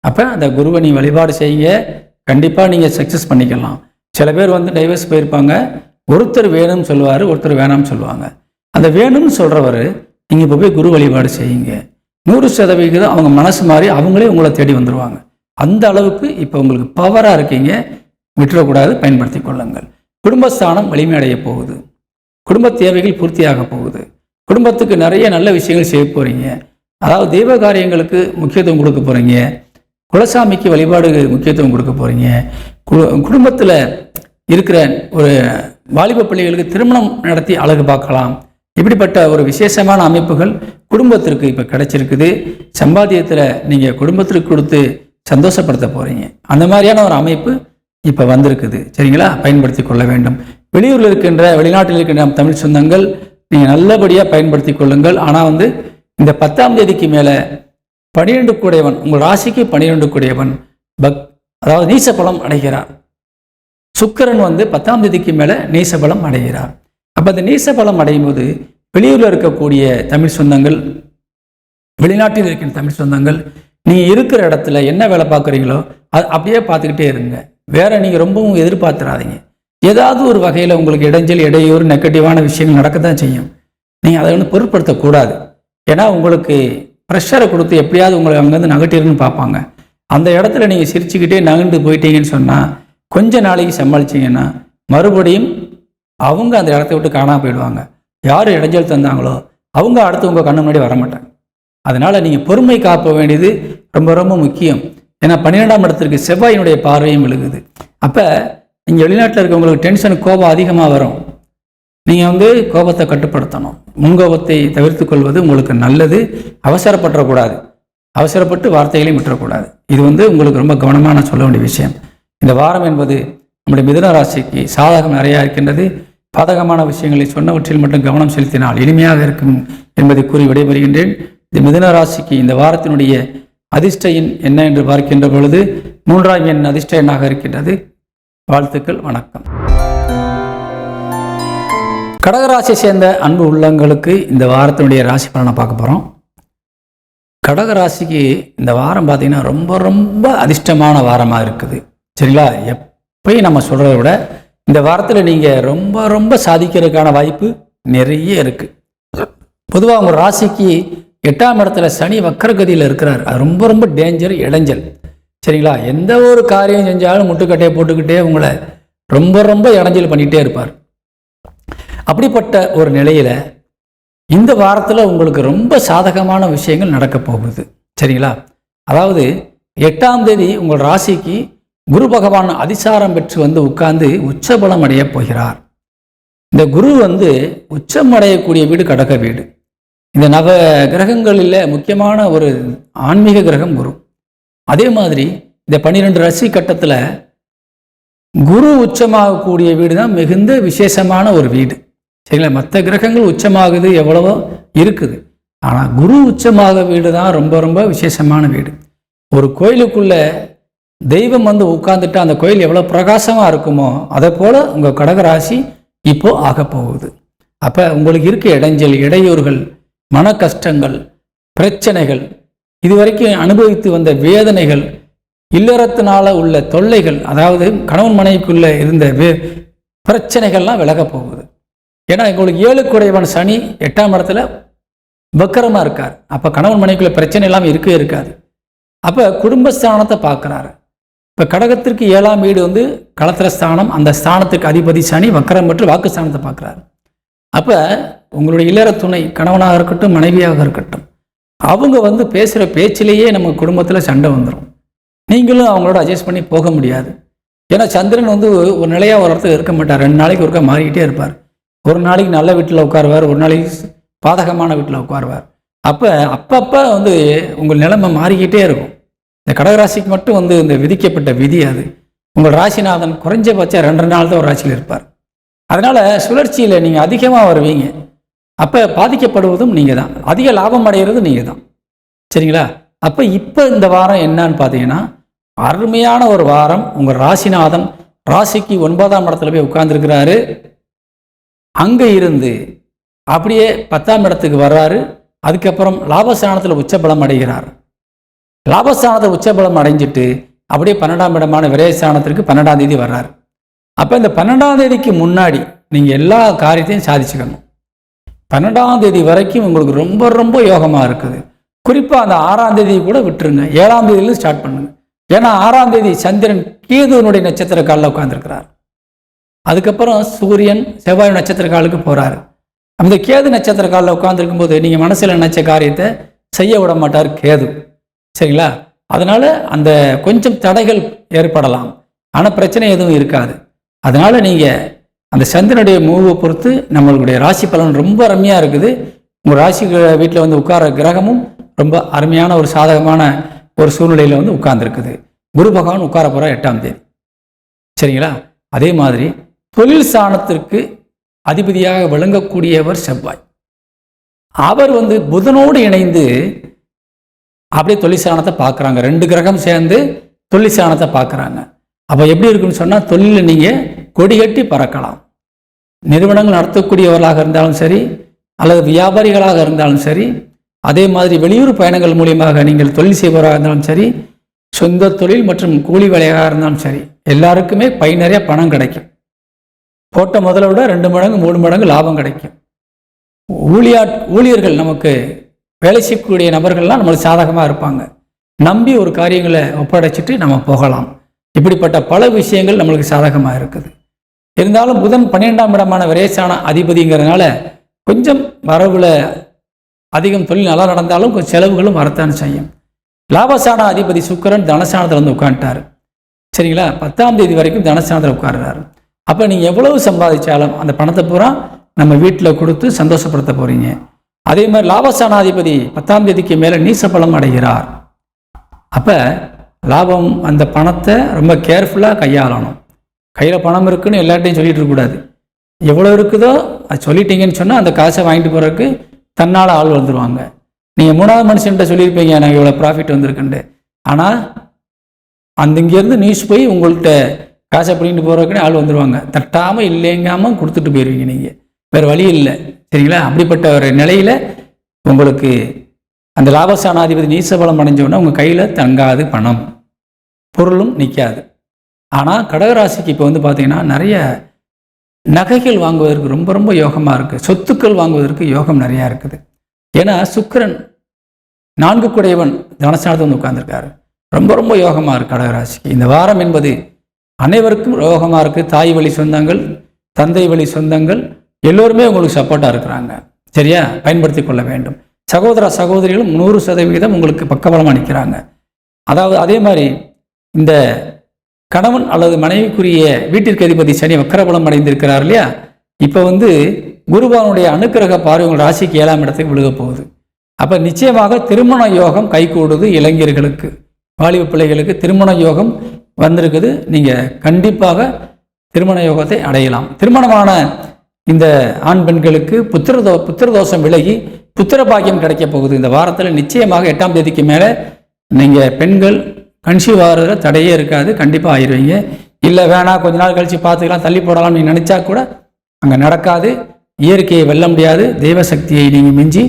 அப்போ அந்த குருவை நீ வழிபாடு செய்யுங்க, கண்டிப்பாக நீங்கள் சக்ஸஸ் பண்ணிக்கலாம். சில பேர் டைவர்ஸ் போயிருப்பாங்க. ஒருத்தர் வேணும்னு சொல்லுவார், ஒருத்தர் வேணாம்னு சொல்லுவாங்க. அந்த வேணும்னு சொல்கிறவர் நீங்கள் இப்போ போய் குரு வழிபாடு செய்யுங்க. 100% அவங்க மனசு மாறி அவங்களே உங்களை தேடி வந்துடுவாங்க. அந்த அளவுக்கு இப்போ உங்களுக்கு பவராக இருக்கீங்க. விட்டுறக்கூடாது, பயன்படுத்தி கொள்ளுங்கள். குடும்பஸ்தானம் வலிமையடைய போகுது. குடும்ப தேவைகள் பூர்த்தியாக போகுது. குடும்பத்துக்கு நிறைய நல்ல விஷயங்கள் செய்ய போகிறீங்க. அதாவது தெய்வ காரியங்களுக்கு முக்கியத்துவம் கொடுக்க போகிறீங்க. குலசாமிக்கு வழிபாடு முக்கியத்துவம் கொடுக்க போகிறீங்க. குடும்பத்தில் இருக்கிற ஒரு வாலிப பிள்ளைகளுக்கு திருமணம் நடத்தி அழகு பார்க்கலாம். இப்படிப்பட்ட ஒரு விசேஷமான அமைப்புகள் குடும்பத்திற்கு இப்போ கிடைச்சிருக்குது. சம்பாத்தியத்தில் நீங்கள் குடும்பத்திற்கு கொடுத்து சந்தோஷப்படுத்த போகிறீங்க. அந்த மாதிரியான ஒரு அமைப்பு இப்போ வந்திருக்குது. சரிங்களா? பயன்படுத்தி கொள்ள வேண்டும். வெளியூரில் இருக்கின்ற, வெளிநாட்டில் இருக்கின்ற தமிழ் சொந்தங்கள் நீங்கள் நல்லபடியாக பயன்படுத்தி கொள்ளுங்கள். ஆனால் இந்த 10ஆம் தேதிக்கு மேலே 12 கூடையவன், உங்கள் ராசிக்கு 12 கூடையவன் அதாவது நீசபலம் அடைகிறார். சுக்கிரன் 10ஆம் தேதிக்கு மேலே நீசபலம் அடைகிறார். அப்போ அந்த நீசபலம் அடையும் போது வெளியூரில் இருக்கக்கூடிய தமிழ் சொந்தங்கள், வெளிநாட்டில் இருக்கிற தமிழ் சொந்தங்கள், நீங்கள் இருக்கிற இடத்துல என்ன வேலை பார்க்குறீங்களோ அது அப்படியே பார்த்துக்கிட்டே இருங்க. வேற நீங்கள் ரொம்பவும் எதிர்பார்த்துறாதீங்க. ஏதாவது ஒரு வகையில் உங்களுக்கு இடைஞ்சல், இடையூறு, நெகட்டிவான விஷயங்கள் நடக்க தான் செய்யும். நீங்கள் அதை பொருட்படுத்தக்கூடாது. ஏன்னா உங்களுக்கு ப்ரெஷரை கொடுத்து எப்படியாவது உங்களை அங்கேருந்து நகட்டிருன்னு பார்ப்பாங்க. அந்த இடத்துல நீங்கள் சிரிச்சுக்கிட்டே நகர்ந்து போயிட்டீங்கன்னு சொன்னால் கொஞ்ச நாளைக்கு சமாளிச்சிங்கன்னா மறுபடியும் அவங்க அந்த இடத்த விட்டு காணாமல் போயிடுவாங்க. யார் இடைஞ்சல் தந்தாங்களோ அவங்க அடுத்து உங்கள் கண்ணு முன்னாடி வரமாட்டாங்க. அதனால் நீங்கள் பொறுமை காப்ப வேண்டியது ரொம்ப ரொம்ப முக்கியம். ஏன்னா 12ஆம் இடத்திற்கு செவ்வாயினுடைய பார்வையும் விழுகுது. அப்போ நீங்கள் வெளிநாட்டில் இருக்கவங்களுக்கு டென்ஷன், கோபம் அதிகமாக வரும். நீங்கள் கோபத்தை கட்டுப்படுத்தணும். முன்கோபத்தை தவிர்த்து கொள்வது உங்களுக்கு நல்லது. அவசரப்பட்டுறக்கூடாது. அவசரப்பட்டு வார்த்தைகளையும் விட்டுறக்கூடாது. இது உங்களுக்கு ரொம்ப கவனமாக நான் சொல்ல வேண்டிய விஷயம். இந்த வாரம் என்பது நம்முடைய மிதுன ராசிக்கு சாதகம் நிறையா இருக்கின்றது. பாதகமான விஷயங்களை சொன்னவற்றில் மட்டும் கவனம் செலுத்தினால் எளிமையாக இருக்கும் என்பதை கூறி விடைபெறுகின்றேன். இந்த மிதுன ராசிக்கு இந்த வாரத்தினுடைய அதிர்ஷ்ட எண் என்ன என்று பார்க்கின்ற பொழுது 3ஆம் எண் அதிர்ஷ்ட எண்ணாக இருக்கின்றது. வாழ்த்துக்கள், வணக்கம். கடகராசியை சேர்ந்த அன்பு உள்ளங்களுக்கு இந்த வாரத்தினுடைய ராசி பலனை பார்க்க போகிறோம். கடகராசிக்கு இந்த வாரம் பார்த்தீங்கன்னா ரொம்ப ரொம்ப அதிர்ஷ்டமான வாரமாக இருக்குது. சரிங்களா? எப்பயும் நம்ம சொல்கிறத விட இந்த வாரத்தில் நீங்கள் ரொம்ப ரொம்ப சாதிக்கிறதுக்கான வாய்ப்பு நிறைய இருக்குது. பொதுவாக உங்கள் ராசிக்கு 8ஆம் இடத்துல சனி வக்கரகதியில் இருக்கிறார். அது ரொம்ப ரொம்ப டேஞ்சர், இடைஞ்சல். சரிங்களா? எந்த ஒரு காரியம் செஞ்சாலும் முட்டுக்கட்டையை போட்டுக்கிட்டே உங்களை ரொம்ப ரொம்ப இடைஞ்சல் பண்ணிகிட்டே இருப்பார். அப்படிப்பட்ட ஒரு நிலையில் இந்த வாரத்தில் உங்களுக்கு ரொம்ப சாதகமான விஷயங்கள் நடக்க போகுது. சரிங்களா? அதாவது 8ஆம் தேதி உங்கள் ராசிக்கு குரு பகவான் அதிசாரம் பெற்று உட்கார்ந்து உச்சபலம் அடைய போகிறார். இந்த குரு உச்சம் அடையக்கூடிய வீடு கடக வீடு. இந்த நவ கிரகங்களில் முக்கியமான ஒரு ஆன்மீக கிரகம் குரு. அதே மாதிரி இந்த 12 ராசி கட்டத்தில் குரு உச்சமாகக்கூடிய வீடு தான் மிகுந்த விசேஷமான ஒரு வீடு. சரிங்களா? மற்ற கிரகங்கள் உச்சமாகுது எவ்வளவோ இருக்குது. ஆனால் குரு உச்சமாக வீடு தான் ரொம்ப ரொம்ப விசேஷமான வீடு. ஒரு கோயிலுக்குள்ள தெய்வம் உட்கார்ந்துட்டு அந்த கோயில் எவ்வளோ பிரகாசமாக இருக்குமோ அதை போல் உங்கள் கடகராசி இப்போ ஆக போகுது. அப்போ உங்களுக்கு இருக்க இடைஞ்சல், இடையூறுகள், மன கஷ்டங்கள், பிரச்சனைகள், இதுவரைக்கும் அனுபவித்து வந்த வேதனைகள், இல்லறத்தினால உள்ள தொல்லைகள், அதாவது கணவன் மனைவிக்குள்ள இருந்த பிரச்சனைகள்லாம் விலக போகுது. ஏன்னா உங்களுக்கு 7 குடையவன் சனி 8ஆம் இடத்துல வக்கரமாக இருக்கார். அப்போ கணவன் மனைவிக்குள்ள பிரச்சனை எல்லாம் இருக்கவே இருக்காது. அப்போ குடும்பஸ்தானத்தை பார்க்குறாரு. இப்போ கடகத்திற்கு 7ஆம் வீடு வந்து களத்திர ஸ்தானம், அந்த ஸ்தானத்துக்கு அதிபதி சனி வக்கரம் பெற்று வாக்குஸ்தானத்தை பார்க்குறாரு. அப்போ உங்களுடைய இல்லற துணை கணவனாக இருக்கட்டும் மனைவியாக இருக்கட்டும், அவங்க வந்து பேசுகிற பேச்சிலேயே நம்ம குடும்பத்தில் சண்டை வந்துடும். நீங்களும் அவங்களோட அட்ஜஸ்ட் பண்ணி போக முடியாது. ஏன்னா சந்திரன் வந்து ஒரு நிலையாக ஒரு இடத்துல இருக்க மாட்டார். 2 நாளைக்கு ஒருக்கா மாறிக்கிட்டே இருப்பார். ஒரு நாளைக்கு நல்ல வீட்டில் உட்காருவார், ஒரு நாளைக்கு பாதகமான வீட்டில் உட்காருவார். அப்பப்போ வந்து உங்கள் நிலைமை மாறிக்கிட்டே இருக்கும். இந்த கடகராசிக்கு மட்டும் வந்து இந்த விதிக்கப்பட்ட விதி அது. உங்கள் ராசிநாதன் குறைஞ்சபட்சம் 2 நாள் தான் ஒரு ராசியில் இருப்பார். அதனால் சுழற்சியில் நீங்கள் அதிகமாக வருவீங்க. அப்போ பாதிக்கப்படுவதும் நீங்கள் தான், அதிக லாபம் அடைகிறது நீங்கள் தான். சரிங்களா? அப்போ இப்போ இந்த வாரம் என்னன்னு பார்த்தீங்கன்னா, அருமையான ஒரு வாரம். உங்கள் ராசிநாதன் ராசிக்கு 9ஆம் இடத்துல போய் உட்கார்ந்துருக்கிறாரு. அங்கே இருந்து அப்படியே 10ஆம் இடத்துக்கு வர்றாரு. அதுக்கப்புறம் லாபஸ்தானத்தில் உச்சபலம் அடைகிறார். லாபஸ்தானத்தில் உச்சபலம் அடைஞ்சிட்டு அப்படியே 12ஆம் இடமான விரயஸ்தானத்திற்கு 12ஆம் தேதி வர்றார். அப்போ இந்த 12ஆம் தேதிக்கு முன்னாடி நீங்கள் எல்லா காரியத்தையும் சாதிச்சுக்கணும். 12ஆம் தேதி வரைக்கும் உங்களுக்கு ரொம்ப ரொம்ப யோகமாக இருக்குது. குறிப்பாக அந்த 6ஆம் தேதி கூட விட்டுருங்க, 7ஆம் தேதியிலும் ஸ்டார்ட் பண்ணுங்க. ஏன்னா 6ஆம் தேதி சந்திரன் கேதுவனுடைய நட்சத்திர காலில் உட்காந்துருக்கிறார். அதுக்கப்புறம் சூரியன் செவ்வாய் நட்சத்திர காலுக்கு போகிறாரு. அந்த கேது நட்சத்திர காலில் உட்காந்துருக்கும் போது நீங்கள் மனசில் நினைச்ச காரியத்தை செய்ய விட மாட்டார் கேது. சரிங்களா? அதனால் அந்த கொஞ்சம் தடைகள் ஏற்படலாம், ஆனால் பிரச்சனை எதுவும் இருக்காது. அதனால் நீங்கள் அந்த சந்திரனுடைய மூவை பொறுத்து நம்மளுடைய ராசி பலன் ரொம்ப அருமையாக இருக்குது. உங்கள் ராசி வீட்டில் வந்து உட்கார கிரகமும் ரொம்ப அருமையான ஒரு சாதகமான ஒரு சூழ்நிலையில் வந்து உட்கார்ந்துருக்குது. குரு பகவான் உட்கார போகிற 8ஆம் தேதி. சரிங்களா? அதே மாதிரி தொழில் ஸ்தானத்திற்கு அதிபதியாக விளங்கக்கூடியவர் செவ்வாய். அவர் வந்து புதனோடு இணைந்து அப்படியே தொழில் ஸ்தானத்தை பார்க்குறாங்க. 2 கிரகம் சேர்ந்து தொழில் ஸ்தானத்தை பார்க்குறாங்க. அப்போ எப்படி இருக்குன்னு சொன்னால், தொழிலில் நீங்கள் கொடி கட்டி பறக்கலாம். நிறுவனங்கள் நடத்தக்கூடியவர்களாக இருந்தாலும் சரி, அல்லது வியாபாரிகளாக இருந்தாலும் சரி, அதே மாதிரி வெளியூர் பயணங்கள் மூலியமாக நீங்கள் தொழில் செய்பவராக இருந்தாலும் சரி, சொந்த தொழில் மற்றும் கூலி வேலையாக இருந்தாலும் சரி, எல்லாருக்குமே நிறைய பணம் கிடைக்கும். போட்ட முதலை விட 2 மடங்கு 3 மடங்கு லாபம் கிடைக்கும். ஊழியர்கள் நமக்கு வேலை செய்யக்கூடிய நபர்கள்லாம் நம்மளுக்கு சாதகமாக இருப்பாங்க. நம்பி ஒரு காரியங்களை ஒப்படைச்சிட்டு நம்ம போகலாம். இப்படிப்பட்ட பல விஷயங்கள் நம்மளுக்கு சாதகமாக இருக்குது. இருந்தாலும் புதன் 12ஆம் இடமான விரயஸ்தான அதிபதிங்கிறதுனால கொஞ்சம் வரவுல அதிகம் தொழில் நல்லா நடந்தாலும் கொஞ்சம் செலவுகளும் வரத்தான் செய்யும். லாபஸ்தான அதிபதி சுக்கிரன் தனஸ்தானத்தில் வந்து உட்காந்துட்டார். சரிங்களா? 10ஆம் தேதி வரைக்கும் தனஸ்தானத்தில் உட்கார்றாரு. அப்போ நீங்கள் எவ்வளவு சம்பாதிச்சாலும் அந்த பணத்தை பூரா நம்ம வீட்டில் கொடுத்து சந்தோஷப்படுத்த போகிறீங்க. அதே மாதிரி லாபஸ்தானாதிபதி 10ஆம் தேதிக்கு மேலே நீசபலம் அடைகிறார். அப்போ லாபம் அந்த பணத்தை ரொம்ப கேர்ஃபுல்லாக கையாளணும். கையில் பணம் இருக்குன்னு எல்லார்ட்டையும் சொல்லிட்டு இருக்கக்கூடாது. எவ்வளோ இருக்குதோ அது சொல்லிட்டீங்கன்னு சொன்னால் அந்த காசை வாங்கிட்டு போகிறதுக்கு தன்னால் ஆள் வந்துடுவாங்க. நீங்கள் 3ஆவது மனுஷன்கிட்ட சொல்லியிருப்பீங்க எனக்கு இவ்வளோ ப்ராஃபிட் வந்திருக்குன்ட்டு. ஆனால் இங்கேருந்து நியூஸ் போய் உங்கள்கிட்ட காசை பிடிக்கிட்டு போகிறதுக்குன்னு ஆள் வந்துடுவாங்க. தட்டாமல் இல்லைங்காமல் கொடுத்துட்டு போயிடுவீங்க. நீங்கள் வேறு வழி இல்லை. சரிங்களா? அப்படிப்பட்ட ஒரு நிலையில் உங்களுக்கு அந்த லாபஸ்தானாதிபதி நீசபலம் அடைஞ்சோன்னா உங்கள் கையில் தங்காது, பணம் பொருளும் நிற்காது. ஆனால் கடகராசிக்கு இப்போ வந்து பார்த்தீங்கன்னா நிறைய நகைகள் வாங்குவதற்கு ரொம்ப ரொம்ப யோகமாக இருக்குது. சொத்துக்கள் வாங்குவதற்கு யோகம் நிறையா இருக்குது. ஏன்னா சுக்கிரன் 4 குடையவன் தனஸ்தானத்தில் வந்து உட்கார்ந்துருக்காரு. ரொம்ப ரொம்ப யோகமாக இருக்குது கடகராசிக்கு. இந்த வாரம் என்பது அனைவருக்கும் யோகமாக இருக்குது. தாய் வழி சொந்தங்கள், தந்தை வழி சொந்தங்கள் எல்லோருமே உங்களுக்கு சப்போர்ட்டாக இருக்கிறாங்க. சரியா? பயன்படுத்தி கொள்ள வேண்டும். சகோதர சகோதரிகளும் 100% உங்களுக்கு பக்கபலமாக நிற்கிறாங்க. அதாவது அதே மாதிரி இந்த கணவன் அல்லது மனைவிக்குரிய வீட்டிற்கு அதிபதி சனி வக்கரபலம் அடைந்திருக்கிறார் இல்லையா? இப்போ வந்து குருபகவானுடைய அனுக்கிரக பார்வை உங்கள் ராசிக்கு 7ஆம் இடத்துக்கு விழுக போகுது. அப்போ நிச்சயமாக திருமண யோகம் கைகூடுது. இளைஞர்களுக்கு, வாலிப பிள்ளைகளுக்கு திருமண யோகம் வந்திருக்குது. நீங்கள் கண்டிப்பாக திருமண யோகத்தை அடையலாம். திருமணமான இந்த ஆண் பெண்களுக்கு புத்திரதோஷம் விலகி புத்திர பாக்கியம் கிடைக்க போகுது. இந்த வாரத்தில் நிச்சயமாக 8ஆம் தேதிக்கு மேலே நீங்கள் பெண்கள் கன்சீவ் ஆகிறதுல தடையே இருக்காது. கண்டிப்பாக ஆயிடுவீங்க. இல்லை வேணாம் கொஞ்ச நாள் கழித்து பார்த்துக்கலாம், தள்ளி போடலாம் நீங்கள் நினச்சா கூட அங்கே நடக்காது. இயற்கையை வெல்ல முடியாது. தெய்வ சக்தியை நீங்கள் மிஞ்சி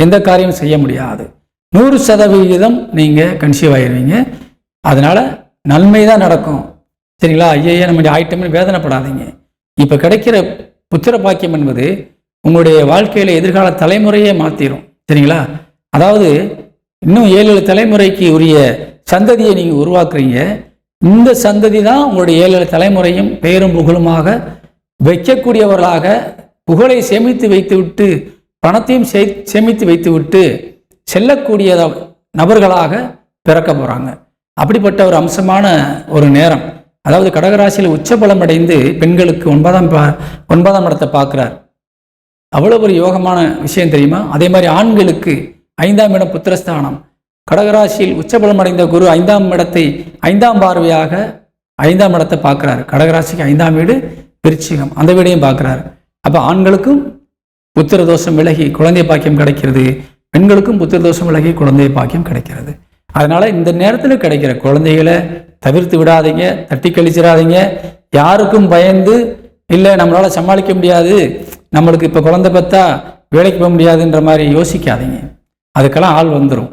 எந்த காரியமும் செய்ய முடியாது. 100% நீங்கள் கன்சீவ் ஆகிடுவீங்க. அதனால் நன்மை தான் நடக்கும். சரிங்களா? ஐயா நம்ம ஆயிட்டோம்னு வேதனைப்படாதீங்க. இப்போ கிடைக்கிற புத்திர பாக்கியம் என்பது உங்களுடைய வாழ்க்கையில் எதிர்கால தலைமுறையே மாற்றிடும். சரிங்களா? அதாவது இன்னும் 7 தலைமுறைக்கு உரிய சந்ததியை நீங்கள் உருவாக்குறீங்க. இந்த சந்ததி தான் உங்களுடைய 7 தலைமுறையும் பெயரும் புகழுமாக வைக்கக்கூடியவர்களாக, புகழை சேமித்து வைத்துவிட்டு பணத்தையும் சேமித்து வைத்துவிட்டு செல்லக்கூடிய நபர்களாக பிறக்க போகிறாங்க. அப்படிப்பட்ட ஒரு அம்சமான ஒரு நேரம். அதாவது கடகராசியில் உச்சபலம் அடைந்து பெண்களுக்கு 9ஆம் இடத்தை பார்க்குறார். அவ்வளோ ஒரு யோகமான விஷயம் தெரியுமா? அதே மாதிரி ஆண்களுக்கு 5ஆம் இடம் புத்திரஸ்தானம். கடகராசியில் உச்சபலம் அடைந்த குரு 5ஆம் இடத்தை 5ஆம் பார்வையாக 5ஆம் இடத்தை பார்க்குறாரு. கடகராசிக்கு 5ஆம் வீடு விருச்சிகம், அந்த வீடையும் பார்க்குறாரு. அப்போ ஆண்களுக்கும் புத்திர தோஷம் விலகி குழந்தை பாக்கியம் கிடைக்கிறது, பெண்களுக்கும் புத்திர தோஷம் விலகி குழந்தை பாக்கியம் கிடைக்கிறது. அதனால் இந்த நேரத்தில் கிடைக்கிற குழந்தைகளை தவிர்த்து விடாதீங்க, தட்டி கழிச்சிடாதீங்க. யாருக்கும் பயந்து இல்லை நம்மளால் சமாளிக்க முடியாது, நம்மளுக்கு இப்போ குழந்தை பார்த்தா வேலைக்கு போக முடியாதுன்ற மாதிரி யோசிக்காதீங்க. அதுக்கெல்லாம் ஆள் வந்துடும்.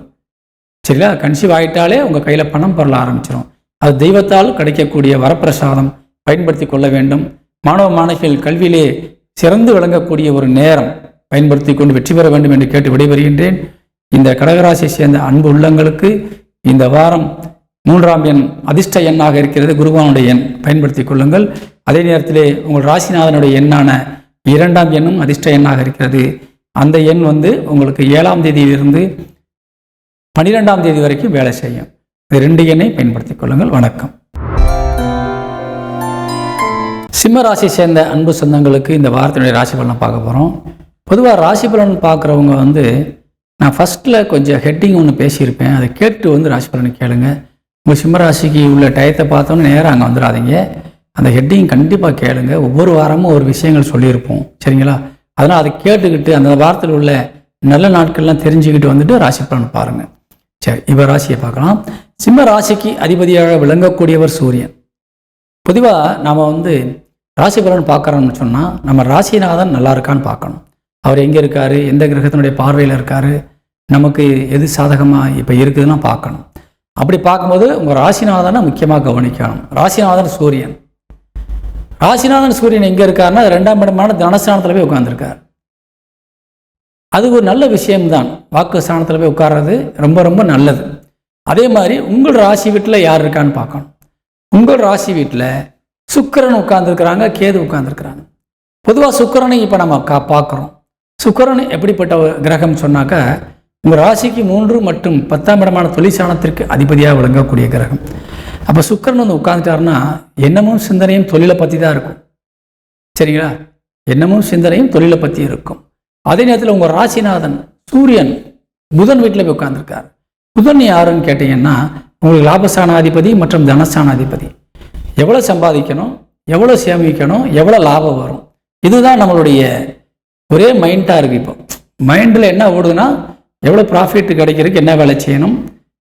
சரிங்களா? கன்சீவ் ஆகிட்டாலே உங்கள் கையில் பணம் பொருள ஆரம்பிச்சிடும். அது தெய்வத்தால் கிடைக்கக்கூடிய வரப்பிரசாதம், பயன்படுத்தி கொள்ள வேண்டும். மாணவ மாணவிகள் கல்வியிலே சிறந்து விளங்கக்கூடிய ஒரு நேரம், பயன்படுத்தி கொண்டு வெற்றி பெற வேண்டும் என்று கேட்டு விடைபெறுகின்றேன். இந்த கடகராசியை சேர்ந்த அன்பு உள்ளங்களுக்கு இந்த வாரம் 3ஆம் எண் அதிர்ஷ்ட எண்ணாக இருக்கிறது. குருவானுடைய எண் பயன்படுத்தி கொள்ளுங்கள். அதே நேரத்திலே உங்கள் ராசிநாதனுடைய எண்ணான 2ஆம் எண்ணும் அதிர்ஷ்ட எண்ணாக இருக்கிறது. அந்த எண் உங்களுக்கு 7ஆம் தேதியிலிருந்து 12ஆம் தேதி வரைக்கும் வேலை செய்யும். இந்த 2 எண்ணை பயன்படுத்திக் கொள்ளுங்கள். வணக்கம். சிம்ம ராசி சேர்ந்த அன்பு சொந்தங்களுக்கு இந்த வாரத்தினுடைய ராசி பலனை பார்க்க போகிறோம். பொதுவாக ராசி பலன் பார்க்குறவங்க நான் ஃபஸ்ட்டில் கொஞ்சம் ஹெட்டிங் ஒன்று பேசியிருப்பேன், அதை கேட்டு ராசி பலனை கேளுங்க. உங்கள் சிம்ம ராசிக்கு உள்ள டயத்தை பார்த்தோன்னு நேராக அங்கே வந்துடாதீங்க. அந்த ஹெட்டிங் கண்டிப்பாக கேளுங்க. ஒவ்வொரு வாரமும் ஒரு விஷயங்கள் சொல்லியிருப்போம். சரிங்களா? அதனால் அதை கேட்டுக்கிட்டு அந்த வாரத்தில் உள்ள நல்ல நாட்கள்லாம் தெரிஞ்சுக்கிட்டு ராசி பலன் பாருங்கள். சரி, இப்போ ராசியை பார்க்கலாம். சிம்ம ராசிக்கு அதிபதியாக விளங்கக்கூடியவர் சூரியன். பொதுவாக நாம் ராசி பலன் பார்க்குறோம்னு சொன்னால் நம்ம ராசிநாதன் நல்லா இருக்கான்னு பார்க்கணும். அவர் எங்கே இருக்கார், எந்த கிரகத்தினுடைய பார்வையில் இருக்கார், நமக்கு எது சாதகமாக இப்போ இருக்குதுன்னா பார்க்கணும். அப்படி பார்க்கும்போது உங்கள் ராசிநாதனை முக்கியமாக கவனிக்கணும். ராசிநாதன் சூரியன். ராசிநாதன் சூரியன் எங்கே இருக்காருன்னா 2ஆம் இடமான தனஸ்தானத்தில் போய் உட்கார்ந்துருக்கார். அது ஒரு நல்ல விஷயம்தான். வாக்கு ஸ்தானத்தில் போய் உட்கார்றது ரொம்ப ரொம்ப நல்லது. அதே மாதிரி உங்கள் ராசி வீட்டில் யார் இருக்கான்னு பார்க்கணும். உங்கள் ராசி வீட்டில் சுக்கிரன் உட்கார்ந்துருக்கிறாங்க, கேது உட்கார்ந்துருக்கிறாங்க. பொதுவாக சுக்கிரனை இப்போ நம்ம பார்க்குறோம். சுக்கிரன் எப்படிப்பட்ட கிரகம் சொன்னாக்கா உங்கள் ராசிக்கு 3 மற்றும் 10ஆம் இடமான தொழிற்சானத்திற்கு அதிபதியாக விளங்கக்கூடிய கிரகம். அப்போ சுக்கிரன் உட்காந்துட்டாருன்னா எண்ணமும் சிந்தனையும் தொழிலை பற்றி தான் இருக்கும். சரிங்களா? எண்ணமும் சிந்தனையும் தொழிலை பற்றி இருக்கும். அதே நேரத்தில் உங்கள் ராசிநாதன் சூரியன் புதன் வீட்டில் போய் உட்கார்ந்துருக்கார். புதன் யாருன்னு கேட்டீங்கன்னா உங்களுக்கு லாபஸ்தானாதிபதி மற்றும் தனஸ்தானாதிபதி. எவ்வளோ சம்பாதிக்கணும், எவ்வளோ சேமிக்கணும், எவ்வளோ லாபம் வரும், இதுதான் நம்மளுடைய ஒரே மைண்டாக இருக்குது. இப்போ மைண்டில் என்ன ஓடுதுன்னா எவ்வளோ ப்ராஃபிட் கிடைக்கிறதுக்கு என்ன வேலை செய்யணும்,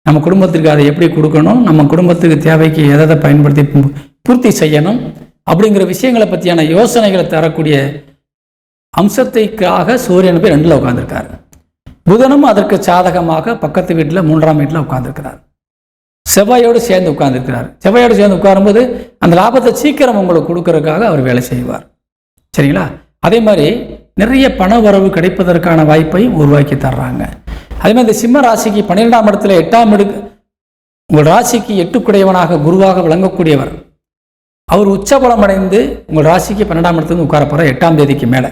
நம்ம குடும்பத்திற்கு அதை எப்படி கொடுக்கணும், நம்ம குடும்பத்துக்கு தேவைக்கு எதை பயன்படுத்தி பூர்த்தி செய்யணும் அப்படிங்கிற விஷயங்களை பற்றியான யோசனைகளை தரக்கூடிய அம்சத்தைக்காக சூரியன் போய் 2ல் உட்காந்துருக்காரு. புதனும் அதற்கு சாதகமாக பக்கத்து வீட்டில் 3ஆம் வீட்டில் உட்காந்துருக்கிறார். செவ்வாயோடு சேர்ந்து உட்கார்ந்துருக்கிறார். செவ்வாயோடு சேர்ந்து உட்காரும்போது அந்த லாபத்தை சீக்கிரம் உங்களுக்கு கொடுக்கறதுக்காக அவர் வேலை செய்வார். சரிங்களா? அதே மாதிரி நிறைய பண வரவு கிடைப்பதற்கான வாய்ப்பையும் உருவாக்கி தர்றாங்க. அதே மாதிரி இந்த சிம்ம ராசிக்கு 12ஆம் இடத்துல 8ஆம் இடம் உங்கள் ராசிக்கு 8 குருவாக விளங்கக்கூடியவர். அவர் உச்சபலம் அடைந்து உங்கள் ராசிக்கு 12ஆம் இடத்துல உட்கார போகிறார். 8ஆம் தேதிக்கு மேலே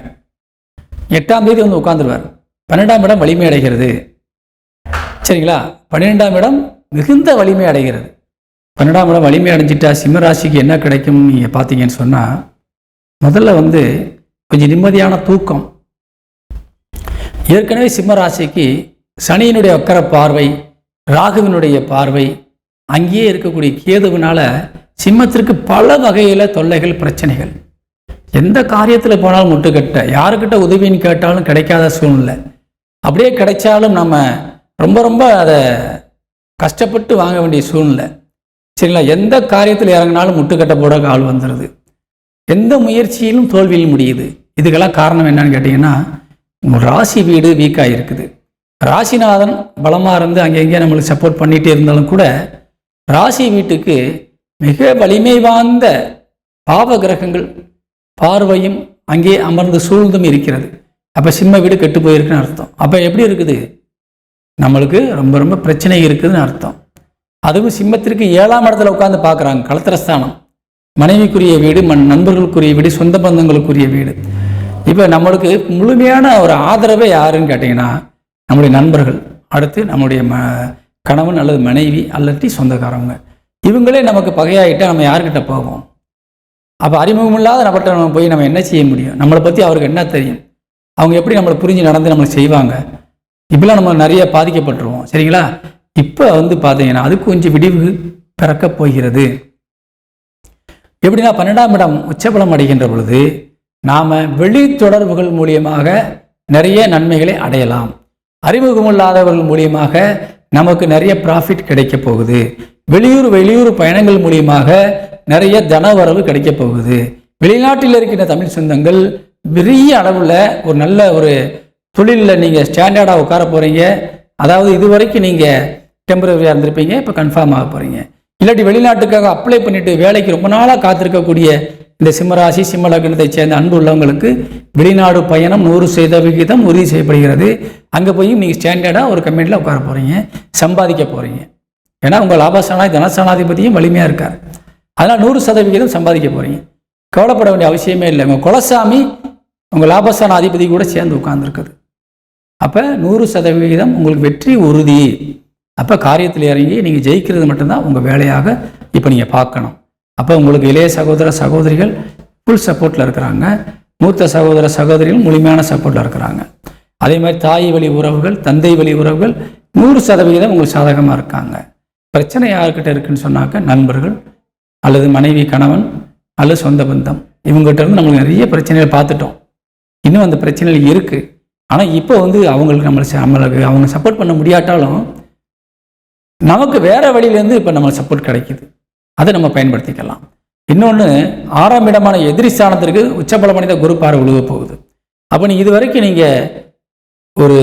8ஆம் தேதி உட்கார்ந்துருவார். 12ஆம் இடம் வலிமை அடைகிறது. சரிங்களா? 12ஆம் இடம் மிகுந்த வலிமை அடைகிறது. 12ஆம் இடம் வலிமை அடைஞ்சிட்டா சிம்ம ராசிக்கு என்ன கிடைக்கும் நீங்கள் பார்த்தீங்கன்னு சொன்னால், முதல்ல கொஞ்சம் நிம்மதியான தூக்கம். ஏற்கனவே சிம்ம ராசிக்கு சனியினுடைய வக்கர பார்வை, ராகுவினுடைய பார்வை, அங்கேயே இருக்கக்கூடிய கேதுவினால சிம்மத்திற்கு பல வகையில் தொல்லைகள், பிரச்சனைகள். எந்த காரியத்தில் போனாலும் முட்டுக்கட்ட, யாருக்கிட்ட உதவின்னு கேட்டாலும் கிடைக்காத சூழ்நிலை. அப்படியே கிடைச்சாலும் நம்ம ரொம்ப ரொம்ப அதை கஷ்டப்பட்டு வாங்க வேண்டிய சூழ்நிலை. சரிங்களா? எந்த காரியத்தில் இறங்கினாலும் முட்டுக்கட்ட போட ஆள் வந்துடுது. எந்த முயற்சியிலும் தோல்வியில் முடியுது. இதுக்கெல்லாம் காரணம் என்னன்னு கேட்டிங்கன்னா, உங்கள் ராசி வீடு வீக்காக இருக்குது. ராசிநாதன் பலமாக இருந்து அங்கே நம்மளுக்கு சப்போர்ட் பண்ணிகிட்டே இருந்தாலும் கூட ராசி வீட்டுக்கு மிக வலிமை வாய்ந்த பாவ கிரகங்கள் பார்வையும் அங்கே அமர்ந்து சூழ்ந்தும் இருக்கிறது. அப்போ சிம்ம வீடு கெட்டு போயிருக்குன்னு அர்த்தம். அப்போ எப்படி இருக்குது, நம்மளுக்கு ரொம்ப ரொம்ப பிரச்சனை இருக்குதுன்னு அர்த்தம். அதுவும் சிம்மத்திற்கு 7ஆம் இடத்துல உட்காந்து பார்க்குறாங்க. களத்திரஸ்தானம், மனைவிக்குரிய வீடு, நண்பர்களுக்குரிய வீடு, சொந்த பந்தங்களுக்குரிய வீடு. இப்போ நம்மளுக்கு முழுமையான ஒரு ஆதரவே யாருன்னு கேட்டிங்கன்னா நம்முடைய நண்பர்கள், அடுத்து நம்முடைய கணவன் அல்லது மனைவி அல்லது சொந்தக்காரவங்க. இவங்களே நமக்கு பகையாகிட்டால் நம்ம யார்கிட்ட போவோம்? அப்போ அறிமுகமில்லாத நபர்கிட்ட நம்ம போய் நம்ம என்ன செய்ய முடியும்? நம்மளை பற்றி அவருக்கு என்ன தெரியும்? அவங்க எப்படி நம்மளை புரிஞ்சு நடந்து நம்மளை செய்வாங்க? இப்பெல்லாம் நம்ம நிறைய பாதிக்கப்பட்டுருவோம். சரிங்களா? இப்போ பார்த்தீங்கன்னா அதுக்கு கொஞ்சம் விடிவு பிறக்கப் போகிறது. எப்படின்னா 12ஆம் இடம் உச்சபலம் அடைகின்ற பொழுது நாம் வெளி தொடர்புகள் மூலியமாக நிறைய நன்மைகளை அடையலாம். அறிமுகமில்லாதவர்கள் மூலியமாக நமக்கு நிறைய ப்ராஃபிட் கிடைக்க போகுது. வெளியூர் பயணங்கள் மூலியமாக நிறைய தனவரவு கிடைக்க போகுது. வெளிநாட்டில் இருக்கின்ற தமிழ் சொந்தங்கள் பெரிய அளவில் ஒரு நல்ல ஒரு தொழிலில் நீங்கள் ஸ்டாண்டர்டாக உட்கார போகிறீங்க. அதாவது இதுவரைக்கும் நீங்கள் டெம்பரரியாக இருந்திருப்பீங்க, இப்போ கன்ஃபார்ம் ஆக போகிறீங்க. இல்லாட்டி வெளிநாட்டுக்காக அப்ளை பண்ணிவிட்டு வேலைக்கு ரொம்ப நாளாக காத்திருக்கக்கூடிய இந்த சிம்மராசி சிம்ம லக்னத்தை சேர்ந்த அன்பு உள்ளவங்களுக்கு வெளிநாடு பயணம் 100% உறுதி செய்யப்படுகிறது. அங்கே போய் நீங்கள் ஸ்டாண்டர்டாக ஒரு கம்பெனியில் உட்கார போகிறீங்க, சம்பாதிக்க போகிறீங்க. ஏன்னா உங்கள் லாபஸ்தானாதி தனஸ்தானாதிபதியும் வலிமையாக இருக்கார். அதனால் 100% சம்பாதிக்க போகிறீங்க. கவலைப்பட வேண்டிய அவசியமே இல்லை. உங்கள் குலசாமி உங்கள் லாபஸ்தான அதிபதி கூட சேர்ந்து உட்கார்ந்துருக்குது. அப்போ 100% உங்களுக்கு வெற்றி உறுதி. அப்போ காரியத்தில் இறங்கி நீங்கள் ஜெயிக்கிறது மட்டும்தான் உங்கள் வேலையாக இப்போ நீங்கள் பார்க்கணும். அப்போ உங்களுக்கு இளைய சகோதர சகோதரிகள் ஃபுல் சப்போர்ட்டில் இருக்கிறாங்க. மூத்த சகோதர சகோதரிகள் முழுமையான சப்போர்ட்டில் இருக்கிறாங்க. அதே மாதிரி தாய் வழி உறவுகள், தந்தை வழி உறவுகள் 100% உங்களுக்கு சாதகமாக இருக்காங்க. பிரச்சனை யார்கிட்ட இருக்குன்னு சொன்னாக்க நண்பர்கள் அல்லது மனைவி கணவன் அல்லது சொந்த பந்தம், இவங்ககிட்ட இருந்து நம்மளுக்கு நிறைய பிரச்சனைகள் பார்த்துட்டோம். இன்னும் அந்த பிரச்சனைகள் இருக்குது. ஆனால் இப்போ அவங்களுக்கு நம்மளுக்கு அவங்க சப்போர்ட் பண்ண முடியாட்டாலும் நமக்கு வேறு வழியிலேருந்து இப்போ நம்ம சப்போர்ட் கிடைக்குது. அதை நம்ம பயன்படுத்திக்கலாம். இன்னொன்று 6ஆம் இடமான எதிரி ஸ்தானத்திற்கு உச்சபலமடைந்த குரு பார்வை விழுக போகுது. அப்போ நீங்கள் இது வரைக்கும் நீங்கள் ஒரு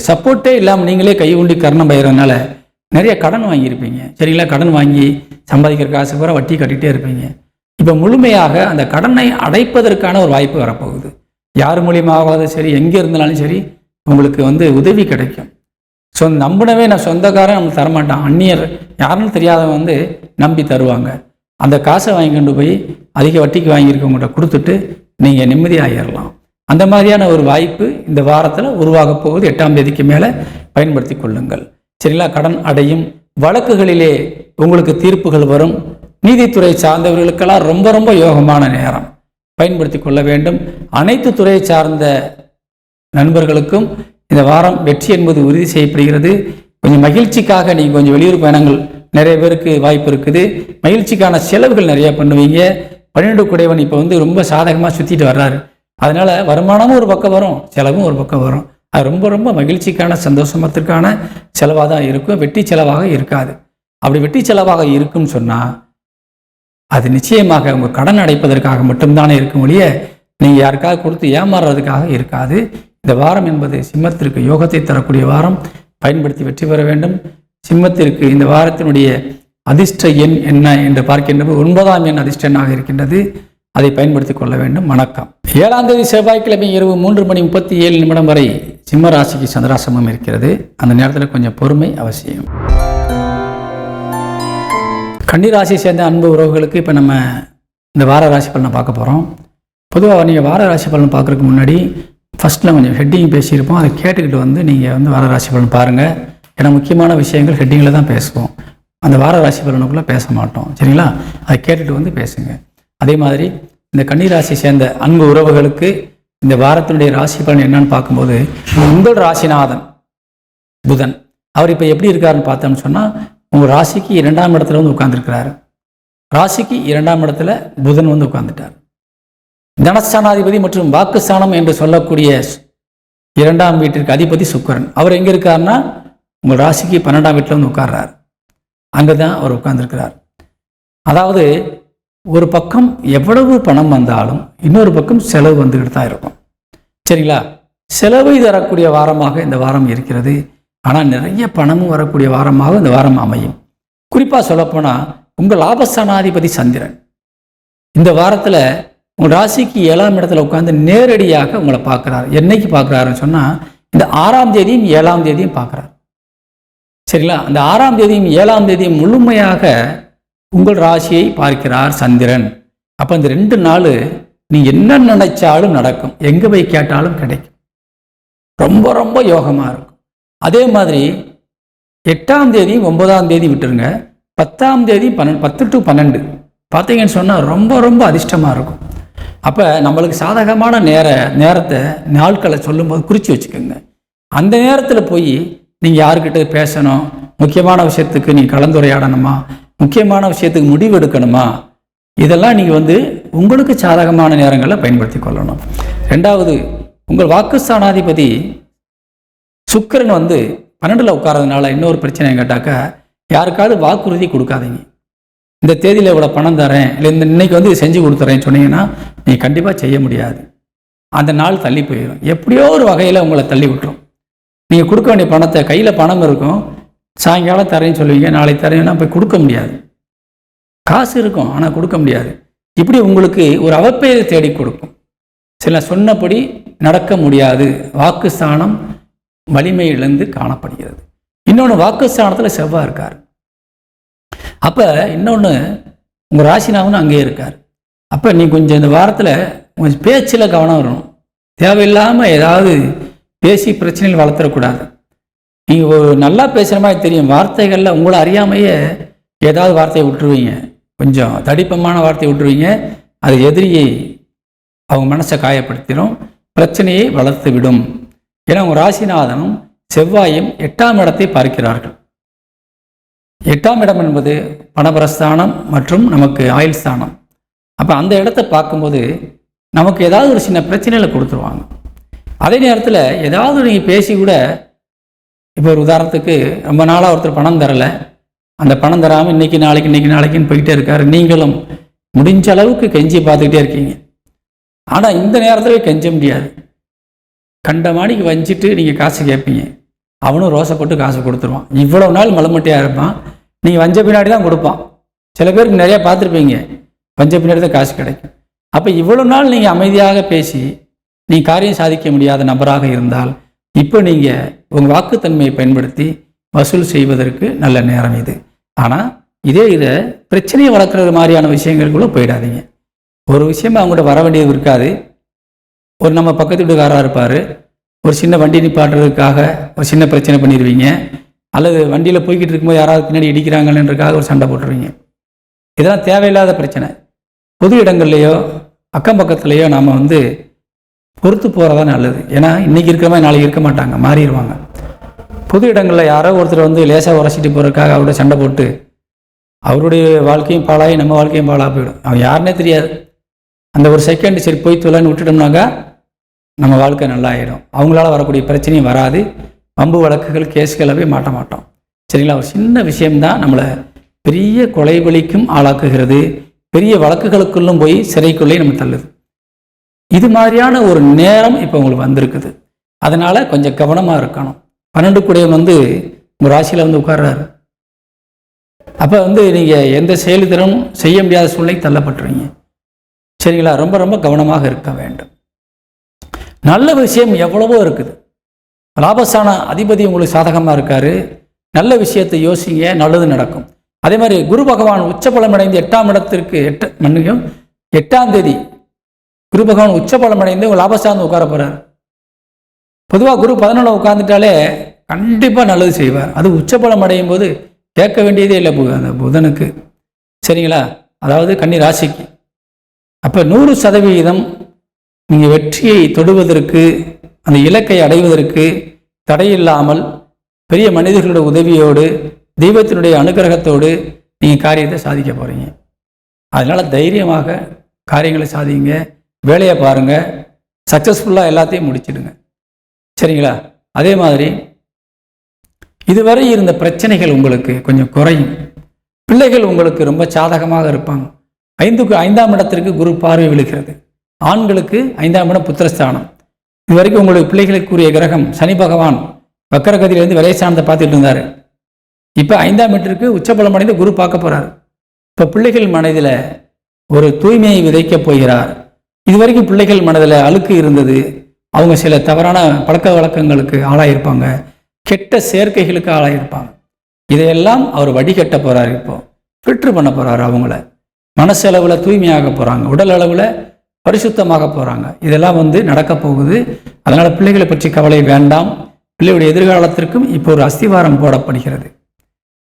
சப்போர்ட்டே இல்லாமல் நீங்களே கை உண்டி கர்ணம் பயிறதுனால நிறைய கடன் வாங்கியிருப்பீங்க. சரிங்களா? கடன் வாங்கி சம்பாதிக்கிற காசு பூரா வட்டி கட்டிகிட்டே இருப்பீங்க. இப்போ முழுமையாக அந்த கடனை அடைப்பதற்கான ஒரு வாய்ப்பு வரப்போகுது. யார் மூலியமாவது சரி, எங்கே இருந்தாலும் சரி, உங்களுக்கு உதவி கிடைக்கும். நம்பினவே நான் சொந்தக்காரன் நம்மளுக்கு தரமாட்டான், அந்நியர் யாருன்னு தெரியாதவன் நம்பி தருவாங்க. அந்த காசை வாங்கி கொண்டு போய் அதிக வட்டிக்கு வாங்கியிருக்கவங்கள்ட்ட கொடுத்துட்டு நீங்கள் நிம்மதியாகிடலாம். அந்த மாதிரியான ஒரு வாய்ப்பு இந்த வாரத்தில் உருவாக போகுது. 8ஆம் தேதிக்கு மேலே பயன்படுத்தி கொள்ளுங்கள். சரிங்களா? கடன் அடையும், வழக்குகளிலே உங்களுக்கு தீர்ப்புகள் வரும். நீதித்துறை சார்ந்தவர்களுக்கெல்லாம் ரொம்ப ரொம்ப யோகமான நேரம், பயன்படுத்தி கொள்ள வேண்டும். அனைத்து துறையை சார்ந்த நண்பர்களுக்கும் இந்த வாரம் வெற்றி என்பது உறுதி செய்யப்படுகிறது. கொஞ்சம் மகிழ்ச்சிக்காக நீங்கள் கொஞ்சம் வெளியூர் பயணங்கள் நிறைய பேருக்கு வாய்ப்பு இருக்குது. மகிழ்ச்சிக்கான செலவுகள் நிறையா பண்ணுவீங்க. 12 குடைவன் இப்போ ரொம்ப சாதகமாக சுற்றிட்டு வர்றாரு. அதனால் வருமானமும் ஒரு பக்கம் வரும், செலவும் ஒரு பக்கம் வரும். அது ரொம்ப ரொம்ப மகிழ்ச்சிக்கான சந்தோஷமத்திற்கான செலவாக தான் இருக்கும், வெட்டி செலவாக இருக்காது. அப்படி வெட்டி செலவாக இருக்குன்னு சொன்னால் அது நிச்சயமாக உங்கள் கடன் அடைப்பதற்காக மட்டும்தானே இருக்கும் ஒழிய நீங்கள் யாருக்காக கொடுத்து ஏமாறுறதுக்காக இருக்காது. இந்த வாரம் என்பது சிம்மத்திற்கு யோகத்தை தரக்கூடிய வாரம். பயன்படுத்தி வெற்றி பெற வேண்டும். சிம்மத்திற்கு இந்த வாரத்தினுடைய அதிர்ஷ்ட எண் என்ன என்று பார்க்கின்ற 9ஆம் எண் அதிர்ஷ்ட எண்ணாக இருக்கின்றது. அதை பயன்படுத்தி கொள்ள வேண்டும். வணக்கம். 7ஆம் தேதி செவ்வாய்க்கிழமை இரவு 3:37 வரை சிம்ம ராசிக்கு சந்திராசிரமம் இருக்கிறது. அந்த நேரத்தில் கொஞ்சம் பொறுமை அவசியம். கன்னிராசியை சேர்ந்த அன்பு உறவுகளுக்கு இப்போ நம்ம இந்த வார ராசி பலனை பார்க்க போகிறோம். பொதுவாக நீங்கள் வார ராசி பலன் பார்க்குறதுக்கு முன்னாடி ஃபஸ்ட்டில் கொஞ்சம் ஹெட்டிங் பேசியிருப்போம். அதை கேட்டுக்கிட்டு நீங்கள் வார ராசி பலன் பாருங்கள். ஏன்னா முக்கியமான விஷயங்கள் ஹெட்டிங்கில் தான் பேசுவோம், அந்த வார ராசி பலனுக்குள்ளே பேச மாட்டோம். சரிங்களா? அதை கேட்டுட்டு பேசுங்க. அதே மாதிரி இந்த கன்னிராசி சேர்ந்த அன்பு உறவுகளுக்கு இந்த வாரத்தினுடைய ராசி பலன் என்னன்னு பார்க்கும்போது உங்கள் ராசிநாதன் புதன் அவர் இப்போ எப்படி இருக்காருன்னு பார்த்தோம்னு சொன்னால் உங்கள் ராசிக்கு 2ஆம் இடத்துல உட்கார்ந்துருக்கிறாரு. ராசிக்கு 2ஆம் இடத்துல புதன் உட்கார்ந்துட்டார். தனஸ்தானாதிபதி மற்றும் வாக்குஸ்தானம் என்று சொல்லக்கூடிய 2ஆம் வீட்டிற்கு அதிபதி சுக்கிரன். அவர் எங்கே இருக்காருன்னா உங்கள் ராசிக்கு 12ஆம் வீட்டில் உட்கார்றார். அங்கே தான் அவர் உட்கார்ந்துருக்கிறார். அதாவது ஒரு பக்கம் எவ்வளவு பணம் வந்தாலும் இன்னொரு பக்கம் செலவு வந்துக்கிட்டு தான் இருக்கும். சரிங்களா? செலவை தரக்கூடிய வாரமாக இந்த வாரம் இருக்கிறது. ஆனால் நிறைய பணமும் வரக்கூடிய வாரமாக இந்த வாரம் அமையும். குறிப்பாக சொல்லப்போனால் உங்கள் லாபஸ்தானாதிபதி சந்திரன் இந்த வாரத்தில் உங்கள் ராசிக்கு 7ஆம் இடத்துல உட்காந்து நேரடியாக உங்களை பார்க்குறாரு. என்னைக்கு பார்க்குறாருன்னு சொன்னால் இந்த 6ஆம் தேதியும் 7ஆம் தேதியும் பார்க்குறாரு. சரிங்களா? அந்த 6ஆம் தேதியும் 7ஆம் தேதியும் முழுமையாக உங்கள் ராசியை பார்க்கிறார் சந்திரன். அப்போ இந்த 2 நாள் நீ என்ன நினைச்சாலும் நடக்கும், எங்கே போய் கேட்டாலும் கிடைக்கும். ரொம்ப ரொம்ப யோகமாக இருக்கும். அதே மாதிரி 8ஆம் தேதி 9ஆம் தேதி விட்டுருங்க, 10ஆம் தேதி 10 to 12 பார்த்தீங்கன்னு சொன்னால் ரொம்ப ரொம்ப அதிர்ஷ்டமாக இருக்கும். அப்போ நம்மளுக்கு சாதகமான நேரத்தை நாட்களை சொல்லும்போது குறித்து வச்சுக்கோங்க. அந்த நேரத்தில் போய் நீங்கள் யாருக்கிட்ட பேசணும், முக்கியமான விஷயத்துக்கு நீங்கள் கலந்துரையாடணுமா, முக்கியமான விஷயத்துக்கு முடிவு எடுக்கணுமா, இதெல்லாம் நீங்கள் உங்களுக்கு சாதகமான நேரங்களை பயன்படுத்தி கொள்ளணும். 2வது, உங்கள் வாக்குஸ்தானாதிபதி சுக்கிரன் 12ல் உட்காரதுனால இன்னொரு பிரச்சனை கேட்டாக்கா, யாருக்காவது வாக்குறுதி கொடுக்காதீங்க. இந்த தேதியில் இவ்வளோ பணம் தரேன், இல்லை இன்னைக்கு செஞ்சு கொடுத்துறேன்னு சொன்னீங்கன்னா நீங்கள் கண்டிப்பாக செய்ய முடியாது. அந்த நாள் தள்ளி போயிடும். எப்படியோ ஒரு வகையில் உங்களை தள்ளி விட்டுரும். நீங்கள் கொடுக்க வேண்டிய பணத்தை, கையில் பணம் இருக்கும், சாயங்காலம் தரேன்னு சொல்லுவீங்க, நாளை தரேன்னா போய் கொடுக்க முடியாது. காசு இருக்கும் ஆனால் கொடுக்க முடியாது. இப்படி உங்களுக்கு ஒரு அவப்பெயரை தேடி கொடுக்கும். சில சொன்னபடி நடக்க முடியாது. வாக்குஸ்தானம் வலிமை இழந்து காணப்படுகிறது. இன்னொன்று, வாக்குஸ்தானத்தில் செவ்வாய் இருக்கார். அப்போ இன்னொன்று, உங்கள் ராசிநாதனும் அங்கேயே இருக்கார். அப்போ நீ கொஞ்சம் இந்த வாரத்தில் கொஞ்சம் பேச்சில் கவனம் வரணும். தேவையில்லாமல் ஏதாவது பேசி பிரச்சனைகள் வளர்த்துடக்கூடாது. நீங்கள் நல்லா பேசுகிற மாதிரி தெரியும், வார்த்தைகளில் உங்களை அறியாமையே ஏதாவது வார்த்தையை விட்டுருவீங்க, கொஞ்சம் தடிப்பமான வார்த்தையை விட்டுருவீங்க. அது எதிரியை அவங்க மனசை காயப்படுத்திடும், பிரச்சனையை வளர்த்து விடும். ஏன்னா உங்கள் ராசிநாதனும் செவ்வாயும் 8ஆம் இடத்தை பார்க்கிறார்கள். 8ஆம் இடம் என்பது பணபரஸ்தானம் மற்றும் நமக்கு ஆயுள் ஸ்தானம். அப்போ அந்த இடத்த பார்க்கும்போது நமக்கு ஏதாவது ஒரு சின்ன பிரச்சனைகளை கொடுத்துருவாங்க. அதே நேரத்தில் ஏதாவது நீங்கள் பேசி கூட, இப்போ ஒரு உதாரணத்துக்கு ரொம்ப நாளாக ஒருத்தர் பணம் தரலை, அந்த பணம் தராமல் இன்றைக்கி நாளைக்குன்னு போய்கிட்டே இருக்காரு. நீங்களும் முடிஞ்ச அளவுக்கு கெஞ்சி பார்த்துக்கிட்டே இருக்கீங்க. ஆனால் இந்த நேரத்தில் கெஞ்ச முடியாது. கண்டமானிக்கு வஞ்சிட்டு நீங்கள் காசு கேட்பீங்க, அவனும் ரோசப்பட்டு காசு கொடுத்துருவான். இவ்வளோ நாள் மலமட்டையாக இருப்பான், நீங்கள் வஞ்ச பின்னாடி தான் கொடுப்பான். சில பேருக்கு நிறையா பார்த்துருப்பீங்க, வஞ்ச பின்னாடி தான் காசு கிடைக்கும். அப்போ இவ்வளோ நாள் நீங்கள் அமைதியாக பேசி நீங்கள் காரியம் சாதிக்க முடியாத நபராக இருந்தால், இப்போ நீங்கள் உங்கள் வாக்குத்தன்மையை பயன்படுத்தி வசூல் செய்வதற்கு நல்ல நேரம் இது. ஆனால் இதை பிரச்சனையை வளர்க்குறது மாதிரியான விஷயங்களுக்குள்ளே போயிடாதீங்க. ஒரு விஷயம் அவங்கள்ட்ட வர வேண்டியது இருக்காது. ஒரு நம்ம பக்கத்து வீட்டுக்காரராக இருப்பார், ஒரு சின்ன வண்டி நிப்பாட்டுறதுக்காக ஒரு சின்ன பிரச்சனை பண்ணிடுவீங்க, அல்லது வண்டியில் போய்கிட்டு இருக்கும்போது யாராவது பின்னாடி இடிக்கிறாங்கன்றதுக்காக ஒரு சண்டை போட்டுருவீங்க. இதெல்லாம் தேவையில்லாத பிரச்சனை. பொது இடங்கள்லையோ அக்கம் பக்கத்துலேயோ நாம் பொறுத்து போகிறதா நல்லது. ஏன்னா இன்றைக்கி இருக்கிற மாதிரி நாளைக்கு இருக்க மாட்டாங்க, மாறிடுவாங்க. பொது இடங்களில் யாரோ ஒருத்தர் லேசாக உரைச்சிட்டு போகிறதுக்காக அவரோட சண்டை போட்டு அவருடைய வாழ்க்கையும் பாழாகி நம்ம வாழ்க்கையும் பாழாக போயிடும். அவன் யாருன்னே தெரியாது. அந்த ஒரு செகண்ட் சரி போய் தொலைன்னு விட்டுட்டோம்னாக்கா நம்ம வாழ்க்கை நல்லா ஆகிடும். அவங்களால வரக்கூடிய பிரச்சனையும் வராது. வம்பு வழக்குகள் கேஸ்களவே மாட்ட மாட்டோம். சரிங்களா? ஒரு சின்ன விஷயம்தான் நம்மளை பெரிய கொலை வலிக்கும் ஆளாக்குகிறது, பெரிய வழக்குகளுக்குள்ளும் போய் சிறைக்குள்ளே நம்ம தள்ளுது. இது மாதிரியான ஒரு நேரம் இப்போ உங்களுக்கு வந்திருக்குது. அதனால் கொஞ்சம் கவனமாக இருக்கணும். 12 கூடையவன் உங்கள் ராசியில் உட்கார்றாரு. அப்போ நீங்கள் எந்த செயல்திறனும் செய்ய முடியாத சூழ்நிலை தள்ளப்பட்டுருவீங்க. சரிங்களா? ரொம்ப ரொம்ப கவனமாக இருக்க வேண்டும். நல்ல விஷயம் எவ்வளவோ இருக்குது. லாபஸ்தான அதிபதி உங்களுக்கு சாதகமாக இருக்காரு. நல்ல விஷயத்தை யோசிங்க, நல்லது நடக்கும். அதே மாதிரி குரு பகவான் உச்சபலம் அடைந்து 8ஆம் இடத்திற்கு 8ஆம் தேதி குரு பகவான் உச்சபலம் அடைந்து உங்கள் லாபஸ்தானம் உட்கார போகிறார். பொதுவாக குரு 11 உட்கார்ந்துட்டாலே கண்டிப்பாக நல்லது செய்வார். அது உச்சபலம் அடையும் போது கேட்க வேண்டியதே இல்லை அந்த புதனுக்கு. சரிங்களா? அதாவது கன்னி ராசிக்கு. அப்போ 100% நீங்கள் வெற்றியை தொடுவதற்கு, அந்த இலக்கை அடைவதற்கு தடையில்லாமல் பெரிய மனிதர்களோட உதவியோடு, தெய்வத்தினுடைய அனுகிரகத்தோடு நீங்கள் காரியத்தை சாதிக்க போகிறீங்க. அதனால் தைரியமாக காரியங்களை சாதிங்க, வேலையை பாருங்கள், சக்ஸஸ்ஃபுல்லாக எல்லாத்தையும் முடிச்சிடுங்க. சரிங்களா? அதே மாதிரி இதுவரை இருந்த பிரச்சனைகள் உங்களுக்கு கொஞ்சம் குறையும். பிள்ளைகள் உங்களுக்கு ரொம்ப சாதகமாக இருப்பாங்க. 5ஆம் இடத்திற்கு குரு பார்வை விழுகிறது. ஆண்களுக்கு 5ஆம் இடம் புத்திரஸ்தானம். இது வரைக்கும் உங்களுடைய பிள்ளைகளுக்குரிய கிரகம் சனி பகவான் வக்கரகதியிலிருந்து விரைசானத்தை பார்த்துட்டு இருந்தார். இப்போ 5ஆம் வீட்டிற்கு உச்சபலம் அடைந்து குரு பார்க்க போகிறார். இப்போ பிள்ளைகள் மனதில் ஒரு தூய்மையை விதைக்கப் போகிறார். இதுவரைக்கும் பிள்ளைகள் மனதில் அழுக்கு இருந்தது. அவங்க சில தவறான பழக்க வழக்கங்களுக்கு ஆளாயிருப்பாங்க, கெட்ட சேர்க்கைகளுக்கு ஆளாயிருப்பாங்க. இதையெல்லாம் அவர் வடிகட்ட போகிறார். இப்போ ஃபில்ட்ரு பண்ண போகிறார். அவங்கள மனசளவில் தூய்மையாக போகிறாங்க, உடல் அளவில் பரிசுத்தமாக போகிறாங்க. இதெல்லாம் நடக்க போகுது. அதனால் பிள்ளைகளை பற்றி கவலை வேண்டாம். பிள்ளையுடைய எதிர்காலத்திற்கும் இப்போ ஒரு அஸ்திவாரம் போடப்படுகிறது.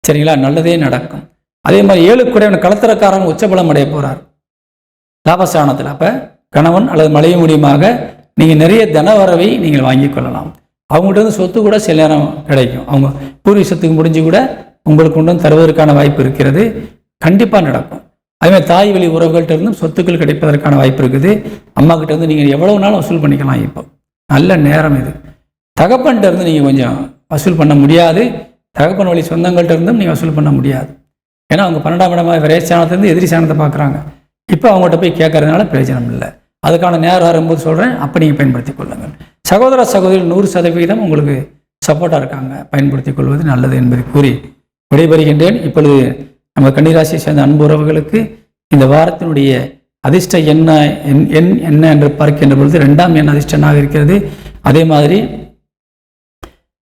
சரிங்களா? நல்லதே நடக்கும். அதே மாதிரி 7 குடைவன் களத்திரக்காரன் உச்சபலம் அடைய போகிறார் லாபஸ்தானத்தில். அப்போ கணவன் அல்லது மனைவி மூலியமாக நீங்கள் நிறைய தனவரவை நீங்கள் வாங்கி கொள்ளலாம். அவங்ககிட்ட வந்து சொத்து கூட சில நேரம் கிடைக்கும். அவங்க பூர்வீகத்துக்கு முடிஞ்சு கூட உங்களுக்கு கொண்டு தருவதற்கான வாய்ப்பு இருக்கிறது. கண்டிப்பாக நடக்கும். அதேமாதிரி தாய் வழி உறவுகள்கிட்ட இருந்தும் சொத்துக்கள் கிடைப்பதற்கான வாய்ப்பு இருக்குது. அம்மா கிட்ட இருந்து நீங்கள் எவ்வளவு நாளும் வசூல் பண்ணிக்கலாம். இப்போ நல்ல நேரம் இது. தகப்பன்கிட்ட இருந்து நீங்கள் கொஞ்சம் வசூல் பண்ண முடியாது. தகப்பன் வழி சொந்தங்கள்கிட்ட இருந்தும் நீங்கள் வசூல் பண்ண முடியாது. ஏன்னா அவங்க 12ஆம் இடமாக விரைச்சானத்துலேருந்து எதிரி சாணத்தை பார்க்குறாங்க. இப்போ அவங்கள்ட்ட போய் கேட்கறதுனால பிரயோஜனம் இல்லை. அதுக்கான நேரம் வரும்போது சொல்கிறேன், அப்போ நீங்கள் பயன்படுத்தி கொள்ளுங்கள். சகோதர சகோதரிகள் 100% உங்களுக்கு சப்போர்ட்டாக இருக்காங்க. பயன்படுத்தி கொள்வது நல்லது என்பதை கூறி விடைபெறுகின்றேன். இப்பொழுது நம்ம கன்னிராசியை சேர்ந்த அன்பு உறவுகளுக்கு இந்த வாரத்தினுடைய அதிர்ஷ்ட என்ன என்று பார்க்கின்ற பொழுது 2ஆம் எண் அதிர்ஷ்டனாக இருக்கிறது. அதே மாதிரி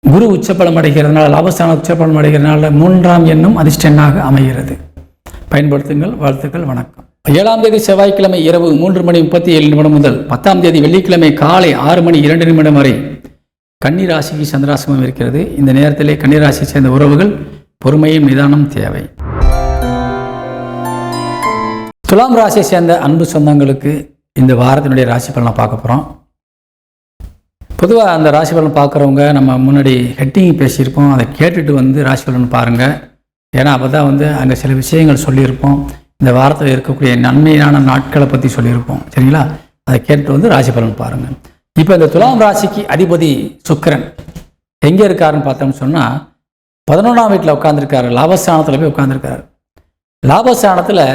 குரு உச்சபலம் அடைகிறதுனால, லாபஸ்தான உச்சபலம் அடைகிறதுனால 3ஆம் எண்ணும் அதிர்ஷ்ட எண்ணாக அமைகிறது. பயன்படுத்துங்கள். வாழ்த்துக்கள். வணக்கம். 7ஆம் தேதி செவ்வாய்க்கிழமை இரவு 3:37 முதல் 10ஆம் தேதி வெள்ளிக்கிழமை காலை 6:02 வரை கன்னிராசிக்கு சந்திராசிரமம் இருக்கிறது. இந்த நேரத்திலே கன்னிராசியை சேர்ந்த உறவுகள் பொறுமையும் நிதானம் தேவை. துலாம் ராசியை சேர்ந்த அன்பு சொந்தங்களுக்கு இந்த வாரத்தினுடைய ராசி பலனை பார்க்க போகிறோம். பொதுவாக அந்த ராசி பலன் பார்க்குறவங்க நம்ம முன்னாடி ஹெட்டிங் பேசியிருப்போம், அதை கேட்டுட்டு ராசி பலன் பாருங்கள். ஏன்னா அப்போ தான் அங்கே சில விஷயங்கள் சொல்லியிருப்போம். இந்த வாரத்தில் இருக்கக்கூடிய நன்மையான நாட்களை பற்றி சொல்லியிருப்போம். சரிங்களா? அதை கேட்டுட்டு ராசி பலன் பாருங்கள். இப்போ இந்த துலாம் ராசிக்கு அதிபதி சுக்கிரன் எங்கே இருக்காருன்னு பார்த்தோம்னு சொன்னால் 11ஆம் வீட்டில் உட்காந்துருக்காரு. லாபஸ்தானத்தில் போய் உட்காந்துருக்காரு. லாபஸ்தானத்தில்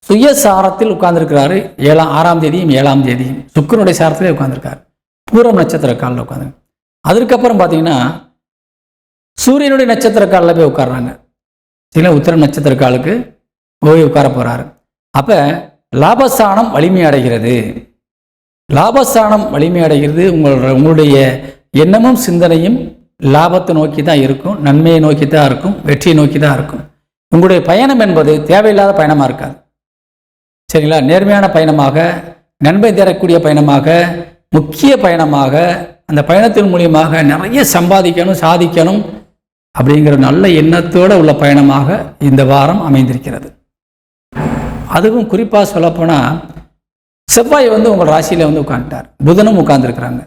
சுயசாரத்தில் உட்கார்ந்துருக்கிறாரு. 6ஆம் தேதியும் 7ஆம் தேதியும் சுக்கிரனுடைய சாரத்திலே உட்கார்ந்துருக்காரு. பூரம் நட்சத்திர காலில் உட்காந்து. அதுக்கப்புறம் பார்த்தீங்கன்னா சூரியனுடைய நட்சத்திர காலில் போய் உட்கார்றாங்க. சரிங்களா? உத்திரம் நட்சத்திர காலுக்கு போய் உட்கார போகிறாரு. அப்போ லாபஸ்தானம் வலிமை அடைகிறது. லாபஸ்தானம் வலிமை அடைகிறது. உங்களுடைய எண்ணமும் சிந்தனையும் லாபத்தை நோக்கி தான் இருக்கும், நன்மையை நோக்கி தான் இருக்கும், வெற்றியை நோக்கி தான் இருக்கும். உங்களுடைய பயணம் என்பது தேவையில்லாத பயணமாக இருக்காது. சரிங்களா? நேர்மையான பயணமாக, நன்மை தரக்கூடிய பயணமாக, முக்கிய பயணமாக, அந்த பயணத்தின் மூலியமாக நிறைய சம்பாதிக்கணும், சாதிக்கணும் அப்படிங்கிற நல்ல எண்ணத்தோடு உள்ள பயணமாக இந்த வாரம் அமைந்திருக்கிறது. அதுவும் குறிப்பாக சொல்லப்போனால் செவ்வாய் உங்கள் ராசியில் உட்காந்துட்டார். புதனும் உட்கார்ந்துருக்கிறாங்க.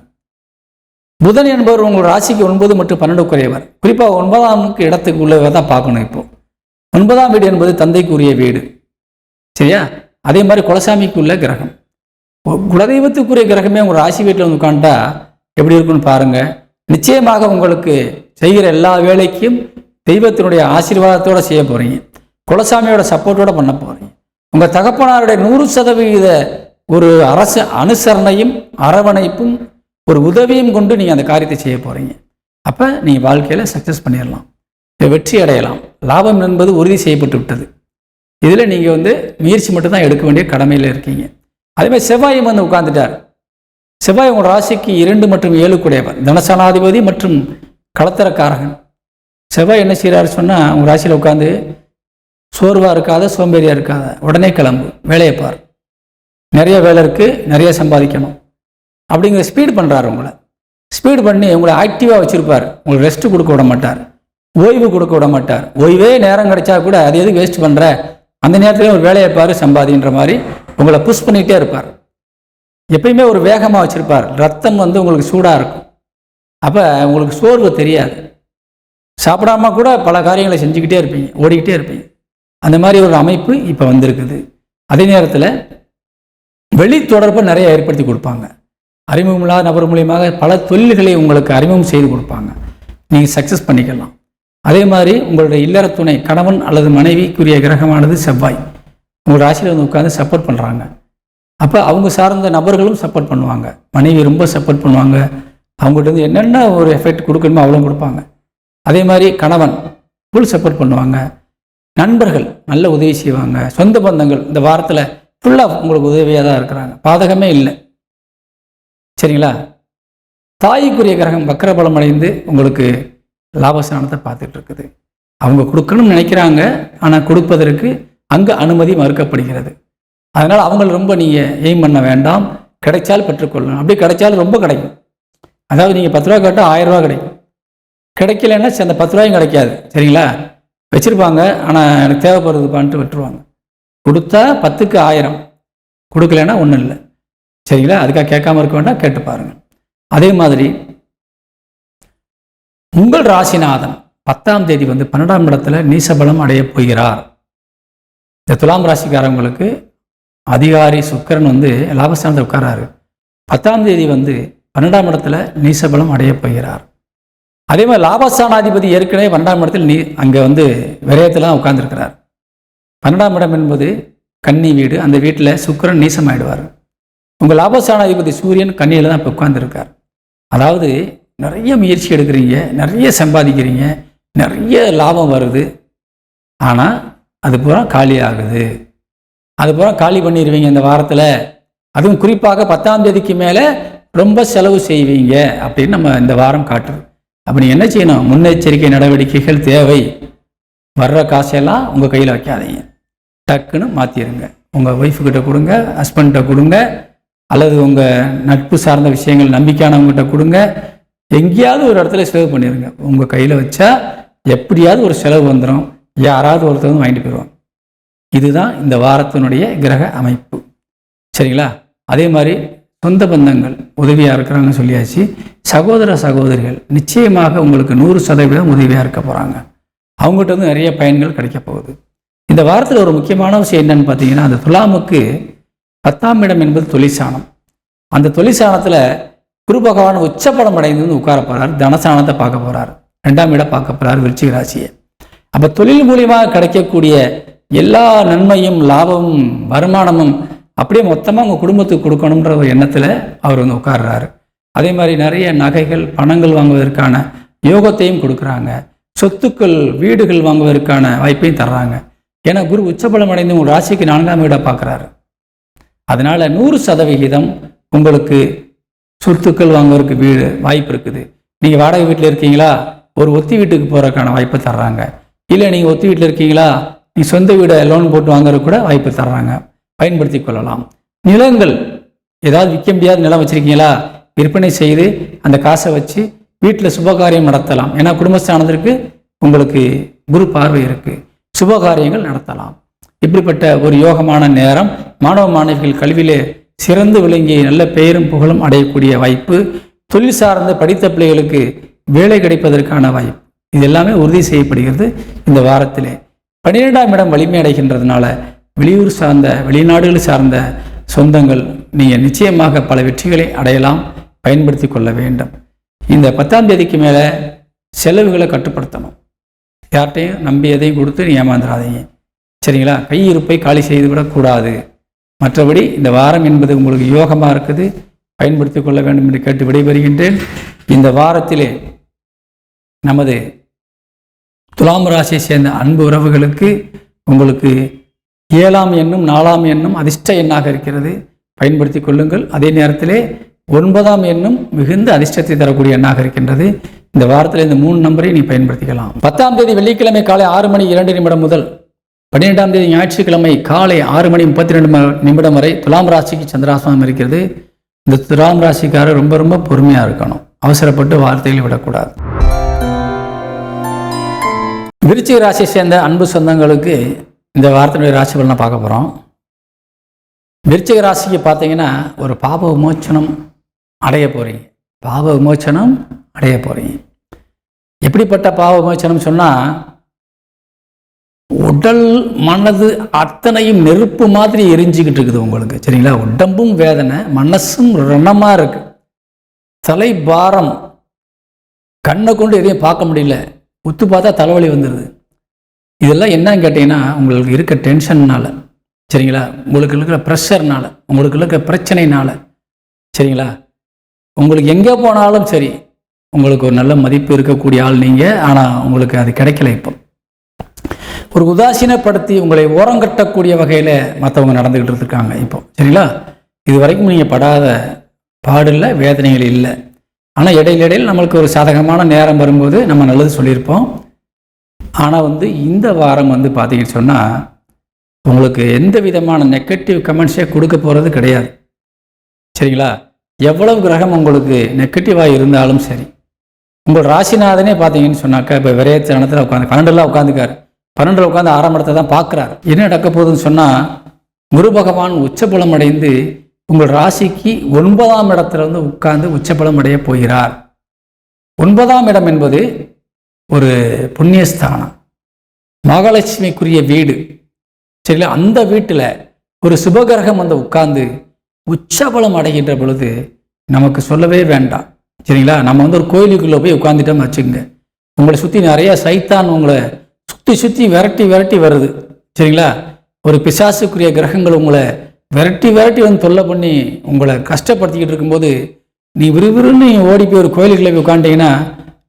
புதன் என்பவர் உங்கள் ராசிக்கு 9 மற்றும் 12 குறையவர். குறிப்பாக 9ஆம் இடத்துக்கு உள்ளவரை தான் பார்க்கணும். இப்போ 9ஆம் வீடு என்பது தந்தைக்குரிய வீடு. சரியா? அதே மாதிரி குலசாமிக்கு உள்ள கிரகம், குலதெய்வத்துக்குரிய கிரகமே உங்கள் ராசி வீட்டில் உட்காந்துட்டா எப்படி இருக்குன்னு பாருங்கள். நிச்சயமாக உங்களுக்கு செய்கிற எல்லா வேலைக்கும் தெய்வத்தினுடைய ஆசீர்வாதத்தோடு செய்ய போகிறீங்க. குலசாமியோட சப்போர்ட்டோட பண்ண போகிறீங்க. உங்கள் தகப்பனாருடைய 100% ஒரு அனுசரணையும் அரவணைப்பும் ஒரு உதவியும் கொண்டு நீங்கள் அந்த காரியத்தை செய்ய போகிறீங்க. அப்போ நீங்கள் வாழ்க்கையில் சக்ஸஸ் பண்ணிடலாம், வெற்றி அடையலாம். லாபம் என்பது உறுதி செய்யப்பட்டு விட்டது. இதில் நீங்கள் முயற்சி மட்டும்தான் எடுக்க வேண்டிய கடமையில் இருக்கீங்க. அதேமாதிரி செவ்வாயும் உட்கார்ந்துட்டார். செவ்வாய் உங்கள் ராசிக்கு 2 மற்றும் 7 கூடையவர், தனசனாதிபதி மற்றும் களத்திரக்காரகன். செவ்வாய் என்ன செய்கிறாரு சொன்னால், உங்கள் ராசியில் உட்காந்து சோர்வாக இருக்காத, சோம்பேறியாக இருக்காத, உடனே கிளம்பு, வேலையை பார், நிறைய வேலை இருக்குது, நிறைய சம்பாதிக்கணும் அப்படிங்கிற ஸ்பீட் பண்ணுறாரு. உங்களை ஸ்பீட் பண்ணி உங்களை ஆக்டிவாக வச்சுருப்பார். உங்களுக்கு ரெஸ்ட்டு கொடுக்க விட மாட்டார், ஓய்வு கொடுக்க விட மாட்டார். ஓய்வே நேரம் கிடைச்சா கூட அது எதுக்கு வேஸ்ட் பண்ணுற, அந்த நேரத்துலேயும் ஒரு வேலையை பாரு, சம்பாதின்ற மாதிரி உங்களை புஷ் பண்ணிகிட்டே இருப்பார். எப்பயுமே ஒரு வேகமாக வச்சுருப்பார். ரத்தம் உங்களுக்கு சூடாக இருக்கும். அப்போ உங்களுக்கு சோர்வு தெரியாது. சாப்பிடாம கூட பல காரியங்களை செஞ்சுக்கிட்டே இருப்பீங்க, ஓடிக்கிட்டே இருப்பீங்க. அந்த மாதிரி ஒரு அமைப்பு இப்போ வந்திருக்குது. அதே நேரத்தில் வெளி தொடர்பை நிறைய ஏற்படுத்தி கொடுப்பாங்க. அறிமுகமில்லாத நபர் மூலியமாக பல தொழில்களை உங்களுக்கு அறிமுகம் செய்து கொடுப்பாங்க. நீங்கள் சக்ஸஸ் பண்ணிக்கலாம். அதே மாதிரி உங்களுடைய இல்லற துணை, கணவன் அல்லது மனைவிக்குரிய கிரகமானது செவ்வாய் உங்கள் ராசியில் உட்காந்து சப்போர்ட் பண்ணுறாங்க. அப்போ அவங்க சார்ந்த நபர்களும் சப்போர்ட் பண்ணுவாங்க. மனைவி ரொம்ப சப்போர்ட் பண்ணுவாங்க. அவங்ககிட்ட வந்து என்னென்ன ஒரு எஃபெக்ட் கொடுக்கணுமோ அவ்வளோ கொடுப்பாங்க. அதே மாதிரி கணவன் ஃபுல் சப்போர்ட் பண்ணுவாங்க. நண்பர்கள் நல்ல உதவி செய்வாங்க. சொந்த பந்தங்கள் இந்த வாரத்தில் ஃபுல்லாக உங்களுக்கு உதவியாக தான் இருக்கிறாங்க. பாதகமே இல்லை. சரிங்களா? தாய்க்குரிய கிரகம் வக்ரபலம் அடைந்து உங்களுக்கு லாபஸ்தானத்தை பார்த்துட்டு இருக்குது. அவங்க கொடுக்கணும்னு நினைக்கிறாங்க, ஆனால் கொடுப்பதற்கு அங்கே அனுமதி மறுக்கப்படுகிறது. அதனால் அவங்கள ரொம்ப நீங்கள் எய்ம் பண்ண வேண்டாம். கிடைச்சால் பெற்றுக்கொள்ளணும். அப்படி கிடைச்சாலும் ரொம்ப கிடைக்கும். அதாவது நீங்கள் 10 ரூபா கேட்டால் 1000 ரூபா கிடைக்கும். கிடைக்கலன்னா அந்த 10 ரூபாயும் கிடைக்காது. சரிங்களா? வச்சுருப்பாங்க, ஆனால் எனக்கு தேவைப்படுறதுப்பான்ட்டு விட்டுருவாங்க. கொடுத்தா 10க்கு 1000, கொடுக்கலன்னா ஒன்றும் இல்லை. சரிங்களா? அதுக்காக கேட்காம இருக்க வேண்டாம், கேட்டு பாருங்கள். அதே மாதிரி உங்கள் ராசிநாதன் 10ஆம் தேதி வந்து 12ஆம் இடத்துல நீசபலம் அடைய போகிறார். இந்த துலாம் ராசிக்காரங்களுக்கு அதிகாரி சுக்கிரன் வந்து லாபஸ்தானத்தில் உட்காராரு. 10ஆம் தேதி வந்து 12ஆம் இடத்துல நீசபலம் அடைய போகிறார். அதே மாதிரி லாபஸ்தானாதிபதி ஏற்கனவே 12ஆம் இடத்தில் அங்கே வந்து விரயத்தில் உட்கார்ந்துருக்கிறார். 12ஆம் இடம் என்பது கன்னி வீடு. அந்த வீட்டில் சுக்கிரன் நீசமாயிடுவார். உங்கள் லாபஸ்தானாதிபதி சூரியன் கன்னியில் தான் இப்போ உட்கார்ந்துருக்கார். அதாவது நிறைய முயற்சி எடுக்கிறீங்க, நிறைய சம்பாதிக்கிறீங்க, நிறைய லாபம் வருது. ஆனால் அது பூரா காலி ஆகுது. அது பூரா காலி பண்ணிடுவீங்க இந்த வாரத்தில். அதுவும் குறிப்பாக 10ஆம் தேதிக்கு மேலே ரொம்ப செலவு செய்வீங்க அப்படின்னு நம்ம இந்த வாரம் காட்டுறது. அப்போ நீங்கள் என்ன செய்யணும்? முன்னெச்சரிக்கை நடவடிக்கைகள் தேவை. வர்ற காசெல்லாம் உங்கள் கையில் வைக்காதீங்க. டக்குன்னு மாற்றிடுங்க. உங்கள் ஒய்ஃபுக்கிட்ட கொடுங்க, ஹஸ்பண்ட்கிட்ட கொடுங்க, அல்லது உங்கள் நட்பு சார்ந்த விஷயங்கள் நம்பிக்கையானவங்ககிட்ட கொடுங்க. எங்கேயாவது ஒரு இடத்துல சேவ் பண்ணிடுங்க. உங்கள் கையில் வச்சா எப்படியாவது ஒரு செலவு வந்துடும். யாராவது ஒருத்தர் வந்து வாங்கிட்டு போயிடுவாங்க. இதுதான் இந்த வாரத்தினுடைய கிரக அமைப்பு. சரிங்களா? அதே மாதிரி சொந்த பந்தங்கள் உதவியாக இருக்கிறாங்கன்னு சொல்லியாச்சு. சகோதர சகோதரிகள் நிச்சயமாக உங்களுக்கு 100% உதவியாக இருக்க போகிறாங்க. அவங்ககிட்ட வந்து நிறைய பயன்கள் கிடைக்க போகுது. இந்த வாரத்தில் ஒரு முக்கியமான விஷயம் என்னன்னு பார்த்தீங்கன்னா, அந்த துலாமுக்கு 10ஆம் இடம் என்பது தொழிற்சானம். அந்த தொழிற்சானத்தில் குரு பகவான் உச்சப்படம் அடைந்து வந்து உட்கார போகிறார். தனசானத்தை பார்க்க போகிறார். 2ஆம் இடம் பார்க்க போகிறார் விருச்சிக ராசியை. அப்போ தொழில் மூலியமாக கிடைக்கக்கூடிய எல்லா நன்மையும் லாபமும் வருமானமும் அப்படியே மொத்தமாக உங்கள் குடும்பத்துக்கு கொடுக்கணுன்ற ஒரு எண்ணத்தில் அவர் வந்து உட்கார்றாரு. அதே மாதிரி நிறைய நகைகள் பணங்கள் வாங்குவதற்கான யோகத்தையும் கொடுக்குறாங்க. சொத்துக்கள் வீடுகள் வாங்குவதற்கான வாய்ப்பையும் தர்றாங்க. ஏன்னா குரு உச்சபலம் அடைந்து உங்கள் ராசிக்கு 4ஆம் இடம் பார்க்குறாரு. அதனால் 100% உங்களுக்கு சொத்துக்கள் வாங்குவதற்கு வீடு வாய்ப்பு இருக்குது. நீங்கள் வாடகை வீட்டில் இருக்கீங்களா, ஒரு ஒத்தி வீட்டுக்கு போகிறதுக்கான வாய்ப்பை தர்றாங்க. இல்லை நீங்கள் ஒத்தி வீட்டில் இருக்கீங்களா, நீங்கள் சொந்த வீடை லோன் போட்டு வாங்குறதுக்கு கூட வாய்ப்பு தர்றாங்க. பயன்படுத்தி கொள்ளலாம். நிலங்கள் ஏதாவது விற்க முடியாத நிலம் வச்சுருக்கீங்களா, விற்பனை செய்து அந்த காசை வச்சு வீட்டில் சுபகாரியம் நடத்தலாம். ஏன்னா குடும்பஸ்தானத்திற்கு உங்களுக்கு குரு பார்வை இருக்குது. சுபகாரியங்கள் நடத்தலாம். இப்படிப்பட்ட ஒரு யோகமான நேரம். மாணவ மாணவிகள் கல்வியிலே சிறந்து விளங்கி நல்ல பெயரும் புகழும் அடையக்கூடிய வாய்ப்பு. தொழில் சார்ந்த படித்த பிள்ளைகளுக்கு வேலை கிடைப்பதற்கான வாய்ப்பு. இது எல்லாமே உறுதி செய்யப்படுகிறது இந்த வாரத்திலே. 12ஆம் இடம் வலிமை அடைகின்றதுனால வெளியூர் சார்ந்த வெளிநாடுகள் சார்ந்த சொந்தங்கள் நீங்கள் நிச்சயமாக பல வெற்றிகளை அடையலாம். பயன்படுத்தி கொள்ள வேண்டும். இந்த 10ஆம் தேதிக்கு மேலே செலவுகளை கட்டுப்படுத்தணும். யார்கிட்டையும் நம்பி எதையும் கொடுத்து நீ ஏமாந்துடாதீங்க. சரிங்களா? கையிருப்பை காலி செய்து விடக்கூடாது. மற்றபடி இந்த வாரம் என்பது உங்களுக்கு யோகமாக இருக்குது. பயன்படுத்தி கொள்ள வேண்டும் என்று கேட்டு விடைபெறுகின்றேன். இந்த வாரத்திலே நமது துலாம் ராசியை சேர்ந்த அன்பு உறவுகளுக்கு உங்களுக்கு 7ஆம் எண்ணும் 4ஆம் எண்ணும் அதிர்ஷ்ட எண்ணாக இருக்கிறது. பயன்படுத்தி கொள்ளுங்கள். அதே நேரத்திலே 9ஆம் எண்ணும் மிகுந்த அதிர்ஷ்டத்தை தரக்கூடிய எண்ணாக இருக்கின்றது. இந்த வாரத்தில் இந்த 3 நம்பரை நீ பயன்படுத்திக்கலாம். 10ஆம் தேதி வெள்ளிக்கிழமை காலை 6:02 முதல் 12ஆம் தேதி ஞாயிற்றுக்கிழமை காலை 6:32 வரை துலாம் ராசிக்கு சந்திராசனம் இருக்கிறது. இந்த துலாம் ராசிக்காரர் ரொம்ப ரொம்ப பொறுமையாக இருக்கணும். அவசரப்பட்டு வார்த்தைகளை விடக்கூடாது. விருச்சிக ராசியை சேர்ந்த அன்பு சொந்தங்களுக்கு இந்த வாரத்தினுடைய ராசி பலனை பார்க்க போகிறோம். விருச்சிக ராசிக்கு பார்த்தீங்கன்னா ஒரு பாப விமோச்சனம் அடைய போகிறீங்க. பாப விமோச்சனம் அடைய போகிறீங்க. எப்படிப்பட்ட பாவ விமோச்சனம் சொன்னால், உடல் மனது அத்தனையும் நெருப்பு மாதிரி எரிஞ்சிக்கிட்டு இருக்குது உங்களுக்கு. சரிங்களா? உடம்பும் வேதனை, மனசும் ரணமாக இருக்கு. தலை பாரம், கண்ணை கொண்டு எதையும் பார்க்க முடியல, உத்து பார்த்தா தலைவலி வந்துடுது. இதெல்லாம் என்னன்னு கேட்டிங்கன்னா உங்களுக்கு இருக்க டென்ஷன்னால். சரிங்களா? உங்களுக்கு இருக்கிற ப்ரெஷர்னால, உங்களுக்கு இருக்கிற பிரச்சனைனால, சரிங்களா? உங்களுக்கு எங்கே போனாலும் சரி, உங்களுக்கு ஒரு நல்ல மதிப்பு இருக்கக்கூடிய ஆள் நீங்கள். ஆனால் உங்களுக்கு அது கிடைக்கல. இப்போ ஒரு உதாசீனப்படுத்தி உங்களை ஓரங்கட்டக்கூடிய வகையில் மற்றவங்க நடந்துக்கிட்டு இருக்காங்க இப்போ, சரிங்களா? இது வரைக்கும் நீங்கள் படாத பாடில்லை, வேதனைகள் இல்லை. ஆனால் இடையிடையில் நம்மளுக்கு ஒரு சாதகமான நேரம் வரும்போது நம்ம நல்லது சொல்லியிருப்போம். ஆனால் இந்த வாரம் பார்த்தீங்கன்னு சொன்னால் உங்களுக்கு எந்த விதமான நெகட்டிவ் கமெண்ட்ஸே கொடுக்க போகிறது கிடையாது, சரிங்களா? எவ்வளவு கிரகம் உங்களுக்கு நெகட்டிவாக இருந்தாலும் சரி, உங்கள் ராசிநாதனே பார்த்தீங்கன்னு சொன்னாக்கா இப்போ விரயத்தனத்தில் உட்காந்து 12 உட்காந்துக்காரு. 12 உட்காந்து 6ஆம் இடத்தை தான் பார்க்குறாரு. என்ன நடக்க போகுதுன்னு சொன்னால் குரு பகவான் உச்சபலம் அடைந்து உங்கள் ராசிக்கு 9ஆம் இடத்துல உட்கார்ந்து உச்சபலம் அடைய போகிறார். 9ஆம் இடம் என்பது ஒரு புண்ணியஸ்தானம், மகாலட்சுமிக்குரிய வீடு, சரிங்களா? அந்த வீட்டில் ஒரு சுபகிரகம் உட்கார்ந்து உச்சபலம் அடைகின்ற பொழுது நமக்கு சொல்லவே வேண்டாம், சரிங்களா? நம்ம ஒரு கோயிலுக்குள்ளே போய் உட்காந்துட்டோம் வச்சுக்கோங்க, உங்களை சுற்றி நிறைய சைத்தான் உங்களை சுற்றி சுற்றி விரட்டி வருது, சரிங்களா? ஒரு பிசாசுக்குரிய கிரகங்கள் உங்களை விரட்டி தொல்லை பண்ணி உங்களை கஷ்டப்படுத்திக்கிட்டு இருக்கும்போது நீ விறுவிறுன்னு ஓடி போய் ஒரு கோயிலுக்குள்ளே போய் உட்காந்துட்டீங்கன்னா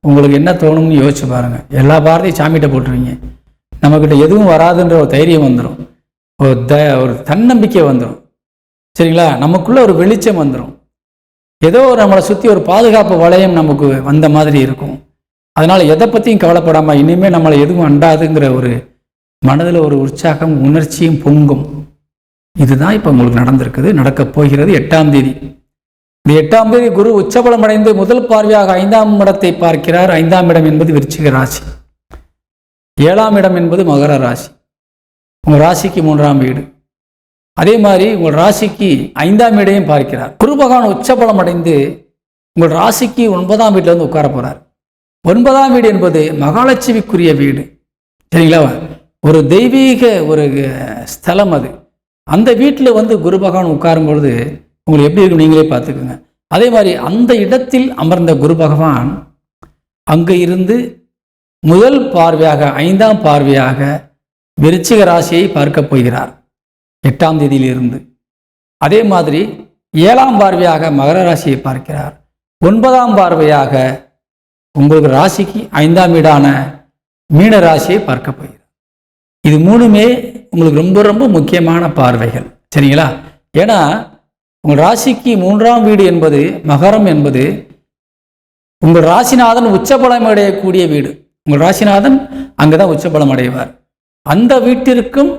உங்களுக்கு என்ன தோணும்னு யோசிச்சு பாருங்கள். எல்லா பாரத்தையும் சாமிகிட்ட போட்டுருவீங்க. நம்மக்கிட்ட எதுவும் வராதுன்ற ஒரு தைரியம் வந்துடும், ஒரு தன்னம்பிக்கை வந்துடும், சரிங்களா? நமக்குள்ள ஒரு வெளிச்சம் வந்துடும், ஏதோ நம்மளை சுற்றி ஒரு பாதுகாப்பு வளையம் நமக்கு வந்த மாதிரி இருக்கும். அதனால் எதை பற்றியும் கவலைப்படாமல் இனிமேல் நம்மளை எதுவும் அண்டாதுங்கிற ஒரு மனதில் ஒரு உற்சாகம் உணர்ச்சியும் பொங்கும். இதுதான் இப்போ உங்களுக்கு நடந்திருக்குது, நடக்கப் போகிறது. 8ஆம் தேதி, இந்த 8ஆம் தேதி குரு உச்சபலம் அடைந்து முதல் பார்வையாக 5ஆம் இடத்தை பார்க்கிறார். 5ஆம் இடம் என்பது விருச்சிக ராசி, 7ஆம் இடம் என்பது மகர ராசி, உங்கள் ராசிக்கு 3ஆம் வீடு. அதே மாதிரி உங்கள் ராசிக்கு 5ஆம் வீடையும் பார்க்கிறார். குரு பகவான் உச்சபலம் அடைந்து உங்கள் ராசிக்கு 9ஆம் வீட்டில் உட்கார போகிறார். 9ஆம் வீடு என்பது மகாலட்சுமிக்குரிய வீடு, சரிங்களா? ஒரு தெய்வீக ஒரு ஸ்தலம் அது. அந்த வீட்டில் குரு பகவான் உட்காரும் பொழுது உங்களுக்கு எப்படி இருக்கும் நீங்களே பார்த்துக்கோங்க. அதே மாதிரி அந்த இடத்தில் அமர்ந்த குரு பகவான் அங்கே இருந்து முதல் பார்வையாக 5ஆம் பார்வையாக விருச்சிக ராசியை பார்க்க போகிறார் 8ஆம் தேதியிலிருந்து. அதே மாதிரி 7ஆம் பார்வையாக மகர ராசியை பார்க்கிறார். 9ஆம் பார்வையாக உங்களுக்கு ராசிக்கு 5ஆம் வீடான மீன ராசியை பார்க்க போகிறார். இது மூணுமே உங்களுக்கு ரொம்ப ரொம்ப முக்கியமான பார்வைகள், சரிங்களா? ஏன்னா உங்கள் ராசிக்கு 3ஆம் வீடு என்பது மகரம் என்பது உங்கள் ராசிநாதன் உச்சபலம் அடையக்கூடிய வீடு. உங்கள் ராசிநாதன் அங்கதான் உச்சபலம் அடைவார். அந்த வீட்டிற்கும்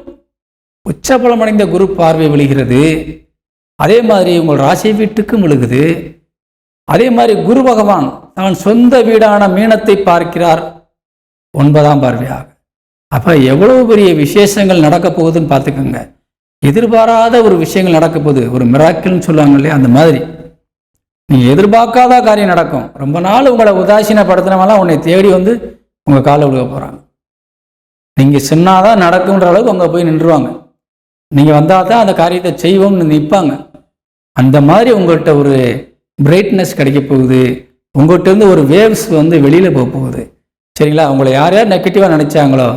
உச்சபலம் அடைந்த குரு பார்வை விழுகிறது. அதே மாதிரி உங்கள் ராசி வீட்டுக்கும் விழுகுது. அதே மாதிரி குரு பகவான் தான் சொந்த வீடான மீனத்தை பார்க்கிறார் 9ஆம் பார்வையாக. அப்ப எவ்வளவு பெரிய விசேஷங்கள் நடக்க போகுதுன்னு பார்த்துக்கோங்க. எதிர்பாராத ஒரு விஷயங்கள் நடக்க போகுது, ஒரு மிராக்கிள்னு சொல்லுவாங்க இல்லையா, அந்த மாதிரி நீங்க எதிர்பார்க்காத காரியம் நடக்கும். ரொம்ப நாள் உங்களை உதாசீனப்படுத்தினவெல்லாம் உன்னை தேடி உங்க காலை விழுக போறாங்க. நீங்க சொன்னாதான் நடக்கும்ன்ற அளவுக்கு அவங்க போய் நின்றுவாங்க. நீங்க வந்தாதான் அந்த காரியத்தை செய்வோம்னு நிற்பாங்க. அந்த மாதிரி உங்கள்கிட்ட ஒரு பிரைட்னஸ் கிடைக்க போகுது. உங்கள்கிட்ட இருந்து ஒரு வேவ்ஸ் வெளியில போக போகுது, சரிங்களா? உங்களை யார் யார் நெகட்டிவாக நினைச்சாங்களோ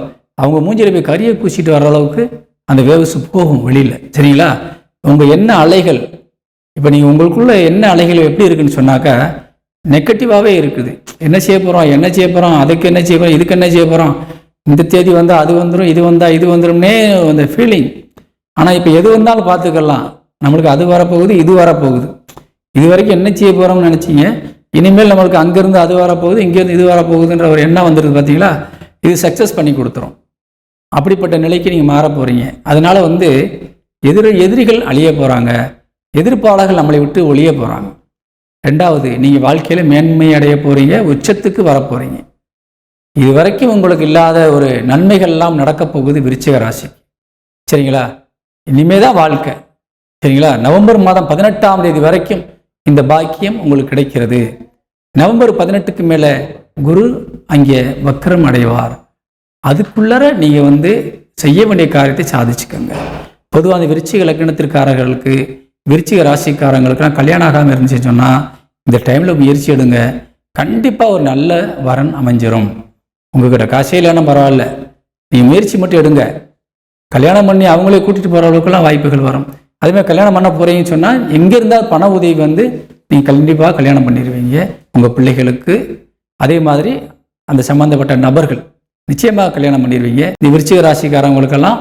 அவங்க மூஞ்சில போய் கரியை பூசிட்டு வர அளவுக்கு அந்த வேவ்ஸ் போகும் வெளியில, சரிங்களா? உங்க என்ன அலைகள் இப்போ நீங்கள் உங்களுக்குள்ள என்ன அலைகள் எப்படி இருக்குன்னு சொன்னாக்கா நெகட்டிவாகவே இருக்குது. என்ன செய்ய போகிறோம், அதுக்கு என்ன செய்ய போகிறோம், இதுக்கு என்ன செய்ய போகிறோம், இந்த தேதி வந்தால் அது வந்துடும், இது வந்தால் இது வந்துடும்னே அந்த ஃபீலிங். ஆனால் இப்போ எது வந்தாலும் பார்த்துக்கலாம், நம்மளுக்கு அது வரப்போகுது, இது வரப்போகுது. இது வரைக்கும் என்ன செய்ய போகிறோம்னு நினச்சிங்க, இனிமேல் நம்மளுக்கு அங்கேருந்து அது வரப்போகுது, இங்கேருந்து இது வரப்போகுதுன்ற ஒரு எண்ணம் வந்துடுது பார்த்தீங்களா? இது சக்ஸஸ் பண்ணி கொடுத்துரும். அப்படிப்பட்ட நிலைக்கு நீங்கள் மாற போகிறீங்க. அதனால் எதிரிகள் அழிய போகிறாங்க, எதிர்ப்பாளர்கள் நம்மளை விட்டு ஒழிய போகிறாங்க. ரெண்டாவது, நீங்கள் வாழ்க்கையில் மேன்மை அடைய போகிறீங்க, உச்சத்துக்கு வரப்போகிறீங்க. இது வரைக்கும் உங்களுக்கு இல்லாத ஒரு நன்மைகள்லாம் நடக்கப் போகுது விருச்சிக ராசி, சரிங்களா? இனிமே தான் வாழ்க்கை, சரிங்களா? நவம்பர் மாதம் 18ஆம் தேதி வரைக்கும் இந்த பாக்கியம் உங்களுக்கு கிடைக்கிறது. நவம்பர் 18க்கு மேலே குரு அங்கே வக்கரம் அடைவார். அதுக்குள்ளர நீங்கள் செய்ய வேண்டிய காரியத்தை சாதிச்சுக்கோங்க. பொதுவாக அந்த விருச்சிக லக்னத்திற்காரர்களுக்கு, விருச்சிக ராசிக்காரங்களுக்குலாம் கல்யாணம் ஆகாமல் இருந்துச்சுன்னு சொன்னால் இந்த டைமில் முயற்சி எடுங்க. கண்டிப்பாக ஒரு நல்ல வரன் அமைஞ்சிரும். உங்ககிட்ட காசே இல்லைன்னா பரவாயில்ல, நீங்கள் முயற்சி மட்டும் எடுங்க. கல்யாணம் பண்ணி அவங்களே கூட்டிகிட்டு போகிற அளவுக்குலாம் வாய்ப்புகள் வரும். அதேமாதிரி கல்யாணம் பண்ண போகிறீங்கன்னு சொன்னால் எங்கே இருந்தால் பண உதவி வந்து நீங்கள் கண்டிப்பாக கல்யாணம் பண்ணிடுவீங்க உங்கள் பிள்ளைகளுக்கு. அதே மாதிரி அந்த சம்மந்தப்பட்ட நபர்கள் நிச்சயமாக கல்யாணம் பண்ணிடுவீங்க. இந்த விருச்சிக ராசிக்காரவங்களுக்கெல்லாம்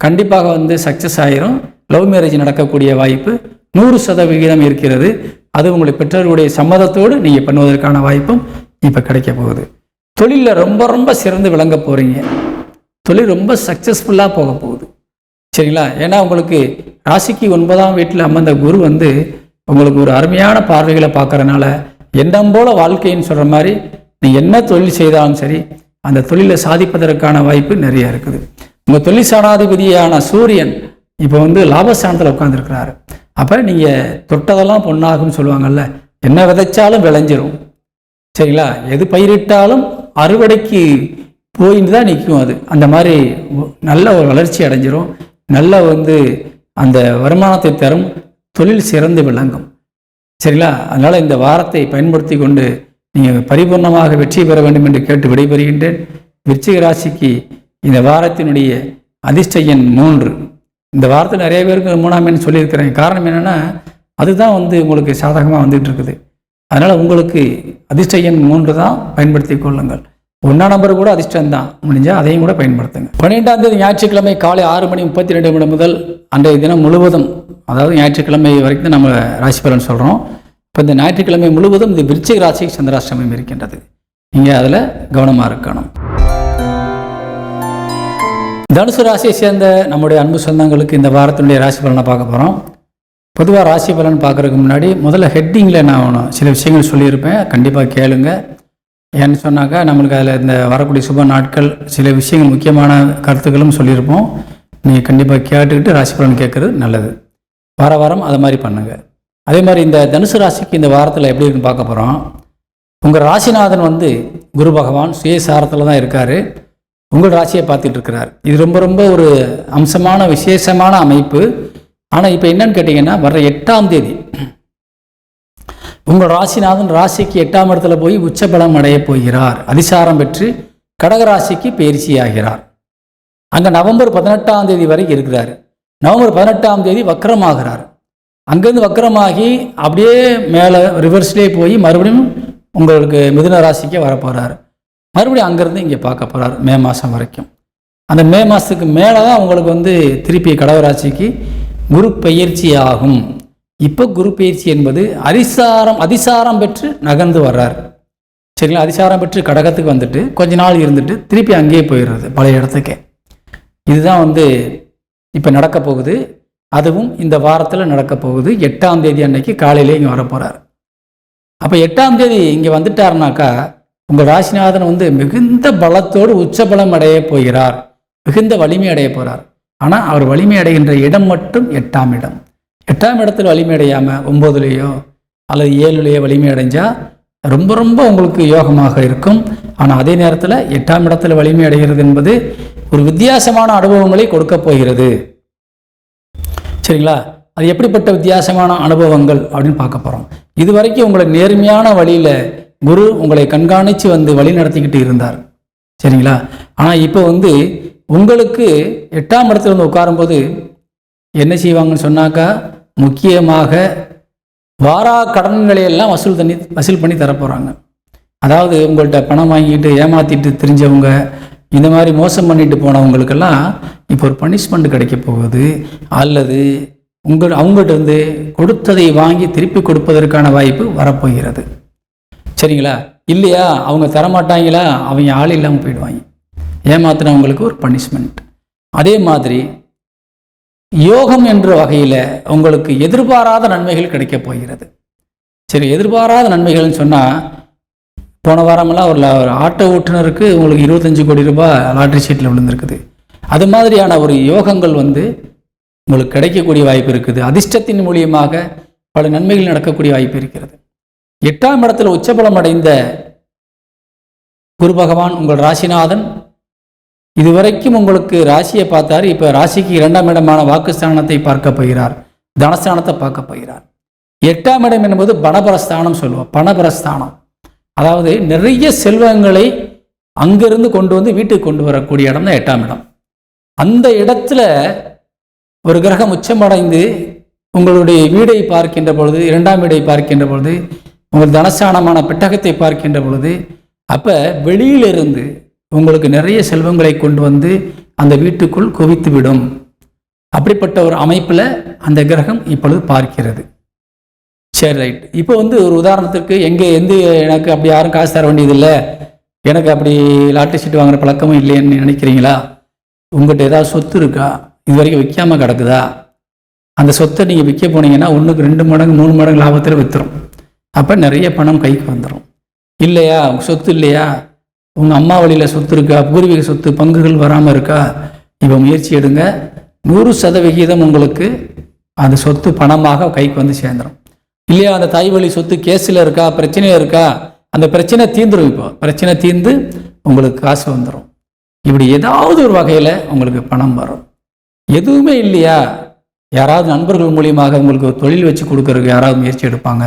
கண்டிப்பாக வந்து சக்ஸஸ் ஆயிரும். லவ் மேரேஜ் நடக்கக்கூடிய வாய்ப்பு 100% இருக்கிறது. அது உங்களுடைய பெற்றோர்களுடைய சம்மதத்தோடு நீங்கள் பண்ணுவதற்கான வாய்ப்பும் இப்போ கிடைக்க போகுது. தொழிலில் ரொம்ப ரொம்ப சிறந்து விளங்க போகிறீங்க. தொழில் ரொம்ப சக்ஸஸ்ஃபுல்லாக போக போகுது. சரிங்களா? ஏன்னா உங்களுக்கு ராசிக்கு 9ஆம் வீட்டில் அமர்ந்த குரு வந்து உங்களுக்கு ஒரு அருமையான பார்வைகளை பார்க்கறதுனால எண்ணம் போல வாழ்க்கைன்னு சொல்கிற மாதிரி நீங்கள் என்ன தொழில் செய்தாலும் சரி அந்த தொழிலை சாதிப்பதற்கான வாய்ப்பு நிறைய இருக்குது. உங்கள் தொழில் சாணாதிபதியான சூரியன் இப்போ வந்து லாபஸ்தானத்தில் உட்காந்துருக்கிறாரு. அப்போ நீங்கள் தொட்டதெல்லாம் பொண்ணாகும்னு சொல்லுவாங்கல்ல, என்ன விதைச்சாலும் விளைஞ்சிரும். சரிங்களா? எது பயிரிட்டாலும் அறுவடைக்கு போயின்னு தான் நிற்கும். அது அந்த மாதிரி நல்ல ஒரு வளர்ச்சி அடைஞ்சிரும். நல்ல வந்து அந்த வருமானத்தை தரும். தொழில் சிறந்து விளங்கும். சரிங்களா? அதனால் இந்த வாரத்தை பயன்படுத்தி கொண்டு நீங்கள் பரிபூர்ணமாக வெற்றி பெற வேண்டும் என்று கேட்டு விடைபெறுகின்றேன். விருச்சிக ராசிக்கு இந்த வாரத்தினுடைய அதிர்ஷ்ட எண் 3. இந்த வாரத்தில் நிறைய பேருக்கு 3ஆம் எண் சொல்லியிருக்கிறேன். காரணம் என்னென்னா அதுதான் வந்து உங்களுக்கு சாதகமாக வந்துட்டு இருக்குது. அதனால் உங்களுக்கு அதிர்ஷ்ட எண் 3 தான் பயன்படுத்தி கொள்ளுங்கள். 1ஆம் நம்பர் கூட அதிர்ஷ்டம் தான், முடிஞ்சால் அதையும் கூட பயன்படுத்துங்க. 12ஆம் தேதி ஞாயிற்றுக்கிழமை காலை 6:32 முதல் அன்றைய தினம் முழுவதும், அதாவது ஞாயிற்றுக்கிழமை வரைக்கும் நம்ம ராசி பலன் சொல்கிறோம். இப்போ இந்த ஞாயிற்றுக்கிழமை முழுவதும் இந்த விருச்சிக ராசிக்கு சந்திராஷ்டமம் இருக்கின்றது. நீங்கள் அதில் கவனமாக இருக்கணும். தனுசு ராசியை சேர்ந்த நம்முடைய அன்பு சொந்தங்களுக்கு இந்த வாரத்தினுடைய ராசி பலனை பார்க்க போகிறோம். பொதுவாக ராசி பலன் பார்க்குறதுக்கு முன்னாடி முதல்ல ஹெட்டிங்கில் நான் சில விஷயங்கள் சொல்லியிருப்பேன், கண்டிப்பாக கேளுங்க. ஏன்னு சொன்னாக்கா நம்மளுக்கு அதில் இந்த வரக்கூடிய சுப நாட்கள் சில விஷயங்கள் முக்கியமான கருத்துக்களும் சொல்லியிருப்போம். நீங்கள் கண்டிப்பாக கேட்டுக்கிட்டு ராசி பலன் கேட்குறது நல்லது. வார வாரம் அது மாதிரி பண்ணுங்கள். அதே மாதிரி இந்த தனுசு ராசிக்கு இந்த வாரத்தில் எப்படி இருக்குன்னு பார்க்க போகிறோம். உங்கள் ராசிநாதன் வந்து குரு பகவான் சுயசாரத்தில் தான் இருக்கார். உங்கள் ராசியை பார்த்துட்டு இருக்கிறார். இது ரொம்ப ரொம்ப ஒரு அம்சமான விசேஷமான அமைப்பு. ஆனால் இப்போ என்னன்னு கேட்டிங்கன்னா வர்ற 8ஆம் தேதி உங்கள் ராசிநாதன் ராசிக்கு 8ஆம் இடத்துல போய் உச்சபலம் அடைய போகிறார். அதிசாரம் பெற்று கடகராசிக்கு பயிற்சி ஆகிறார். அங்கே நவம்பர் 18ஆம் தேதி வரை இருக்கிறார். நவம்பர் 18ஆம் தேதி வக்கரமாகிறார். அங்கேருந்து வக்கரமாகி அப்படியே மேலே ரிவர்ஸ்லேயே போய் மறுபடியும் உங்களுக்கு மிதுன ராசிக்கே வரப்போகிறார். மறுபடியும் அங்கேருந்து இங்கே பார்க்க போகிறார் மே மாதம் வரைக்கும். அந்த மே மாதத்துக்கு மேலே தான் உங்களுக்கு வந்து திருப்பி கடகராசிக்கு குரு பயிற்சி ஆகும். இப்போ குரு பயிற்சி என்பது அதிசாரம் பெற்று நகர்ந்து வர்றார். சரிங்களா? அதிசாரம் பெற்று கடகத்துக்கு வந்துட்டு கொஞ்ச நாள் இருந்துட்டு திருப்பி அங்கேயே போயிடுறது பழைய இடத்துக்கே. இதுதான் வந்து இப்போ நடக்க போகுது. அதுவும் இந்த வாரத்தில் நடக்க போகுது. 8ஆம் தேதி அன்னைக்கு காலையிலே இங்கே வரப்போகிறார். அப்போ 8ஆம் தேதி இங்கே வந்துட்டாருனாக்கா உங்கள் ராசிநாதன் வந்து மிகுந்த பலத்தோடு உச்சபலம் அடைய போகிறார். மிகுந்த வலிமை அடைய போகிறார். ஆனால் அவர் வலிமை அடைகின்ற இடம் மட்டும் 8ஆம் இடம். 8ஆம் இடத்துல வலிமை அடையாமல் 9லேயோ அல்லது 7லேயோ வலிமை அடைஞ்சால் ரொம்ப ரொம்ப உங்களுக்கு யோகமாக இருக்கும். ஆனால் அதே நேரத்தில் 8ஆம் இடத்துல வலிமை அடைகிறது என்பது ஒரு வித்தியாசமான அனுபவங்களை கொடுக்க போகிறது. சரிங்களா? அது எப்படிப்பட்ட வித்தியாசமான அனுபவங்கள் அப்படின்னு பார்க்க போகிறோம். இது வரைக்கும் உங்களை நேர்மையான வழியில் குரு உங்களை கண்காணித்து வந்து வழி நடத்திக்கிட்டு இருந்தார். சரிங்களா? ஆனால் இப்போ வந்து உங்களுக்கு 8ஆம் இடத்துல வந்து உட்காரும்போது என்ன செய்வாங்கன்னு சொன்னாக்கா முக்கியமாக வாரா கடன்களை எல்லாம் வசூல் பண்ணி தரப்போகிறாங்க. அதாவது உங்கள்கிட்ட பணம் வாங்கிட்டு ஏமாற்றிட்டு தெரிஞ்சவங்க, இந்த மாதிரி மோசம் பண்ணிட்டு போனவங்களுக்கெல்லாம் இப்போ ஒரு பனிஷ்மெண்ட் கிடைக்க போகுது. அல்லது அவங்கள்ட்ட வந்து கொடுத்ததை வாங்கி திருப்பி கொடுப்பதற்கான வாய்ப்பு வரப்போகிறது. சரிங்களா? இல்லையா அவங்க தரமாட்டாங்களா, அவங்க ஆள் இல்லாமல் போயிடுவாங்க. ஏமாத்தினவங்களுக்கு ஒரு பனிஷ்மெண்ட். அதே மாதிரி யோகம் என்ற வகையில் உங்களுக்கு எதிர்பாராத நன்மைகள் கிடைக்க போகிறது. சரி, எதிர்பாராத நன்மைகள்னு சொன்னால் போன வாரமெல்லாம் ஒரு ஆட்டோ ஓட்டுநருக்கு உங்களுக்கு 25 கோடி ரூபாய் லாட்ரி சீட்டில் விழுந்திருக்குது. அது மாதிரியான ஒரு யோகங்கள் வந்து உங்களுக்கு கிடைக்கக்கூடிய வாய்ப்பு இருக்குது. அதிர்ஷ்டத்தின் மூலியமாக பல நன்மைகள் நடக்கக்கூடிய வாய்ப்பு இருக்கிறது. 8ஆம் இடத்துல உச்சபலம் அடைந்த குரு பகவான் உங்கள் ராசிநாதன் இதுவரைக்கும் உங்களுக்கு ராசியை பார்த்தாரு. இப்போ ராசிக்கு 2ஆம் இடமான வாக்குஸ்தானத்தை பார்க்க போகிறார். தனஸ்தானத்தை பார்க்க போகிறார். 8ஆம் இடம் என்பது பணபரஸ்தானம் சொல்லுவோம். பணபரஸ்தானம் அதாவது நிறைய செல்வங்களை அங்கிருந்து கொண்டு வந்து வீட்டுக்கு கொண்டு வரக்கூடிய இடம் தான் 8ஆம் இடம். அந்த இடத்துல ஒரு கிரகம் உச்சமடைந்து உங்களுடைய வீடை பார்க்கின்ற பொழுது, 2ஆம் வீடை பார்க்கின்ற பொழுது, உங்கள் தனஸ்தானமான பெட்டகத்தை பார்க்கின்ற பொழுது, அப்போ வெளியிலிருந்து உங்களுக்கு நிறைய செல்வங்களை கொண்டு வந்து அந்த வீட்டுக்குள் குவித்து விடும். அப்படிப்பட்ட ஒரு அமைப்பில் அந்த கிரகம் இப்பொழுது பார்க்கிறது. சரி, ரைட். இப்போ ஒரு உதாரணத்துக்கு எந்த எனக்கு அப்படி யாரும் காசு தர வேண்டியதில்லை, எனக்கு அப்படி லாட்டரி சீட்டு வாங்குற பழக்கமும் இல்லைன்னு நினைக்கிறீங்களா? உங்கள்கிட்ட ஏதாவது சொத்து இருக்கா, இது வரைக்கும் விற்காமல் கிடக்குதா? அந்த சொத்தை நீங்கள் விற்க போனீங்கன்னா 1க்கு 2 மடங்கு 3 மடங்கு லாபத்தில் விற்றுரும். அப்போ நிறைய பணம் கைக்கு வந்துடும். இல்லையா, சொத்து இல்லையா, உங்கள் அம்மா வழியில் சொத்து இருக்கா, பூர்வீக சொத்து பங்குகள் வராமல் இருக்கா, இப்போ முயற்சி எடுங்க. 100% உங்களுக்கு அந்த சொத்து பணமாக கைக்கு வந்து சேர்ந்துடும். இல்லையா, அந்த தாய் வழி சொத்து கேஸில் இருக்கா, பிரச்சனையில் இருக்கா, அந்த பிரச்சனை தீர்ந்துடும். இப்போ பிரச்சனை தீர்ந்து உங்களுக்கு காசு வந்துடும். இப்படி ஏதாவது ஒரு வகையில் உங்களுக்கு பணம் வரும். எதுவுமே இல்லையா, யாராவது நண்பர்கள் மூலியமாக உங்களுக்கு ஒரு தொழில் வச்சு கொடுக்கறதுக்கு யாராவது முயற்சி எடுப்பாங்க.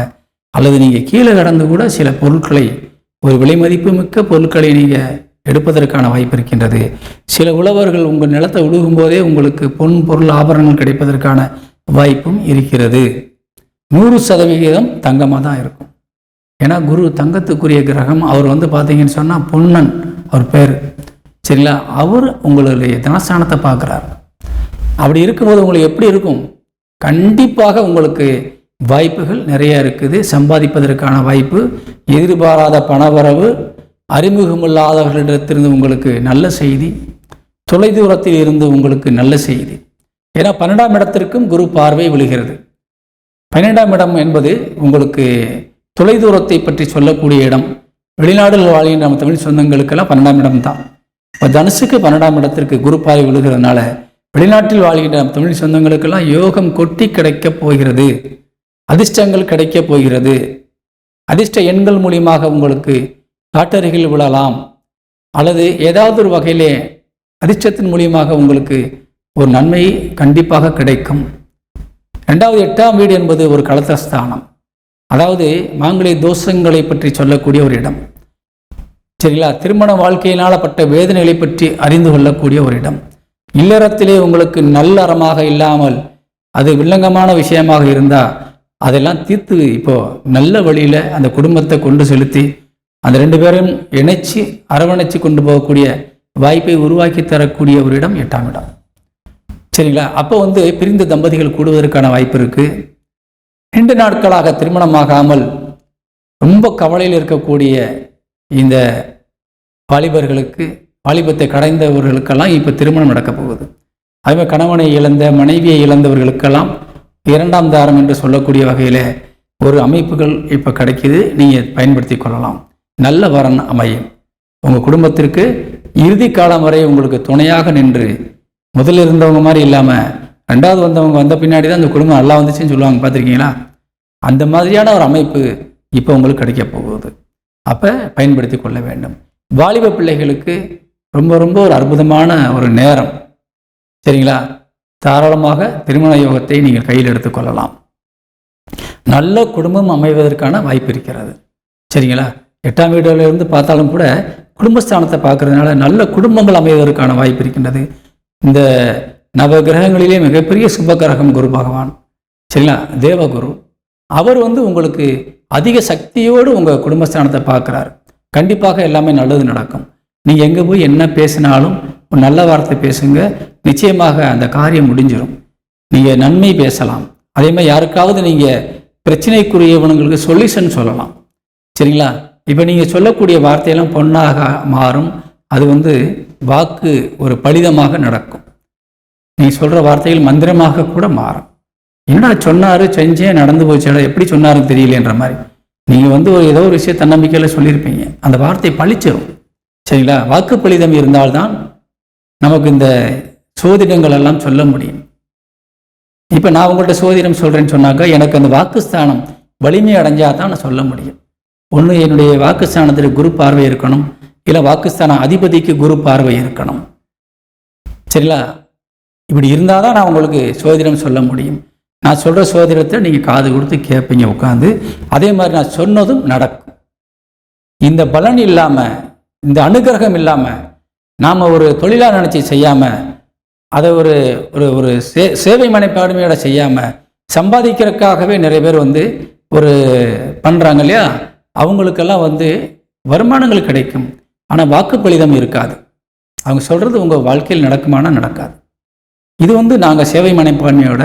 அல்லது நீங்கள் கீழே கடந்து கூட சில பொருட்களை, ஒரு விலை மதிப்பு மிக்க பொருட்களை நீங்கள் எடுப்பதற்கான வாய்ப்பு இருக்கின்றது. சில உழவர்கள் உங்கள் நிலத்தை உழுகும் போதே உங்களுக்கு பொன் பொருள் ஆபரணங்கள் கிடைப்பதற்கான வாய்ப்பும் இருக்கிறது. 100% தங்கமாக தான் இருக்கும். ஏன்னா குரு தங்கத்துக்குரிய கிரகம். அவர் பார்த்தீங்கன்னு சொன்னால் பொன்னன் அவர் பேர், சரிங்களா? அவர் உங்களுடைய தனஸ்தானத்தை பார்க்குறார். அப்படி இருக்கும்போது உங்களுக்கு எப்படி இருக்கும்? கண்டிப்பாக உங்களுக்கு வாய்ப்புகள் நிறைய இருக்குது. சம்பாதிப்பதற்கான வாய்ப்பு, எதிர்பாராத பணவரவு, அறிமுகமில்லாதவர்களிடத்திலிருந்து உங்களுக்கு நல்ல செய்தி, தொலைதூரத்தில் இருந்து உங்களுக்கு நல்ல செய்தி. ஏன்னா 12ஆம் இடத்திற்கும் குரு பார்வை விழுகிறது. 12ஆம் இடம் என்பது உங்களுக்கு தொலைதூரத்தை பற்றி சொல்லக்கூடிய இடம். வெளிநாடுகள் வாழ்கின்ற நம்ம தமிழ் சொந்தங்களுக்கெல்லாம் 12ஆம் இடம் தான். இப்போ தனுசுக்கு 12ஆம் இடத்திற்கு குரு பார்வை விழுகிறதுனால வெளிநாட்டில் வாழ்கின்ற தமிழ் சொந்தங்களுக்கெல்லாம் யோகம் கொட்டி கிடைக்கப் போகிறது. அதிர்ஷ்டங்கள் கிடைக்கப் போகிறது. அதிர்ஷ்ட எண்கள் மூலியமாக உங்களுக்கு லாட்டரிகள் விழலாம், அல்லது ஏதாவது ஒரு வகையிலே அதிர்ஷ்டத்தின் மூலியமாக உங்களுக்கு ஒரு நன்மை கண்டிப்பாக கிடைக்கும். 2வது 8ஆம் வீடு என்பது ஒரு கலத்திரஸ்தானம். அதாவது மாங்கல்ய தோஷங்களை பற்றி சொல்லக்கூடிய ஒரு இடம், சரிங்களா? திருமண வாழ்க்கையினால் பட்ட வேதனைகளை பற்றி அறிந்து கொள்ளக்கூடிய ஒரு இடம். இல்லறத்திலே உங்களுக்கு நல்ல அறமாக இல்லாமல் அது வில்லங்கமான விஷயமாக இருந்தால் அதெல்லாம் தீர்த்து இப்போ நல்ல வழியில் அந்த குடும்பத்தை கொண்டு செலுத்தி அந்த 2 பேரையும் இணைச்சி அரவணைச்சு கொண்டு போகக்கூடிய வாய்ப்பை உருவாக்கி தரக்கூடிய ஒரு இடம் 8ஆம் இடம், சரிங்களா? அப்போ பிரிந்த தம்பதிகள் கூடுவதற்கான வாய்ப்பு இருக்குது. 2 நாட்களாக திருமணமாகாமல் ரொம்ப கவலையில் இருக்கக்கூடிய இந்த வாலிபர்களுக்கு, வாலிபத்தை கடைந்தவர்களுக்கெல்லாம் இப்போ திருமணம் நடக்கப் போகுது. அதுமாதிரி கணவனை இழந்த, மனைவியை இழந்தவர்களுக்கெல்லாம் 2ஆம் தாரம் என்று சொல்லக்கூடிய வகையில் ஒரு அமைப்புகள் இப்போ கிடைக்கிது. நீங்கள் பயன்படுத்தி கொள்ளலாம். நல்ல வரன் அமையும். உங்கள் குடும்பத்திற்கு இறுதி காலம் வரை உங்களுக்கு துணையாக நின்று, முதல்ல இருந்தவங்க மாதிரி இல்லாமல் 2வது வந்தவங்க வந்த பின்னாடி தான் அந்த குடும்பம் நல்லா வந்துச்சுன்னு சொல்லுவாங்க, பார்த்துருக்கீங்களா? அந்த மாதிரியான ஒரு அமைப்பு இப்போ உங்களுக்கு கிடைக்க போகுது. அப்போ பயன்படுத்தி கொள்ள வேண்டும். வாலிப பிள்ளைகளுக்கு ரொம்ப ரொம்ப ஒரு அற்புதமான ஒரு நேரம், சரிங்களா? தாராளமாக திருமண யோகத்தை நீங்கள் கையில் எடுத்துக்கொள்ளலாம். நல்ல குடும்பம் அமைவதற்கான வாய்ப்பு இருக்கிறது, சரிங்களா? 8ஆம் வீட்டிலிருந்து பார்த்தாலும் கூட குடும்பஸ்தானத்தை பார்க்கறதுனால நல்ல குடும்பங்கள் அமைவதற்கான வாய்ப்பு இருக்கின்றது. இந்த நவ கிரகங்களிலே மிகப்பெரிய சுப கிரகம் குரு பகவான், சரிங்களா? தேவகுரு. அவர் உங்களுக்கு அதிக சக்தியோடு உங்கள் குடும்பஸ்தானத்தை பார்க்குறார். கண்டிப்பாக எல்லாமே நல்லது நடக்கும். நீங்கள் எங்கே போய் என்ன பேசினாலும் ஒரு நல்ல வார்த்தை பேசுங்க, நிச்சயமாக அந்த காரியம் முடிஞ்சிடும். நீங்கள் நன்மை பேசலாம். அதே மாதிரி யாருக்காவது நீங்கள் பிரச்சனைக்குரியவனுங்களுக்கு சொல்யூஷன் சொல்லலாம், சரிங்களா? இப்போ நீங்கள் சொல்லக்கூடிய வார்த்தையெல்லாம் பொன்னாக மாறும். அது வாக்கு ஒரு பலிதமாக நடக்கும். நீங்கள் சொல்கிற வார்த்தைகள் மந்திரமாக கூட மாறும். என்னடா சொன்னார், செஞ்சேன், நடந்து போச்சேடா, எப்படி சொன்னாருன்னு தெரியலன்ற மாதிரி நீங்கள் ஏதோ ஒரு விஷயம் தன்னம்பிக்கையில் சொல்லியிருப்பீங்க, அந்த வார்த்தை பழிச்சிடும், சரிங்களா? வாக்கு பலிதம் இருந்தால்தான் நமக்கு இந்த சோதிடங்கள் எல்லாம் சொல்ல முடியும். இப்போ நான் உங்கள்கிட்ட சோதிடம் சொல்கிறேன்னு சொன்னாக்கா எனக்கு அந்த வாக்குஸ்தானம் வலிமை அடைஞ்சால் தான் நான் சொல்ல முடியும். ஒன்று என்னுடைய வாக்குஸ்தானத்தில் குரு பார்வை இருக்கணும், இல்லை வாக்குஸ்தான அதிபதிக்கு குரு பார்வை இருக்கணும், சரிங்களா? இப்படி இருந்தால் தான் நான் உங்களுக்கு சோதிடம் சொல்ல முடியும். நான் சொல்கிற சோதிடத்தை நீங்கள் காது கொடுத்து கேட்பீங்க உட்காந்து. அதே மாதிரி நான் சொன்னதும் நடக்கும். இந்த பலன் இல்லாமல், இந்த அனுகிரகம் இல்லாமல் நாம் ஒரு தொழிலாக நினச்சி செய்யாமல் அதை ஒரு ஒரு ஒரு சேவை மனப்பான்மையோட செய்யாமல் சம்பாதிக்கிறதுக்காகவே நிறைய பேர் வந்து ஒரு பண்ணுறாங்க இல்லையா, அவங்களுக்கெல்லாம் வந்து வருமானங்கள் கிடைக்கும், ஆனால் வாக்குப்பளிதம் இருக்காது. அவங்க சொல்கிறது உங்கள் வாழ்க்கையில் நடக்குமானா நடக்காது. இது வந்து நாங்கள் சேவை மனப்பான்மையோட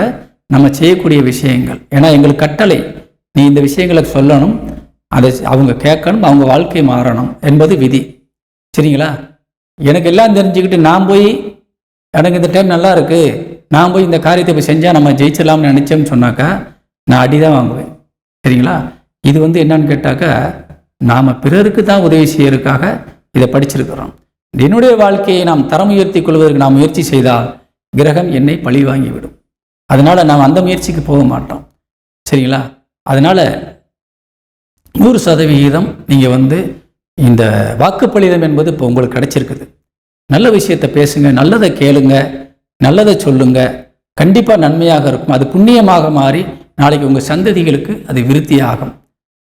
நம்ம செய்யக்கூடிய விஷயங்கள். ஏன்னா எங்களுக்கு கட்டளை, நீ இந்த விஷயங்களை சொல்லணும், அதை அவங்க கேட்கணும், அவங்க வாழ்க்கை மாறணும் என்பது விதி. சரிங்களா? எனக்கு எல்லாம் தெரிஞ்சுக்கிட்டு நான் போய் எனக்கு இந்த டைம் நல்லா இருக்குது, நான் போய் இந்த காரியத்தை போய் செஞ்சால் நம்ம ஜெயிச்சிடலாம்னு நினச்சேன்னு சொன்னாக்கா நான் அடி தான் வாங்குவேன். சரிங்களா? இது வந்து என்னன்னு கேட்டாக்கா, நாம் பிறருக்கு தான் உதவி செய்யறதுக்காக இதை படிச்சிருக்கிறோம். என்னுடைய வாழ்க்கையை நாம் தரம் உயர்த்தி கொள்வதற்கு நாம் முயற்சி செய்தால் கிரகம் என்னை பழி வாங்கிவிடும். அதனால் நாம் அந்த முயற்சிக்கு போக மாட்டோம். சரிங்களா? அதனால் 100% நீங்கள் வந்து இந்த வாக்குப்பளிதம் என்பது இப்போ உங்களுக்கு கிடைச்சிருக்குது. நல்ல விஷயத்தை பேசுங்க, நல்லதை கேளுங்க, நல்லதை சொல்லுங்க, கண்டிப்பாக நன்மையாக இருக்கும். அது புண்ணியமாக மாறி நாளைக்கு உங்கள் சந்ததிகளுக்கு அது விருத்தியாகும்.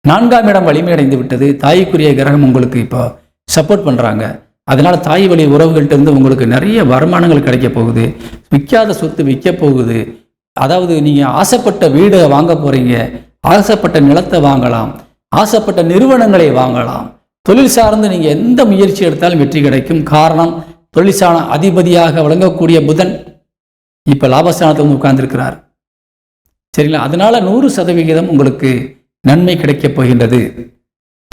4ஆம் இடம் வலிமையடைந்து விட்டது. தாய்க்குரிய கிரகம் உங்களுக்கு இப்போ சப்போர்ட் பண்ணுறாங்க. அதனால் தாய் வழி உறவுகள்கிட்ட உங்களுக்கு நிறைய வருமானங்கள் கிடைக்க போகுது. விற்காத சொத்து விற்க போகுது. அதாவது நீங்கள் ஆசைப்பட்ட வீடை வாங்க போகிறீங்க, ஆசைப்பட்ட நிலத்தை வாங்கலாம், ஆசைப்பட்ட நிறுவனங்களை வாங்கலாம். தொழில் சார்ந்து நீங்கள் எந்த முயற்சி எடுத்தாலும் வெற்றி கிடைக்கும். காரணம், தொழிற்சான அதிபதியாக விளங்கக்கூடிய புதன் இப்போ லாபஸ்தானத்தில் வந்து உட்கார்ந்துருக்கிறார். சரிங்களா? அதனால 100% உங்களுக்கு நன்மை கிடைக்கப் போகின்றது.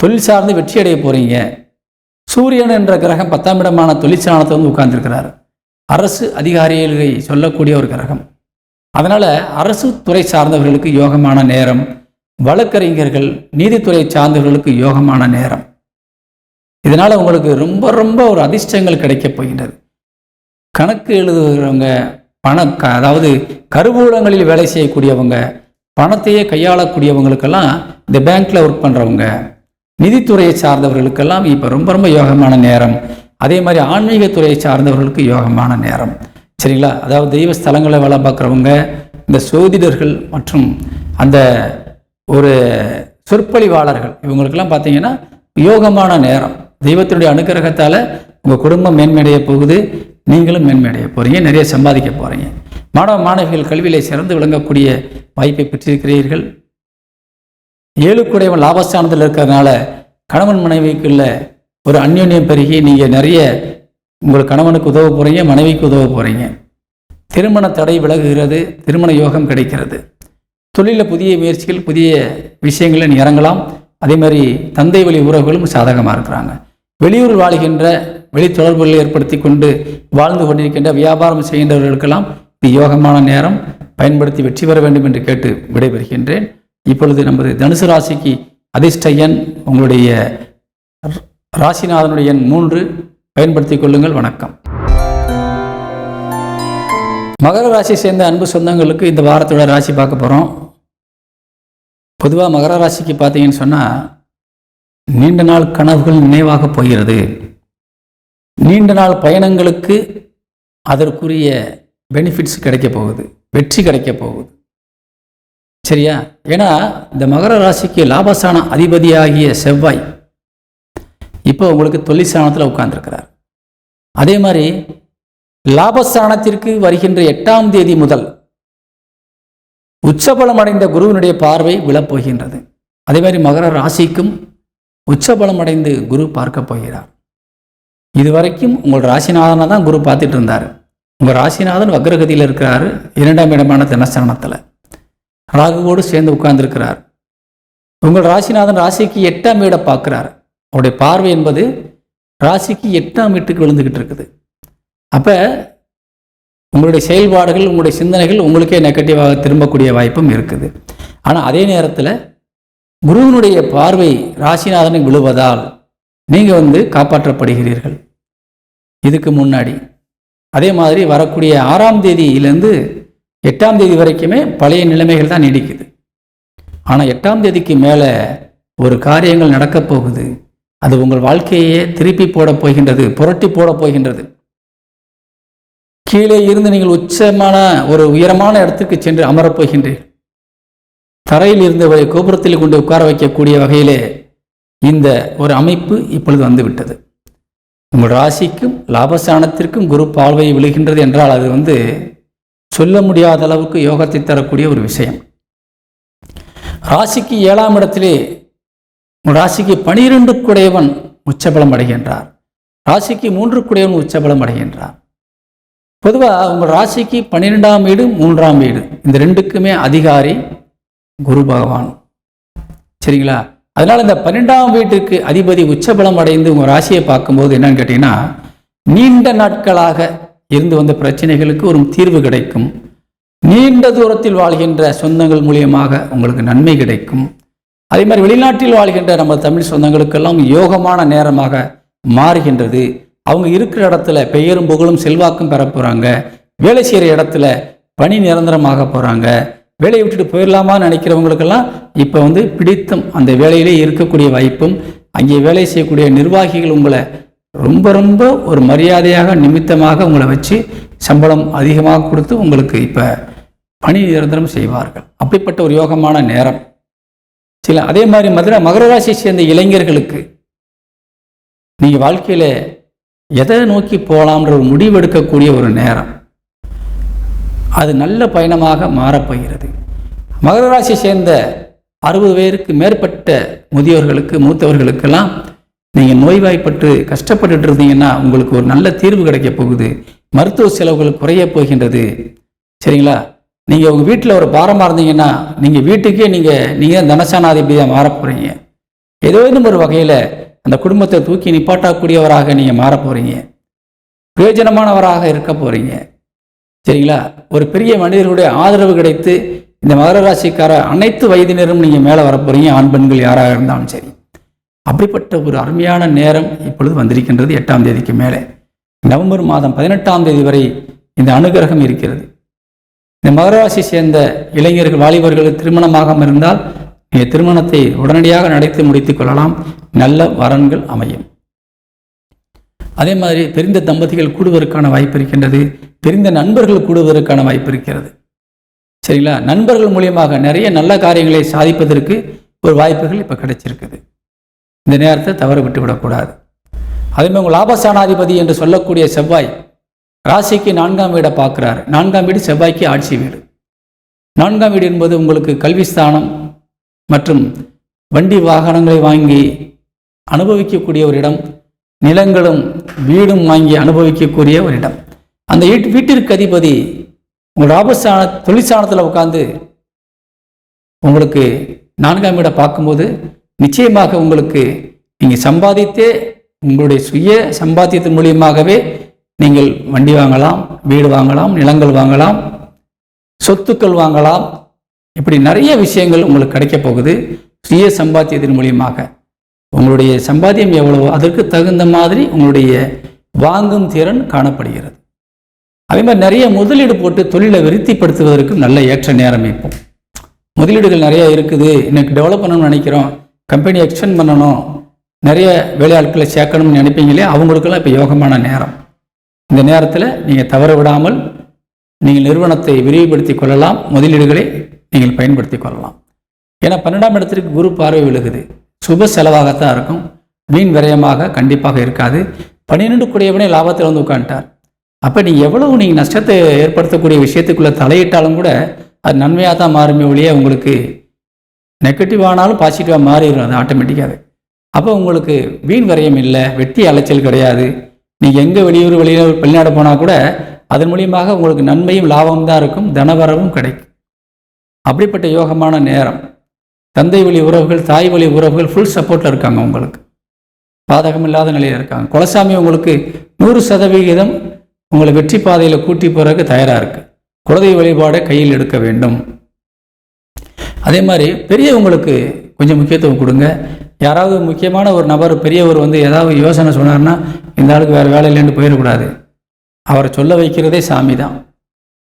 தொழில் சார்ந்து வெற்றி அடைய போறீங்க. சூரியன் என்ற கிரகம் 10ஆம் இடமான தொழிற்சாலத்தை வந்து உட்கார்ந்துருக்கிறார். அரசு அதிகாரிகளை சொல்லக்கூடிய ஒரு கிரகம். அதனால அரசு துறை சார்ந்தவர்களுக்கு யோகமான நேரம், வழக்கறிஞர்கள் நீதித்துறை சார்ந்தவர்களுக்கு யோகமான நேரம். இதனால உங்களுக்கு ரொம்ப ரொம்ப ஒரு அதிர்ஷ்டங்கள் கிடைக்கப் போகின்றது. கணக்கு எழுதுகிறவங்க, அதாவது கருவூலங்களில் வேலை செய்யக்கூடியவங்க, பணத்தையே கையாளக்கூடியவங்களுக்கெல்லாம், இந்த பேங்க்ல ஒர்க் பண்றவங்க, நிதித்துறையை சார்ந்தவர்களுக்கெல்லாம் இப்போ ரொம்ப ரொம்ப யோகமான நேரம். அதே மாதிரி ஆன்மீகத்துறையை சார்ந்தவர்களுக்கு யோகமான நேரம். சரிங்களா? அதாவது தெய்வ ஸ்தலங்களை வேலை பார்க்குறவங்க, இந்த சோதிடர்கள் மற்றும் அந்த ஒரு சொற்பொழிவாளர்கள், இவங்களுக்கெல்லாம் பார்த்தீங்கன்னா யோகமான நேரம். தெய்வத்தினுடைய அனுகிரகத்தால் உங்கள் குடும்பம் மேன்மையடைய போகுது, நீங்களும் மேன்மையடைய போகிறீங்க, நிறைய சம்பாதிக்க போகிறீங்க. மாணவ மாணவிகள் கல்வியிலே சிறந்து விளங்கக்கூடிய வாய்ப்பை பெற்றிருக்கிறீர்கள். 7 லாபஸ்தானத்தில் இருக்கிறதுனால கணவன் மனைவிக்குள்ள ஒரு அந்யோன்யம் பெருகி நீங்கள் நிறைய உங்கள் கணவனுக்கு உதவ போகிறீங்க, மனைவிக்கு உதவ போகிறீங்க. திருமண தடை விலகுகிறது, திருமண யோகம் கிடைக்கிறது. தொழிலில் புதிய முயற்சிகள், புதிய விஷயங்களில் இறங்கலாம். அதே மாதிரி தந்தை வழி உறவுகளும் சாதகமாக இருக்கிறாங்க. வெளியூர் வாழ்கின்ற, வெளி தொடர்புகளை ஏற்படுத்தி கொண்டு வாழ்ந்து கொண்டிருக்கின்ற, வியாபாரம் செய்கின்றவர்களுக்கெல்லாம் இது யோகமான நேரம். பயன்படுத்தி வெற்றி பெற வேண்டும் என்று கேட்டு விடைபெறுகின்றேன். இப்பொழுது நமது தனுசு ராசிக்கு அதிர்ஷ்ட எண், உங்களுடைய ராசிநாதனுடைய எண் 3. பயன்படுத்திக் கொள்ளுங்கள். வணக்கம். மகர ராசி சேர்ந்த அன்பு சொந்தங்களுக்கு இந்த வாரத்தோட ராசி பார்க்க போகிறோம். பொதுவாக மகர ராசிக்கு பார்த்தீங்கன்னு சொன்னால், நீண்ட நாள் கனவுகள் நினைவாக போகிறது. நீண்ட நாள் பயணங்களுக்கு அதற்குரிய பெனிஃபிட்ஸ் கிடைக்க போகுது, வெற்றி கிடைக்க போகுது. சரியா? ஏன்னா இந்த மகர ராசிக்கு லாபஸ்தான அதிபதியாகிய செவ்வாய் இப்போ உங்களுக்கு தொழிற்சானத்தில் உட்கார்ந்துருக்கிறார். அதே மாதிரி லாபஸ்தானத்திற்கு வருகின்ற 8ஆம் தேதி முதல் உச்சபலம் அடைந்த குருவினுடைய பார்வை விழப்போகின்றது. அதே மாதிரி மகர ராசிக்கும் உச்சபலம் அடைந்து குரு பார்க்க போகிறார். இதுவரைக்கும் உங்கள் ராசிநாதனை தான் குரு பார்த்துட்டு இருந்தார். உங்கள் ராசிநாதன் வக்ரகதியில் இருக்கிறாரு, 2ஆம் இடமான தனஸ்தானத்தில் ராகுவோடு சேர்ந்து உட்கார்ந்துருக்கிறார். உங்கள் ராசிநாதன் ராசிக்கு 8ஆம் வீடை பார்க்கிறார். அவருடைய பார்வை என்பது ராசிக்கு 8ஆம் வீட்டுக்கு விழுந்துகிட்டு இருக்குது. அப்போ உங்களுடைய செயல்பாடுகள், உங்களுடைய சிந்தனைகள் உங்களுக்கே நெகட்டிவாக திரும்பக்கூடிய வாய்ப்பும் இருக்குது. ஆனால் அதே நேரத்தில் குருவினுடைய பார்வை ராசிநாதனுக்கு விழுவதால் நீங்கள் காப்பாற்றப்படுகிறீர்கள். இதுக்கு முன்னாடி அதே மாதிரி வரக்கூடிய 6ஆம் தேதியிலேருந்து 8ஆம் தேதி வரைக்குமே பழைய நிலைமைகள் தான் நீடிக்குது. ஆனால் 8ஆம் தேதிக்கு மேலே ஒரு காரியங்கள் நடக்கப் போகுது. அது உங்கள் வாழ்க்கையே திருப்பி போடப் போகின்றது, புரட்டி போடப் போகின்றது. கீழே இருந்து நீங்கள் உச்சமான ஒரு உயரமான இடத்துக்கு சென்று அமரப் போகின்றீர்கள். தரையில் இருந்து கோபுரத்தில் கொண்டு உட்கார வைக்கக்கூடிய வகையிலே இந்த ஒரு அமைப்பு இப்பொழுது வந்துவிட்டது. உங்கள் ராசிக்கும் லாபஸ்தானத்திற்கும் குரு பார்வை விழுகின்றது என்றால் அது சொல்ல முடியாத அளவுக்கு யோகத்தை தரக்கூடிய ஒரு விஷயம். ராசிக்கு 7ஆம் இடத்திலே உங்கள் ராசிக்கு 12 குடையவன் உச்சபலம் அடைகின்றார். ராசிக்கு 3 குடையவன் உச்சபலம் அடைகின்றார். பொதுவாக உங்கள் ராசிக்கு 12ஆம் வீடு 3ஆம் வீடு இந்த ரெண்டுக்குமே அதிகாரி குரு பகவான். சரிங்களா? அதனால் இந்த 12ஆம் வீட்டுக்கு அதிபதி உச்சபலம் அடைந்து உங்கள் ராசியை பார்க்கும்போது என்னன்னு கேட்டிங்கன்னா, நீண்ட நாட்களாக இருந்து வந்த பிரச்சனைகளுக்கு ஒரு தீர்வு கிடைக்கும். நீண்ட தூரத்தில் வாழ்கின்ற சொந்தங்கள் மூலியமாக உங்களுக்கு நன்மை கிடைக்கும். அதே மாதிரி வெளிநாட்டில் வாழ்கின்ற நம்ம தமிழ் சொந்தங்களுக்கெல்லாம் யோகமான நேரமாக மாறுகின்றது. அவங்க இருக்கிற இடத்துல பெயரும் புகழும் செல்வாக்கும் பெற போகிறாங்க. வேலை செய்கிற இடத்துல பணி நிரந்தரமாக போகிறாங்க. வேலையை விட்டுட்டு போயிடலாமான்னு நினைக்கிறவங்களுக்கெல்லாம் இப்போ பிடித்தம் அந்த வேலையிலே இருக்கக்கூடிய வாய்ப்பும், அங்கே வேலை செய்யக்கூடிய நிர்வாகிகள் உங்களை ரொம்ப ரொம்ப ஒரு மரியாதையாக நிமித்தமாக உங்களை வச்சு சம்பளம் அதிகமாக கொடுத்து உங்களுக்கு இப்போ பணி நிரந்தரம் செய்வார்கள். அப்படிப்பட்ட ஒரு யோகமான நேரம். சில அதே மாதிரி மகர ராசியை சேர்ந்த இளைஞர்களுக்கு நீங்கள் வாழ்க்கையில் எதை நோக்கி போகலாம்ன்ற ஒரு முடிவெடுக்கக்கூடிய ஒரு நேரம், அது நல்ல பயணமாக மாறப்போகிறது. மகர ராசியை சேர்ந்த 60 வயதுக்கு மேற்பட்ட முதியோர்களுக்கு மூத்தவர்களுக்கெல்லாம் நீங்கள் நோய்வாய்ப்பட்டு கஷ்டப்பட்டு இருந்தீங்கன்னா உங்களுக்கு ஒரு நல்ல தீர்வு கிடைக்க போகுது. மருத்துவ செலவுகள் குறைய போகின்றது. சரிங்களா? நீங்கள் உங்கள் வீட்டில் ஒரு பாரமாக இருந்தீங்கன்னா நீங்கள் வீட்டுக்கே நீங்கள் தனசானாதிபதியாக மாற போகிறீங்க. ஏதோ ஒரு வகையில் அந்த குடும்பத்தை தூக்கி நிப்பாட்டக்கூடியவராக நீங்கள் மாற போகிறீங்க. பிரயோஜனமானவராக இருக்க போகிறீங்க. சரிங்களா? ஒரு பெரிய மனிதர்களுடைய ஆதரவு கிடைத்து இந்த மகர ராசிக்கார அனைத்து வயதினரும் நீங்கள் மேலே வர போகிறீங்க. ஆண் பெண்கள் யாராக இருந்தாலும் சரி. அப்படிப்பட்ட ஒரு அருமையான நேரம் இப்பொழுது வந்திருக்கின்றது. 8ஆம் தேதிக்கு மேலே நவம்பர் மாதம் 18ஆம் தேதி வரை இந்த அனுகிரகம் இருக்கிறது. இந்த மகர ராசி சேர்ந்த இளைஞர்கள் வாலிபர்கள் திருமணமாக இருந்தால் நீங்கள் திருமணத்தை உடனடியாக நடத்தி முடித்துக் கொள்ளலாம். நல்ல வரன்கள் அமையும். அதே மாதிரி தெரிந்த தம்பதிகள் கூடுவதற்கான வாய்ப்பு இருக்கின்றது. தெரிந்த நண்பர்கள் கூடுவதற்கான வாய்ப்பு இருக்கிறது. சரிங்களா? நண்பர்கள் மூலியமாக நிறைய நல்ல காரியங்களை சாதிப்பதற்கு ஒரு வாய்ப்புகள் இப்போ கிடைச்சிருக்குது. இந்த நேரத்தை தவற விட்டுவிடக்கூடாது. அதே மாதிரி உங்கள் லாபஸ்தானாதிபதி என்று சொல்லக்கூடிய செவ்வாய் ராசிக்கு 4ஆம் வீடை பார்க்குறாரு. 4ஆம் வீடு செவ்வாய்க்கு ஆட்சி வீடு. 4ஆம் வீடு என்பது உங்களுக்கு கல்விஸ்தானம் மற்றும் வண்டி வாகனங்களை வாங்கி அனுபவிக்கக்கூடிய ஒரு இடம், நிலங்களும் வீடும் வாங்கி அனுபவிக்கக்கூடிய ஒரு இடம். அந்த வீட்டிற்கு அதிபதி உங்கள் லாபஸ்தான தொழிற்சானத்தில் உட்கார்ந்து உங்களுக்கு 4ஆம் வீடை பார்க்கும்போது நிச்சயமாக உங்களுக்கு நீங்கள் சம்பாதித்தே உங்களுடைய சுய சம்பாத்தியத்தின் மூலியமாகவே நீங்கள் வண்டி வாங்கலாம், வீடு வாங்கலாம், நிலங்கள் வாங்கலாம், சொத்துக்கள் வாங்கலாம். இப்படி நிறைய விஷயங்கள் உங்களுக்கு கிடைக்க போகுது. சுய சம்பாத்தியத்தின் மூலியமாக உங்களுடைய சம்பாத்தியம் எவ்வளவோ அதற்கு தகுந்த மாதிரி உங்களுடைய வாங்கும் திறன் காணப்படுகிறது. அதே மாதிரி நிறைய முதலீடு போட்டு தொழிலை விருத்திப்படுத்துவதற்கு நல்ல ஏற்ற நேரம். இப்போ முதலீடுகள் நிறைய இருக்குது. எனக்கு டெவலப் பண்ணணும்னு நினைக்கிறோம், கம்பெனி எக்ஸ்டெண்ட் பண்ணணும், நிறைய வேலையாட்களை சேர்க்கணும்னு நினைப்பீங்களே, அவங்களுக்கெல்லாம் இப்போ யோகமான நேரம். இந்த நேரத்தில் நீங்கள் தவற விடாமல் நீங்கள் நிறுவனத்தை விரிவுபடுத்தி கொள்ளலாம், முதலீடுகளை நீங்கள் பயன்படுத்தி கொள்ளலாம். ஏன்னா 12ஆம் இடத்திற்கு குரு பார்வை விழுகுது. சுப செலவாகத்தான் இருக்கும், வீண் விரயமாக கண்டிப்பாக இருக்காது. 12 கூடியவனே லாபத்தில் உட்காந்துட்டார். அப்போ நீங்கள் நஷ்டத்தை ஏற்படுத்தக்கூடிய விஷயத்துக்குள்ளே தலையிட்டாலும் கூட அது நன்மையாக தான் மாறுமே ஒழிய உங்களுக்கு நெகட்டிவ் ஆனாலும் பாசிட்டிவாக மாறிடும் அது ஆட்டோமேட்டிக்காக. அப்போ உங்களுக்கு வீண் விரயம் இல்லை, வெட்டி அலைச்சல் கிடையாது. நீங்கள் எங்கே வெளிநாடு போனால் கூட அதன் மூலியமாக உங்களுக்கு நன்மையும் லாபமும் தான் இருக்கும், தனவரவும் கிடைக்கும். அப்படிப்பட்ட யோகமான நேரம். தந்தை வழி உறவுகள், தாய் வழி உறவுகள் ஃபுல் சப்போர்ட்டில் இருக்காங்க, உங்களுக்கு பாதகம் இல்லாத நிலையில் இருக்காங்க. குலசாமி உங்களுக்கு 100% உங்களை வெற்றி பாதையில் கூட்டி போகிறதுக்கு தயாராக இருக்குது. குலதெய்வ வழிபாடை கையில் எடுக்க வேண்டும். அதே மாதிரி பெரியவங்களுக்கு கொஞ்சம் முக்கியத்துவம் கொடுங்க. யாராவது முக்கியமான ஒரு நபர் பெரியவர் ஏதாவது யோசனை சொன்னார்னா இந்த ஆளுக்கு வேறு வேலை இல்லைன்னு போயிடக்கூடாது. அவரை சொல்ல வைக்கிறதே சாமி தான்.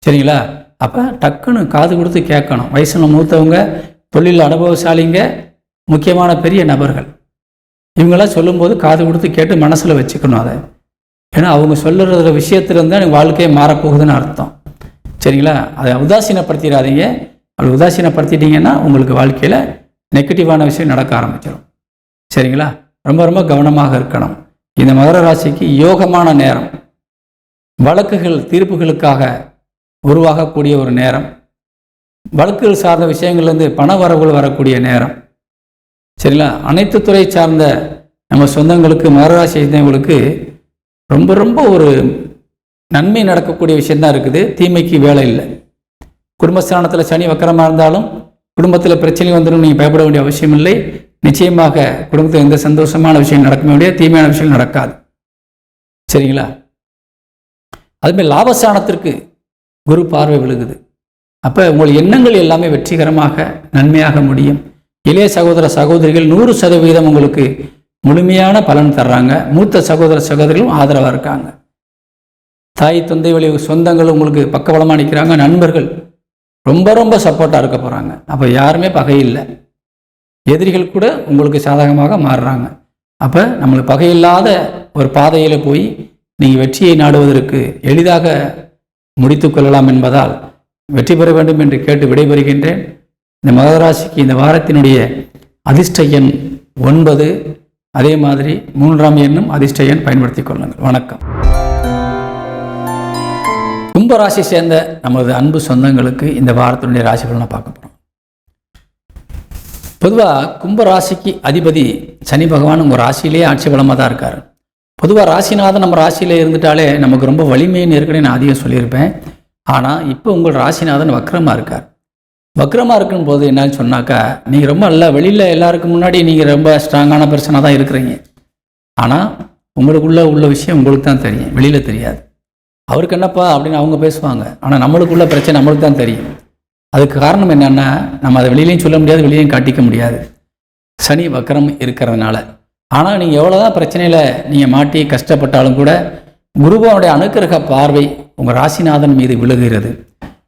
சரிங்களா? அப்போ டக்குன்னு காது கொடுத்து கேட்கணும். வயசுல மூத்தவங்க, தொழில் அனுபவசாலிங்க, முக்கியமான பெரிய நபர்கள் இவங்களாம் சொல்லும்போது காது கொடுத்து கேட்டு மனசில் வச்சுக்கணும் அதை. ஏன்னா அவங்க சொல்லுற விஷயத்துலேருந்து எனக்கு வாழ்க்கையை மாறப்போகுதுன்னு அர்த்தம். சரிங்களா? அதை உதாசீனப்படுத்திடாதீங்க. அப்படி உதாசீனப்படுத்திட்டீங்கன்னா உங்களுக்கு வாழ்க்கையில் நெகட்டிவான விஷயம் நடக்க ஆரம்பிச்சிடும். சரிங்களா? ரொம்ப ரொம்ப கவனமாக இருக்கணும். இந்த மகர ராசிக்கு யோகமான நேரம். வழக்குகள் தீர்ப்புகளுக்காக உருவாகக்கூடிய ஒரு நேரம். வழக்குகள் சார்ந்த விஷயங்கள்லேருந்து பண வரவுகள் வரக்கூடிய நேரம். சரிங்களா? அனைத்து துறை சார்ந்த நம்ம சொந்தங்களுக்கு, மகர ராசி சேர்ந்தவங்களுக்கு ரொம்ப ரொம்ப ஒரு நன்மை நடக்கக்கூடிய விஷயந்தான் இருக்குது. தீமைக்கு வேலை இல்லை. குடும்பஸ்தானத்தில் சனி வக்கரமாக இருந்தாலும் குடும்பத்தில் பிரச்சனை வந்துடும், நீங்கள் பயப்பட வேண்டிய அவசியம் இல்லை. நிச்சயமாக குடும்பத்தில் எந்த சந்தோஷமான விஷயம் நடக்க வேண்டிய தீமையான விஷயம் நடக்காது. சரிங்களா? அதுமாதிரி லாபஸ்தானத்திற்கு குரு பார்வை விழுகுது. அப்போ உங்கள் எண்ணங்கள் எல்லாமே வெற்றிகரமாக நன்மையாக முடியும். இளைய சகோதர சகோதரிகள் 100% உங்களுக்கு முழுமையான பலன் தர்றாங்க. மூத்த சகோதர சகோதரிகளும் ஆதரவாக இருக்காங்க. தாய் தந்தை வழி சொந்தங்கள் உங்களுக்கு பக்கபலமாக நிற்கிறாங்க. நண்பர்கள் ரொம்ப ரொம்ப சப்போர்ட்டாக இருக்க போகிறாங்க. அப்போ யாருமே பகை இல்லை. எதிரிகள் கூட உங்களுக்கு சாதகமாக மாறுறாங்க. அப்போ நம்மளுக்கு பகையில்லாத ஒரு பாதையில் போய் நீங்கள் வெற்றியை நாடுவதற்கு எளிதாக முடித்து கொள்ளலாம் என்பதால் வெற்றி பெற வேண்டும் என்று கேட்டு விடைபெறுகின்றேன். இந்த மகர ராசிக்கு இந்த வாரத்தினுடைய அதிர்ஷ்ட எண் 9. அதே மாதிரி 3ஆம் எண்ணும் அதிர்ஷ்ட எண் பயன்படுத்திக் கொள்ளுங்கள். வணக்கம். கும்பராசி சேர்ந்த நமது அன்பு சொந்தங்களுக்கு இந்த வாரத்தினுடைய ராசி பலனை பார்க்க போகிறோம். பொதுவாக கும்பராசிக்கு அதிபதி சனி பகவான் உங்கள் ராசியிலே ஆட்சி பலமாக தான் இருக்கார். பொதுவாக ராசிநாதன் நம்ம ராசியில் இருந்துட்டாலே நமக்கு ரொம்ப வலிமைன்னு ஏற்கனவே நான் அதிகம் சொல்லியிருப்பேன். ஆனால் இப்போ உங்கள் ராசிநாதன் வக்ரமாக இருக்கார். வக்ரமாக இருக்கும் போது என்னன்னு சொன்னாக்கா, நீங்கள் ரொம்ப நல்லா வெளியில் எல்லாருக்கும் முன்னாடி நீங்கள் ரொம்ப ஸ்ட்ராங்கான பர்சனாக தான் இருக்கிறீங்க. ஆனால் உங்களுக்குள்ள உள்ள விஷயம் உங்களுக்கு தான் தெரியும், வெளியில் தெரியாது. அவருக்கு என்னப்பா அப்படின்னு அவங்க பேசுவாங்க. ஆனால் நம்மளுக்குள்ள பிரச்சனை நம்மளுக்கு தான் தெரியும். அதுக்கு காரணம் என்னென்னா, நம்ம அதை வெளியிலையும் சொல்ல முடியாது, வெளியிலையும் காட்டிக்க முடியாது, சனி வக்ரம் இருக்கிறதுனால. ஆனால் நீங்கள் எவ்வளோதான் பிரச்சனையில் நீங்கள் மாட்டி கஷ்டப்பட்டாலும் கூட குருவோடைய அனுக்கிரக பார்வை உங்கள் ராசிநாதன் மீது விழுகிறது.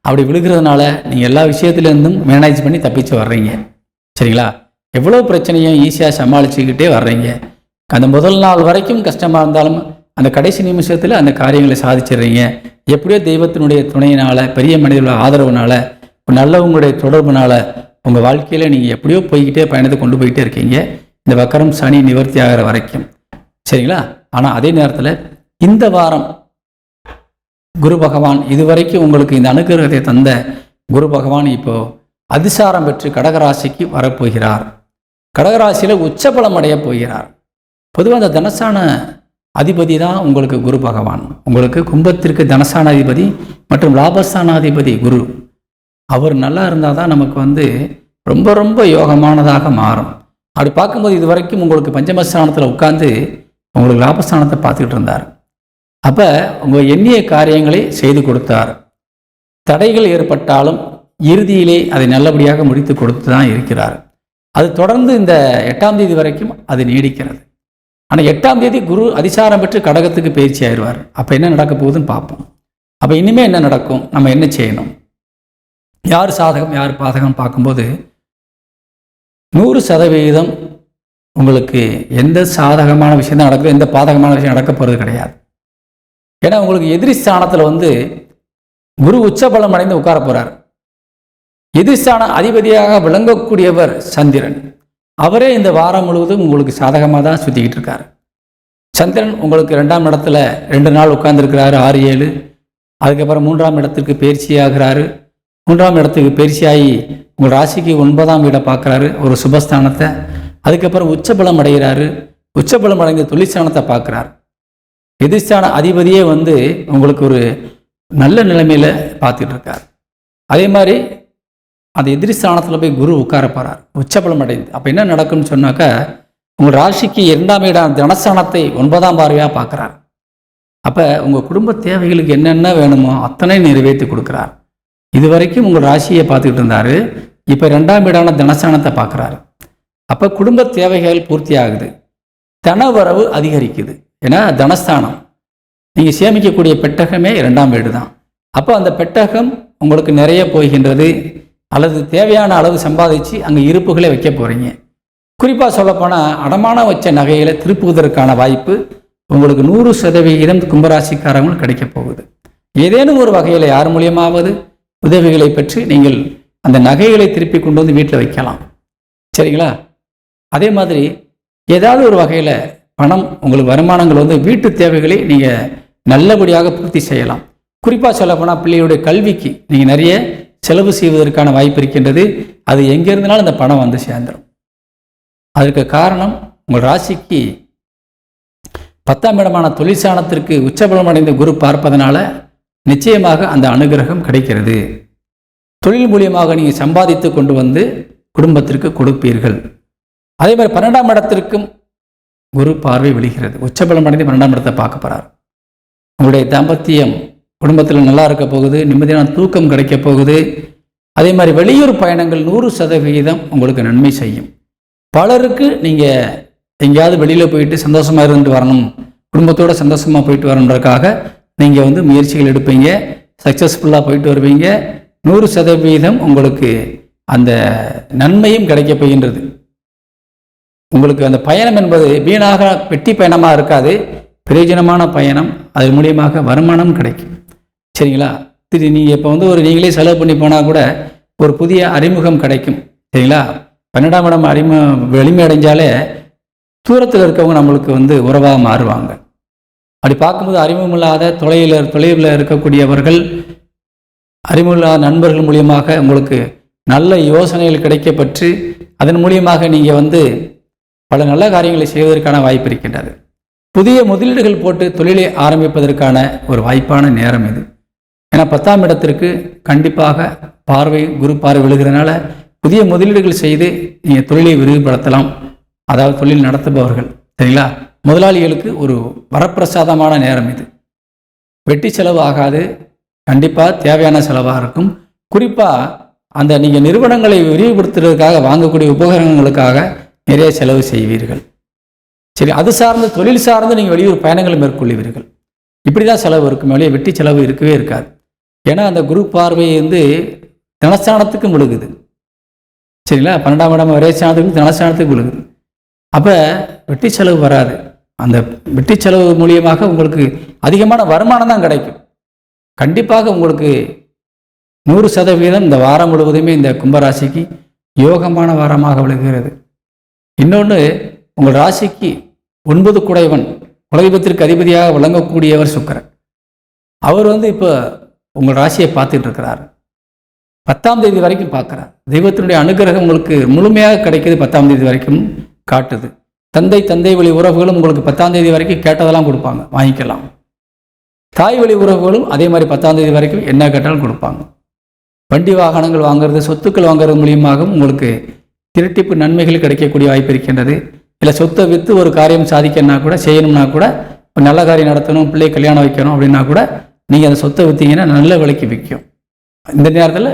அப்படி விழுகிறதுனால நீங்கள் எல்லா விஷயத்துலேருந்தும் மேனேஜ் பண்ணி தப்பிச்சு வர்றீங்க. சரிங்களா? எவ்வளோ பிரச்சனையும் ஈஸியாக சமாளிச்சுக்கிட்டே வர்றீங்க. அந்த முதல் நாள் வரைக்கும் கஷ்டமாக இருந்தாலும் அந்த கடைசி நிமிஷத்தில் அந்த காரியங்களை சாதிச்சிடுறீங்க. எப்படியோ தெய்வத்தினுடைய துணையினால், பெரிய மனிதர்களோட ஆதரவுனால, நல்லவங்களுடைய தொடர்புனால உங்கள் வாழ்க்கையில் நீங்கள் எப்படியோ போய்கிட்டே பயணத்தை கொண்டு போய்கிட்டே இருக்கீங்க, இந்த வக்கரம் சனி நிவர்த்தி ஆகிற வரைக்கும். சரிங்களா? ஆனால் அதே நேரத்தில் இந்த வாரம் குரு பகவான் இதுவரைக்கும் உங்களுக்கு இந்த அனுகிரகத்தை தந்த குரு பகவான் இப்போ அதிசாரம் பெற்று கடகராசிக்கு வரப்போகிறார். கடகராசியில் உச்சபலம் அடைய போகிறார். பொதுவாக அந்த தனசான அதிபதி தான் உங்களுக்கு குரு பகவான். உங்களுக்கு கும்பத்திற்கு தனசான அதிபதி மற்றும் லாபஸ்தான அதிபதி குரு. அவர் நல்லா இருந்தால் தான் நமக்கு ரொம்ப ரொம்ப யோகமானதாக மாறும். அப்படி பார்க்கும்போது இது வரைக்கும் உங்களுக்கு பஞ்சமஸ்தானத்தில் உட்கார்ந்து உங்களுக்கு லாபஸ்தானத்தை பார்த்துக்கிட்டு இருந்தார். அப்போ உங்கள் எண்ணிய காரியங்களை செய்து கொடுத்தார். தடைகள் ஏற்பட்டாலும் இறுதியிலே அதை நல்லபடியாக முடித்து கொடுத்து தான் இருக்கிறார். அது தொடர்ந்து இந்த 8ஆம் தேதி வரைக்கும் அது நீடிக்கிறது. ஆனால் 8ஆம் தேதி குரு அதிசாரம் பெற்று கடகத்துக்கு பயிற்சி ஆயிடுவார். அப்போ என்ன நடக்க போகுதுன்னு பார்ப்போம். அப்போ இனிமேல் என்ன நடக்கும், நம்ம என்ன செய்யணும், யார் சாதகம் யார் பாதகம் பார்க்கும்போது 100% உங்களுக்கு எந்த சாதகமான விஷயம் தான் நடக்குது, எந்த பாதகமான விஷயம் நடக்க போகிறது கிடையாது. ஏன்னா உங்களுக்கு எதிரி ஸ்தானத்தில் குரு உச்சபலம் அடைந்து உட்கார போகிறார். எதிர்ஸ்தான அதிபதியாக விளங்கக்கூடியவர் சந்திரன். அவரே இந்த வாரம் முழுவதும் உங்களுக்கு சாதகமாக தான் சுற்றிக்கிட்டு இருக்கார். சந்திரன் உங்களுக்கு 2ஆம் இடத்துல 2 நாள் உட்கார்ந்துருக்கிறாரு, 6, 7. அதுக்கப்புறம் 3ஆம் இடத்துக்கு பயிற்சி ஆகிறாரு. 3ஆம் இடத்துக்கு பயிற்சியாகி உங்கள் ராசிக்கு 9ஆம் வீடை பார்க்குறாரு, ஒரு சுபஸ்தானத்தை. அதுக்கப்புறம் உச்சபலம் அடைகிறாரு. உச்சபலம் அடைந்த தொழிற்ஸ்தானத்தை பார்க்குறாரு. எதிர்ஸ்தான அதிபதியே உங்களுக்கு ஒரு நல்ல நிலைமையில் பார்த்துட்டு இருக்கார். அதே மாதிரி அந்த எதிர்ஸ்தானத்தில் போய் குரு உட்கார போகிறார் உச்சபலம் அடைந்து. அப்போ என்ன நடக்கும்னு சொன்னாக்கா, உங்கள் ராசிக்கு 2ஆம் இடம் தனஸ்தானத்தை 9ஆம் பார்வையாக பார்க்குறார். அப்போ உங்கள் குடும்ப தேவைகளுக்கு என்னென்ன வேணுமோ அத்தனை நிறைவேற்றி கொடுக்குறார். இது வரைக்கும் உங்கள் ராசியை பார்த்துக்கிட்டு இருந்தார். இப்போ 2ஆம் இடான தனஸ்தானத்தை பார்க்குறாரு. அப்போ குடும்ப தேவைகள் பூர்த்தி ஆகுது, தனவரவு அதிகரிக்குது. ஏன்னா தனஸ்தானம் நீங்கள் சேமிக்கக்கூடிய பெட்டகமே 2ஆம் வீடு தான். அப்போ அந்த பெட்டகம் உங்களுக்கு நிறைய போகின்றது, அல்லது தேவையான அளவு சம்பாதிச்சு அங்கே இருப்புகளை வைக்க போகிறீங்க. குறிப்பாக சொல்லப்போனால் அடமானம் வச்ச நகைகளை திருப்புவதற்கான வாய்ப்பு உங்களுக்கு 100% கும்பராசிக்காரங்களுக்கு கிடைக்க போகுது. ஏதேனும் ஒரு வகையில் யார் மூலியமாவது உதவிகளை பெற்று நீங்கள் அந்த நகைகளை திருப்பி கொண்டு வீட்டில் வைக்கலாம். சரிங்களா? அதே மாதிரி ஏதாவது ஒரு வகையில் பணம் உங்களுக்கு வருமானங்கள் வந்து வீட்டு தேவைகளை நீங்கள் நல்லபடியாக பூர்த்தி செய்யலாம். குறிப்பாக சொல்லப்போனால் பிள்ளைகளுடைய கல்விக்கு நீங்கள் நிறைய செலவு செய்வதற்கான வாய்ப்பு இருக்கின்றது. அது எங்கே இருந்தாலும் அந்த பணம் வந்து சேர்ந்துடும். அதற்கு காரணம் உங்கள் ராசிக்கு 10ஆம் இடமான தொழிற்சானத்திற்கு உச்சபலம் அடைந்த குரு பார்ப்பதனால நிச்சயமாக அந்த அனுகிரகம் கிடைக்கிறது. தொழில் மூலியமாக நீங்கள் சம்பாதித்து கொண்டு வந்து குடும்பத்திற்கு கொடுப்பீர்கள். அதே மாதிரி 12ஆம் இடத்திற்கும் குரு பார்வை விழுகிறது. உச்சபலம் அடைந்து 12ஆம் இடத்தை பார்க்க போகிறார். உங்களுடைய தாம்பத்தியம் குடும்பத்தில் நல்லா இருக்க போகுது, நிம்மதியான தூக்கம் கிடைக்க போகுது. அதே மாதிரி வெளியூர் பயணங்கள் 100% உங்களுக்கு நன்மை செய்யும். பலருக்கு நீங்கள் எங்கேயாவது வெளியில் போயிட்டு சந்தோஷமாக இருந்துட்டு வரணும், குடும்பத்தோடு சந்தோஷமாக போயிட்டு வரணுன்றதுக்காக நீங்கள் வந்து முயற்சிகள் எடுப்பீங்க, சக்ஸஸ்ஃபுல்லாக போயிட்டு வருவீங்க. 100% உங்களுக்கு அந்த நன்மையும் கிடைக்க போகின்றது. உங்களுக்கு அந்த பயணம் என்பது வீணாக வெட்டி பயணமாக இருக்காது, பிரயோஜனமான பயணம். அது மூலியமாக வருமானம் கிடைக்கும். சரிங்களா? நீங்கள் இப்போ வந்து நீங்களே செலவு பண்ணி போனால் கூட ஒரு புதிய அறிமுகம் கிடைக்கும். சரிங்களா? 12ஆம் இடம் வலிமை அடைஞ்சாலே தூரத்தில் இருக்கவங்க நம்மளுக்கு வந்து உறவாக மாறுவாங்க. அப்படி பார்க்கும்போது அறிமுகமில்லாத தொலைவில் இருக்கக்கூடியவர்கள், அறிமுகமில்லாத நண்பர்கள் மூலியமாக உங்களுக்கு நல்ல யோசனைகள் கிடைக்கப்பெற்று அதன் மூலியமாக நீங்கள் வந்து பல நல்ல காரியங்களை செய்வதற்கான வாய்ப்பு இருக்கின்றது. புதிய முதலீடுகள் போட்டு தொழிலை ஆரம்பிப்பதற்கான ஒரு வாய்ப்பான நேரம் இது. ஏன்னா 10ஆம் இடத்திற்கு கண்டிப்பாக குரு பார்வை விழுகிறதுனால புதிய முதலீடுகள் செய்து நீங்கள் தொழிலை விரிவுபடுத்தலாம். அதாவது தொழில் நடத்துபவர்கள், சரிங்களா, முதலாளிகளுக்கு ஒரு வரப்பிரசாதமான நேரம் இது. வெட்டி செலவு ஆகாது, கண்டிப்பாக தேவையான செலவாக இருக்கும். குறிப்பாக அந்த நீங்கள் நிறுவனங்களை விரிவுபடுத்துறதுக்காக வாங்கக்கூடிய உபகரணங்களுக்காக நிறைய செலவு செய்வீர்கள். சரி, அது சார்ந்து தொழில் சார்ந்து நீங்கள் வெளியூர் பயணங்களை மேற்கொள்வீர்கள். இப்படி தான் செலவு இருக்கும், வெளியே வெட்டி செலவு இருக்கவே இருக்காது. ஏன்னா அந்த குரு பார்வை வந்து தனஸ்தானத்துக்கும் விழுகுது. சரிங்களா? 12ஆம் இடம் விரைஸ்தானத்துக்கும் தனஸ்தானத்துக்கும் விழுகுது. அப்போ வெட்டி செலவு வராது. அந்த வெட்டி செலவு மூலியமாக உங்களுக்கு அதிகமான வருமானம் தான் கிடைக்கும். கண்டிப்பாக உங்களுக்கு 100% இந்த வாரம் முழுவதுமே இந்த கும்பராசிக்கு யோகமான வாரமாக விளங்குகிறது. இன்னொன்று, உங்கள் ராசிக்கு 9 குடைவன் குலதெய்வத்திற்கு அதிபதியாக விளங்கக்கூடியவர் சுக்கிரன். அவர் வந்து இப்போ உங்கள் ராசியை பார்த்துட்டு இருக்கிறார். 10ஆம் தேதி வரைக்கும் பார்க்குறார். தெய்வத்தினுடைய அனுகிரகம் உங்களுக்கு முழுமையாக கிடைக்கிது. 10ஆம் தேதி வரைக்கும் காட்டுது. தந்தை வழி உறவுகளும் உங்களுக்கு 10ஆம் தேதி வரைக்கும் கேட்டதெல்லாம் கொடுப்பாங்க, வாங்கிக்கலாம். தாய் வழி உறவுகளும் அதே மாதிரி 10ஆம் தேதி வரைக்கும் என்ன கேட்டாலும் கொடுப்பாங்க. வண்டி வாகனங்கள் வாங்குறது, சொத்துக்கள் வாங்குறது மூலியமாகவும் உங்களுக்கு இரட்டிப்பு நன்மைகள் கிடைக்கக்கூடிய வாய்ப்பு இருக்கின்றது. இல்லை சொத்தை விற்று ஒரு காரியம் சாதிக்கணும்னா கூட, செய்யணும்னா கூட, ஒரு நல்ல காரியம் நடத்தணும், பிள்ளை கல்யாணம் வைக்கணும் அப்படின்னா கூட நீங்கள் அந்த சொத்தை விற்றீங்கன்னா நல்ல விலைக்கு விற்கும். இந்த நேரத்தில்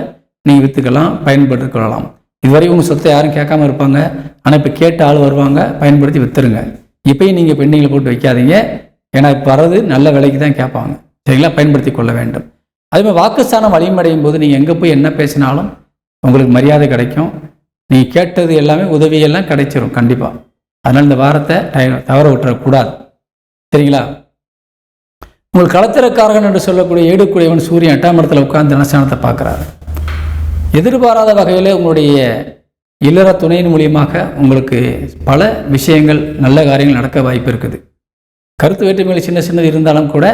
நீங்கள் விற்றுக்கலாம், பயன்படுத்தி கொள்ளலாம். இதுவரை உங்கள் சொத்தை யாரும் கேட்காம இருப்பாங்க. ஆனால் இப்போ கேட்ட ஆள் வருவாங்க, பயன்படுத்தி விற்றுருங்க. இப்போயும் நீங்கள் பெண்டிங்கில் போட்டு வைக்காதீங்க. ஏன்னா இப்போ வர்றது நல்ல விலைக்கு தான் கேட்பாங்க. சரிங்களா? பயன்படுத்தி கொள்ள வேண்டும். அதேமாதிரி வாக்குஸ்தானம் வலிமடையும் போது நீங்கள் எங்கே போய் என்ன பேசினாலும் உங்களுக்கு மரியாதை கிடைக்கும். நீங்கள் கேட்டது எல்லாமே உதவியெல்லாம் கிடைச்சிரும் கண்டிப்பாக. அதனால் இந்த வாரத்தை தவற விட்டுறக்கூடாது. சரிங்களா? உங்கள் களத்திரக்காரகன் என்று சொல்லக்கூடிய ஏடுக்குடையவன் சூரியன் 8ஆம் இடத்துல உட்கார்ந்து தனஸ்தானத்தை பார்க்குறாரு. எதிர்பாராத வகையில் உங்களுடைய இல்லற துணையின் மூலியமாக உங்களுக்கு பல விஷயங்கள், நல்ல காரியங்கள் நடக்க வாய்ப்பு இருக்குது. கருத்து வேற்றுமைகள் சின்னது இருந்தாலும் கூட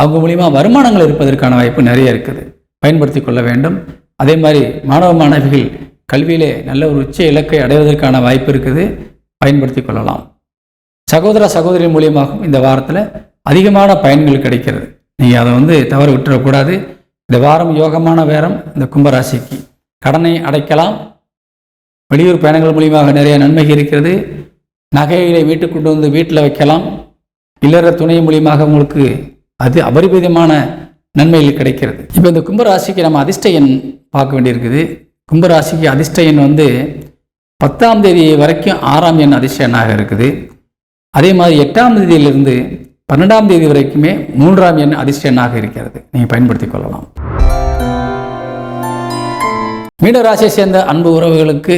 அவங்க மூலியமாக வருமானங்கள் இருப்பதற்கான வாய்ப்பு நிறைய இருக்குது. பயன்படுத்தி கொள்ள வேண்டும். அதே மாதிரி மாணவ மாணவிகள் கல்வியிலே நல்ல ஒரு உச்ச இலக்கை அடைவதற்கான வாய்ப்பு இருக்குது. பயன்படுத்தி கொள்ளலாம். சகோதர சகோதரி மூலியமாகவும் இந்த வாரத்தில் அதிகமான பயன்கள் கிடைக்கிறது. நீங்கள் அதை வந்து தவற விட்டுறக்கூடாது. இந்த வாரம் யோகமான வாரம். இந்த கும்பராசிக்கு கடனை அடைக்கலாம். வெளியூர் பயணங்கள் மூலியமாக நிறைய நன்மைகள் இருக்கிறது. நகைகளை வீட்டுக்கு கொண்டு வந்து வீட்டில் வைக்கலாம். இல்லற துணை மூலியமாக உங்களுக்கு அது அபரிமிதமான நன்மைகள் கிடைக்கிறது. இப்போ இந்த கும்பராசிக்கு நம்ம அதிர்ஷ்ட எண் பார்க்க வேண்டியிருக்குது. கும்பராசிக்கு அதிர்ஷ்ட எண் வந்து 10ஆம் தேதி வரைக்கும் 6ஆம் எண் அதிர்ஷ்ட எண்ணாக இருக்குது. அதே மாதிரி 8ஆம் தேதியிலிருந்து 12ஆம் தேதி வரைக்குமே 3ஆம் எண் அதிர்ஷ்ட எண்ணாக இருக்கிறது. நீங்கள் பயன்படுத்தி கொள்ளலாம். மீனராசியை சேர்ந்த அன்பு உறவுகளுக்கு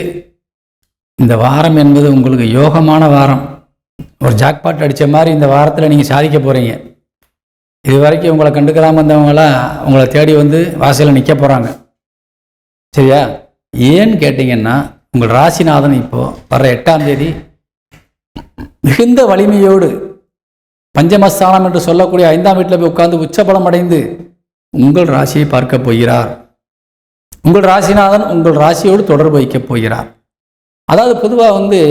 இந்த வாரம் என்பது உங்களுக்கு யோகமான வாரம். ஒரு ஜாக்பாட் அடித்த மாதிரி இந்த வாரத்தில் நீங்கள் சாதிக்க போகிறீங்க. இது வரைக்கும் உங்களை கண்டுக்கிறாமல் இருந்தவங்களாம் உங்களை தேடி வந்து வாசலில் நிற்க போகிறாங்க. சரியா? ஏன்னு கேட்டிங்கன்னா, உங்கள் ராசிநாதன் இப்போது வர 8ஆம் தேதி மிகுந்த வலிமையோடு பஞ்சமஸ்தானம் என்று சொல்லக்கூடிய 5ஆம் வீட்டில் போய் உட்கார்ந்து உச்சபலம் அடைந்து உங்கள் ராசியை பார்க்க போகிறார். உங்கள் ராசிநாதன் உங்கள் ராசியோடு தொடர்பு வைக்கப் போகிறார். அதாவது பொதுவாக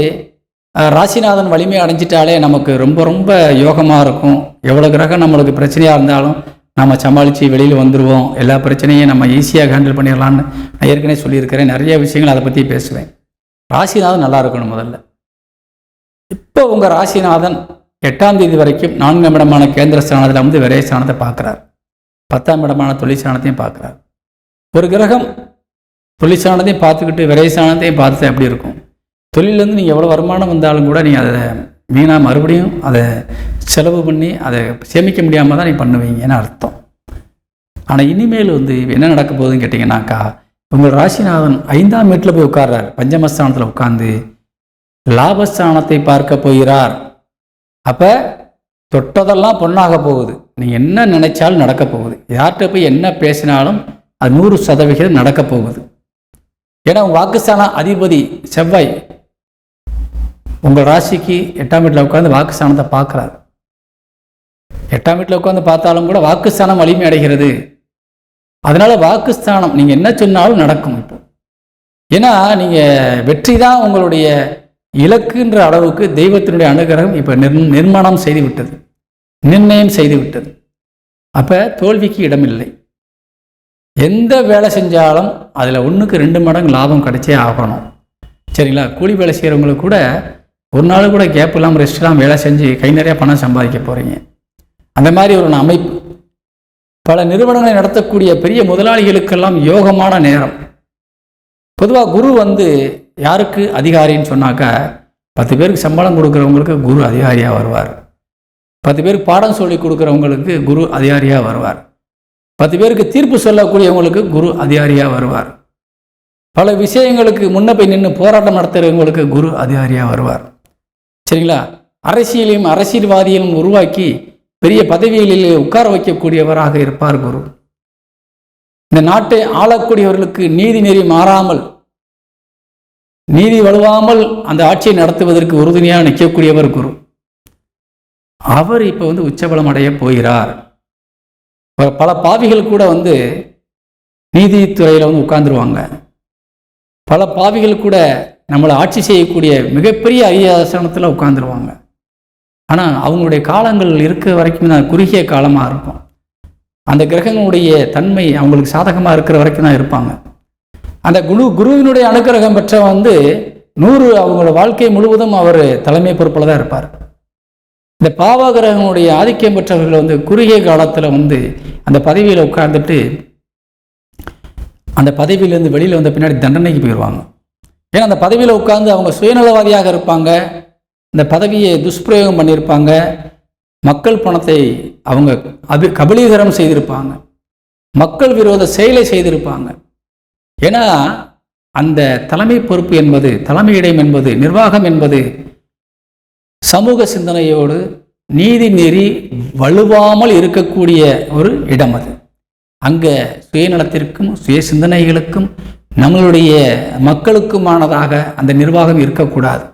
ராசிநாதன் வலிமை அடைஞ்சிட்டாலே நமக்கு ரொம்ப ரொம்ப யோகமாக இருக்கும். எவ்வளோ கிரகம் நம்மளுக்கு பிரச்சனையாக இருந்தாலும் நம்ம சமாளித்து வெளியில் வந்துடுவோம். எல்லா பிரச்சனையும் நம்ம ஈஸியாக ஹேண்டில் பண்ணிடலான்னு நான் ஏற்கனவே சொல்லியிருக்கிறேன். நிறைய விஷயங்கள் அதை பற்றி பேசுவேன். ராசிநாதன் நல்லா இருக்கணும். முதல்ல இப்போ உங்கள் ராசிநாதன் 8ஆம் தேதி வரைக்கும் 4ஆம் இடமான கேந்திர ஸ்தானத்தில் விரைய ஸ்தானத்தை பார்க்குறார். 10ஆம் இடமான தொழில் ஸ்தானத்தையும் பார்க்குறார். ஒரு கிரகம் தொழில் ஸ்தானத்தையும் பார்த்துக்கிட்டு விரைய ஸ்தானத்தையும் பார்த்து எப்படி இருக்கும்? தொழிலேருந்து நீங்கள் எவ்வளோ வருமானம் வந்தாலும் கூட நீங்கள் அதை வீணாக மறுபடியும் அதை செலவு பண்ணி அதை சேமிக்க முடியாமல் தான் நீங்கள் பண்ணுவீங்கன்னு அர்த்தம். ஆனால் இனிமேல் என்ன நடக்க போகுதுன்னு கேட்டிங்கன்னாக்கா, உங்கள் ராசிநாதன் 5ஆம் வீட்டில் போய் உட்கார்றார். பஞ்சமஸ்தானத்தில் உட்கார்ந்து லாபஸ்தானத்தை பார்க்க போகிறார். அப்போ தொட்டதெல்லாம் பொண்ணாக போகுது. நீங்கள் என்ன நினைச்சாலும் நடக்க போகுது. யார்கிட்ட போய் என்ன பேசினாலும் அது 100% நடக்க போகுது. ஏன்னா உங்கள் வாக்குஸ்தான அதிபதி செவ்வாய் உங்கள் ராசிக்கு 8ஆம் வீட்டில் உட்காந்து வாக்குஸ்தானத்தை பார்க்குறாரு. 8ஆம் வீட்டில் உட்காந்து பார்த்தாலும் கூட வாக்குஸ்தானம் வலிமை அடைகிறது. அதனால வாக்குஸ்தானம் நீங்கள் என்ன சொன்னாலும் நடக்கும். இப்போ ஏன்னா நீங்கள் வெற்றி தான் உங்களுடைய இலக்குன்ற அளவுக்கு தெய்வத்தினுடைய அனுகிரகம் இப்போ நிர்மாணம் செய்து விட்டது, நிர்ணயம் செய்து விட்டது. அப்போ தோல்விக்கு இடமில்லை. எந்த வேலை செஞ்சாலும் அதில் 1க்கு 2 மடங்கு லாபம் கிடைச்சே ஆகணும். சரிங்களா? கூலி வேலை செய்கிறவங்களுக்கு கூட ஒரு நாள் கூட கேப் இல்லாமல் ரெஸ்ட் இல்லாமல் வேலை செஞ்சு கை நிறையா பணம் சம்பாதிக்க போகிறீங்க. அந்த மாதிரி ஒரு அமைப்பு பல நிறுவனங்களை நடத்தக்கூடிய பெரிய முதலாளிகளுக்கெல்லாம் யோகமான நேரம். பொதுவாக குரு யாருக்கு அதிகாரின்னு சொன்னாக்கா, 10 பேருக்கு சம்பளம் கொடுக்குறவங்களுக்கு குரு அதிகாரியாக வருவார். 10 பேருக்கு பாடம் சொல்லி கொடுக்குறவங்களுக்கு குரு அதிகாரியாக வருவார். 10 பேருக்கு தீர்ப்பு சொல்லக்கூடியவங்களுக்கு குரு அதிகாரியாக வருவார். பல விஷயங்களுக்கு முன்ன போய் நின்று போராட்டம் நடத்துகிறவங்களுக்கு குரு அதிகாரியாக வருவார். சரிங்களா? அரசியலையும் அரசியல்வாதியையும் உருவாக்கி பெரிய பதவிகளிலே உட்கார வைக்கக்கூடியவராக இருப்பார் குரு. இந்த நாட்டை ஆளக்கூடியவர்களுக்கு நீதி நெறி மாறாமல், நீதி வலுவாமல் அந்த ஆட்சியை நடத்துவதற்கு உறுதுணையாக நிற்கக்கூடியவர் குரு. அவர் இப்போ உச்சபலம் அடைய போகிறார். பல பாவிகள் கூட நீதித்துறையில் உட்கார்ந்துருவாங்க. பல பாவிகள் கூட நம்மளை ஆட்சி செய்யக்கூடிய மிகப்பெரிய அரியாசனத்தில் உட்கார்ந்துருவாங்க. ஆனால் அவங்களுடைய காலங்கள் இருக்கிற வரைக்கும் தான் குறுகிய காலமாக இருக்கும். அந்த கிரகங்களுடைய தன்மை அவங்களுக்கு சாதகமாக இருக்கிற வரைக்கும் தான் இருப்பாங்க. அந்த குருவினுடைய அனுக்கிரகம் பெற்ற 100 அவங்களோட வாழ்க்கை முழுவதும் அவர் தலைமை பொறுப்பில் தான் இருப்பார். இந்த பாவகிரகங்களுடைய ஆதிக்கம் பெற்றவர்கள் குறுகிய காலத்தில் அந்த பதவியில் உட்கார்ந்துட்டு அந்த பதவியிலேருந்து வெளியில் வந்த பின்னாடி தண்டனைக்கு போயிடுவாங்க. ஏன்னா அந்த பதவியில் உட்கார்ந்து அவங்க சுயநலவாதியாக இருப்பாங்க. இந்த பதவியை துஷ்பிரயோகம் பண்ணியிருப்பாங்க. மக்கள் பணத்தை அவங்க கபலீகரம் செய்திருப்பாங்க. மக்கள் விரோத செயலை செய்திருப்பாங்க. ஏன்னா அந்த தலைமை பொறுப்பு என்பது, தலைமையிடம் என்பது, நிர்வாகம் என்பது சமூக சிந்தனையோடு நீதி நெறி வலுவாமல் இருக்கக்கூடிய ஒரு இடம். அது அங்கே சுயநலத்திற்கும் சுய சிந்தனைகளுக்கும் நம்மளுடைய மக்களுக்குமானதாக அந்த நிர்வாகம் இருக்கக்கூடாது.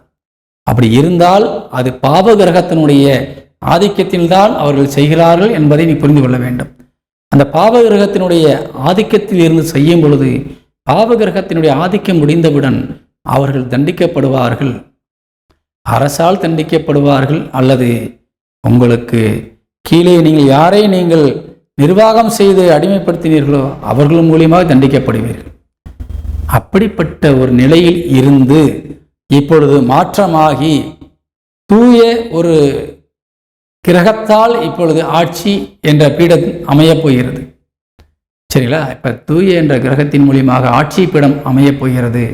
அப்படி இருந்தால் அது பாவ கிரகத்தினுடைய ஆதிக்கத்தில்தான் அவர்கள் செய்கிறார்கள் என்பதை நீ புரிந்து கொள்ள வேண்டும். அந்த பாவ கிரகத்தினுடைய ஆதிக்கத்தில் இருந்து செய்யும் பொழுது பாவ கிரகத்தினுடைய ஆதிக்கம் முடிந்தவுடன் அவர்கள் தண்டிக்கப்படுவார்கள். அரசால் தண்டிக்கப்படுவார்கள், அல்லது உங்களுக்கு கீழே நீங்கள் யாரை நீங்கள் நிர்வாகம் செய்து அடிமைப்படுத்தினீர்களோ அவர்கள் மூலியமாக தண்டிக்கப்படுவீர்கள். அப்படிப்பட்ட ஒரு நிலையில் இருந்து இப்பொழுது மாற்றமாகி தூய ஒரு கிரகத்தால் இப்பொழுது ஆட்சி என்ற பீடம் அமையப் போகிறது. சரிங்களா? இப்போ தூய என்ற கிரகத்தின் மூலியமாக ஆட்சி பீடம் அமையப் போகிறது.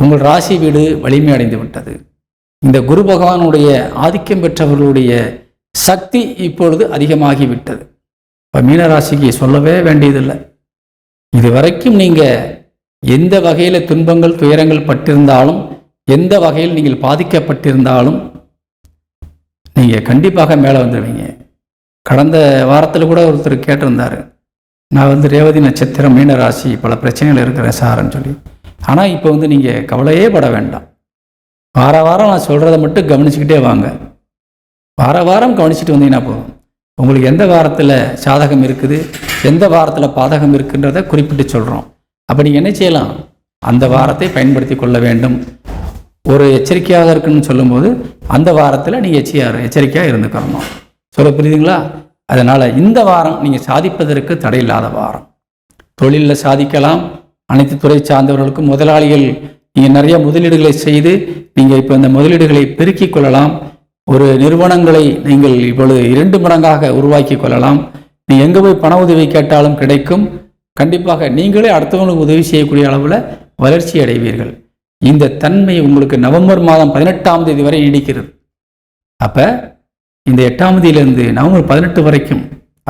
உங்கள் ராசி வீடு வலிமை அடைந்து விட்டது. இந்த குரு பகவானுடைய ஆதிக்கம் பெற்றவர்களுடைய சக்தி இப்பொழுது அதிகமாகிவிட்டது. இப்போ மீனராசிக்கு சொல்லவே வேண்டியதில்லை. இதுவரைக்கும் நீங்கள் எந்த வகையில் துன்பங்கள் துயரங்கள் பட்டிருந்தாலும், எந்த வகையில் நீங்கள் பாதிக்கப்பட்டிருந்தாலும் நீங்கள் கண்டிப்பாக மேலே வந்துடுவீங்க. கடந்த வாரத்தில் கூட ஒருத்தர் கேட்டிருந்தார், நான் ரேவதி நட்சத்திரம் மீனராசி பல பிரச்சனைகள் இருக்கிறேன் சார்ன்னு சொல்லி. ஆனால் இப்போ நீங்கள் கவலையே பட வேண்டாம். வார வாரம் நான் சொல்கிறத மட்டும் கவனிச்சுக்கிட்டே வாங்க. வார வாரம் கவனிச்சுட்டு வந்தீங்கன்னா போதும். உங்களுக்கு எந்த வாரத்தில் சாதகம் இருக்குது, எந்த வாரத்தில் பாதகம் இருக்குன்றதை குறிப்பிட்டு சொல்கிறோம். அப்போ நீங்கள் என்ன செய்யலாம்? அந்த வாரத்தை பயன்படுத்தி கொள்ள வேண்டும். ஒரு எச்சரிக்கையாக இருக்குன்னு சொல்லும்போது அந்த வாரத்தில் நீங்கள் எச்சரிக்கையாக இருந்துக்கிறணும். சொல்ல புரியுதுங்களா? அதனால் இந்த வாரம் நீங்கள் சாதிப்பதற்கு தடையில்லாத வாரம். தொழிலில் சாதிக்கலாம். அனைத்து துறை சார்ந்தவர்களுக்கும் முதலாளிகள் நீங்கள் நிறைய முதலீடுகளை செய்து நீங்கள் இப்போ இந்த முதலீடுகளை பெருக்கிக் கொள்ளலாம். ஒரு நிறுவனங்களை நீங்கள் இப்பொழுது 2 மடங்காக உருவாக்கி கொள்ளலாம். நீங்கள் எங்கே போய் பண உதவி கேட்டாலும் கிடைக்கும். கண்டிப்பாக நீங்களே அடுத்தவங்களுக்கு உதவி செய்யக்கூடிய அளவில் வளர்ச்சி அடைவீர்கள். இந்த தன்மை உங்களுக்கு நவம்பர் மாதம் 18ஆம் தேதி வரை நீடிக்கிறது. அப்போ இந்த 8ஆம் தேதியிலிருந்து நவம்பர் 18 வரைக்கும்,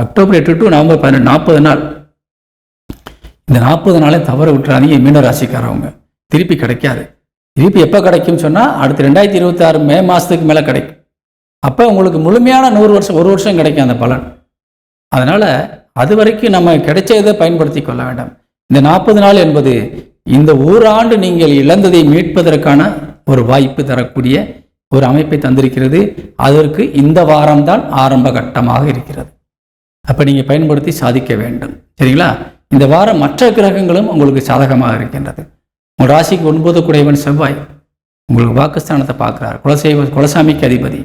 அக்டோபர் 8 டு நவம்பர் 18, 40 நாள். இந்த 40 நாளே தவற விட்டுறாதீங்க. மீன ராசிக்காரவங்க திருப்பி கிடைக்காது. திருப்பி எப்போ கிடைக்கும்னு சொன்னால் அடுத்து 2026 மே மாதத்துக்கு மேலே கிடைக்கும். அப்போ உங்களுக்கு முழுமையான 100 வருஷம் கிடைக்கும் அந்த பலன். அதனால் அது வரைக்கும் நம்ம கிடைச்சதை பயன்படுத்தி கொள்ள வேண்டாம். இந்த 40 நாள் என்பது இந்த ஓராண்டு நீங்கள் இழந்ததை மீட்பதற்கான ஒரு வாய்ப்பு தரக்கூடிய ஒரு அமைப்பை தந்திருக்கிறது. அதற்கு இந்த வாரம்தான் ஆரம்ப கட்டமாக இருக்கிறது. அப்போ நீங்கள் பயன்படுத்தி சாதிக்க வேண்டும். சரிங்களா? இந்த வாரம் மற்ற கிரகங்களும் உங்களுக்கு சாதகமாக இருக்கின்றது. உங்கள் ராசிக்கு 9 குடையவன் செவ்வாய் உங்களுக்கு வாக்குஸ்தானத்தை பார்க்குறார். குலசாமிக்கு அதிபதி.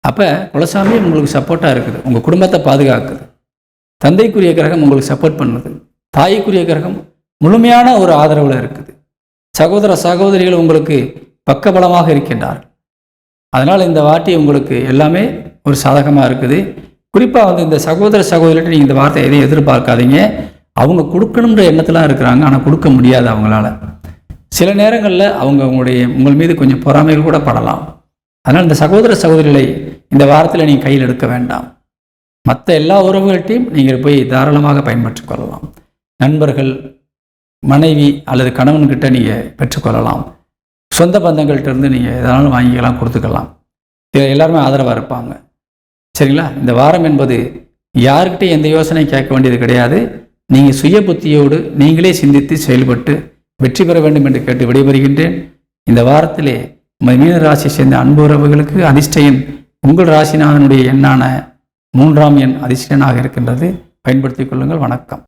அப்போ குலசாமி உங்களுக்கு சப்போர்ட்டாக இருக்குது. உங்கள் குடும்பத்தை பாதுகாக்குது. தந்தைக்குரிய கிரகம் உங்களுக்கு சப்போர்ட் பண்ணுது. தாய்க்குரிய கிரகம் முழுமையான ஒரு ஆதரவில் இருக்குது. சகோதர சகோதரிகள் உங்களுக்கு பக்கபலமாக இருக்கின்றார்கள். அதனால் இந்த வாட்டி உங்களுக்கு எல்லாமே ஒரு சாதகமாக இருக்குது. குறிப்பாக இந்த சகோதர சகோதரிகிட்ட நீங்கள் இந்த வார்த்தை எதையும் எதிர்பார்க்காதீங்க. அவங்க கொடுக்கணுன்ற எண்ணத்தெலாம் இருக்கிறாங்க, ஆனால் கொடுக்க முடியாது அவங்களால. சில நேரங்களில் உங்கள் மீது கொஞ்சம் பொறாமைகள் கூட படலாம். அதனால் இந்த சகோதர சகோதரிகளை இந்த வாரத்தில் நீங்கள் கையில் எடுக்க வேண்டாம். மற்ற எல்லா உறவுகள்கிட்டையும் நீங்கள் போய் தாராளமாக பயன்பெற்றுக் கொள்ளலாம். நண்பர்கள், மனைவி அல்லது கணவன்கிட்ட நீங்கள் பெற்றுக்கொள்ளலாம். சொந்த பந்தங்கள்கிட்ட இருந்து நீங்கள் எதனாலும் வாங்கிக்கலாம், கொடுத்துக்கலாம். எல்லாருமே ஆதரவாக இருப்பாங்க. சரிங்களா? இந்த வாரம் என்பது யாருக்கிட்டையும் எந்த யோசனை கேட்க வேண்டியது கிடையாது. நீங்கள் சுய புத்தியோடு நீங்களே சிந்தித்து செயல்பட்டு வெற்றி பெற வேண்டும் என்று கேட்டு விடைபெறுகின்றேன். இந்த வாரத்திலே மீன ராசி சேர்ந்த அன்பு உறவுகளுக்கு அதிர்ஷ்ட எண் உங்கள் ராசிநாதனுடைய எண்ணான 3ஆம் எண் அதிர்ஷ்டனாக இருக்கின்றது. பயன்படுத்திக் கொள்ளுங்கள். வணக்கம்.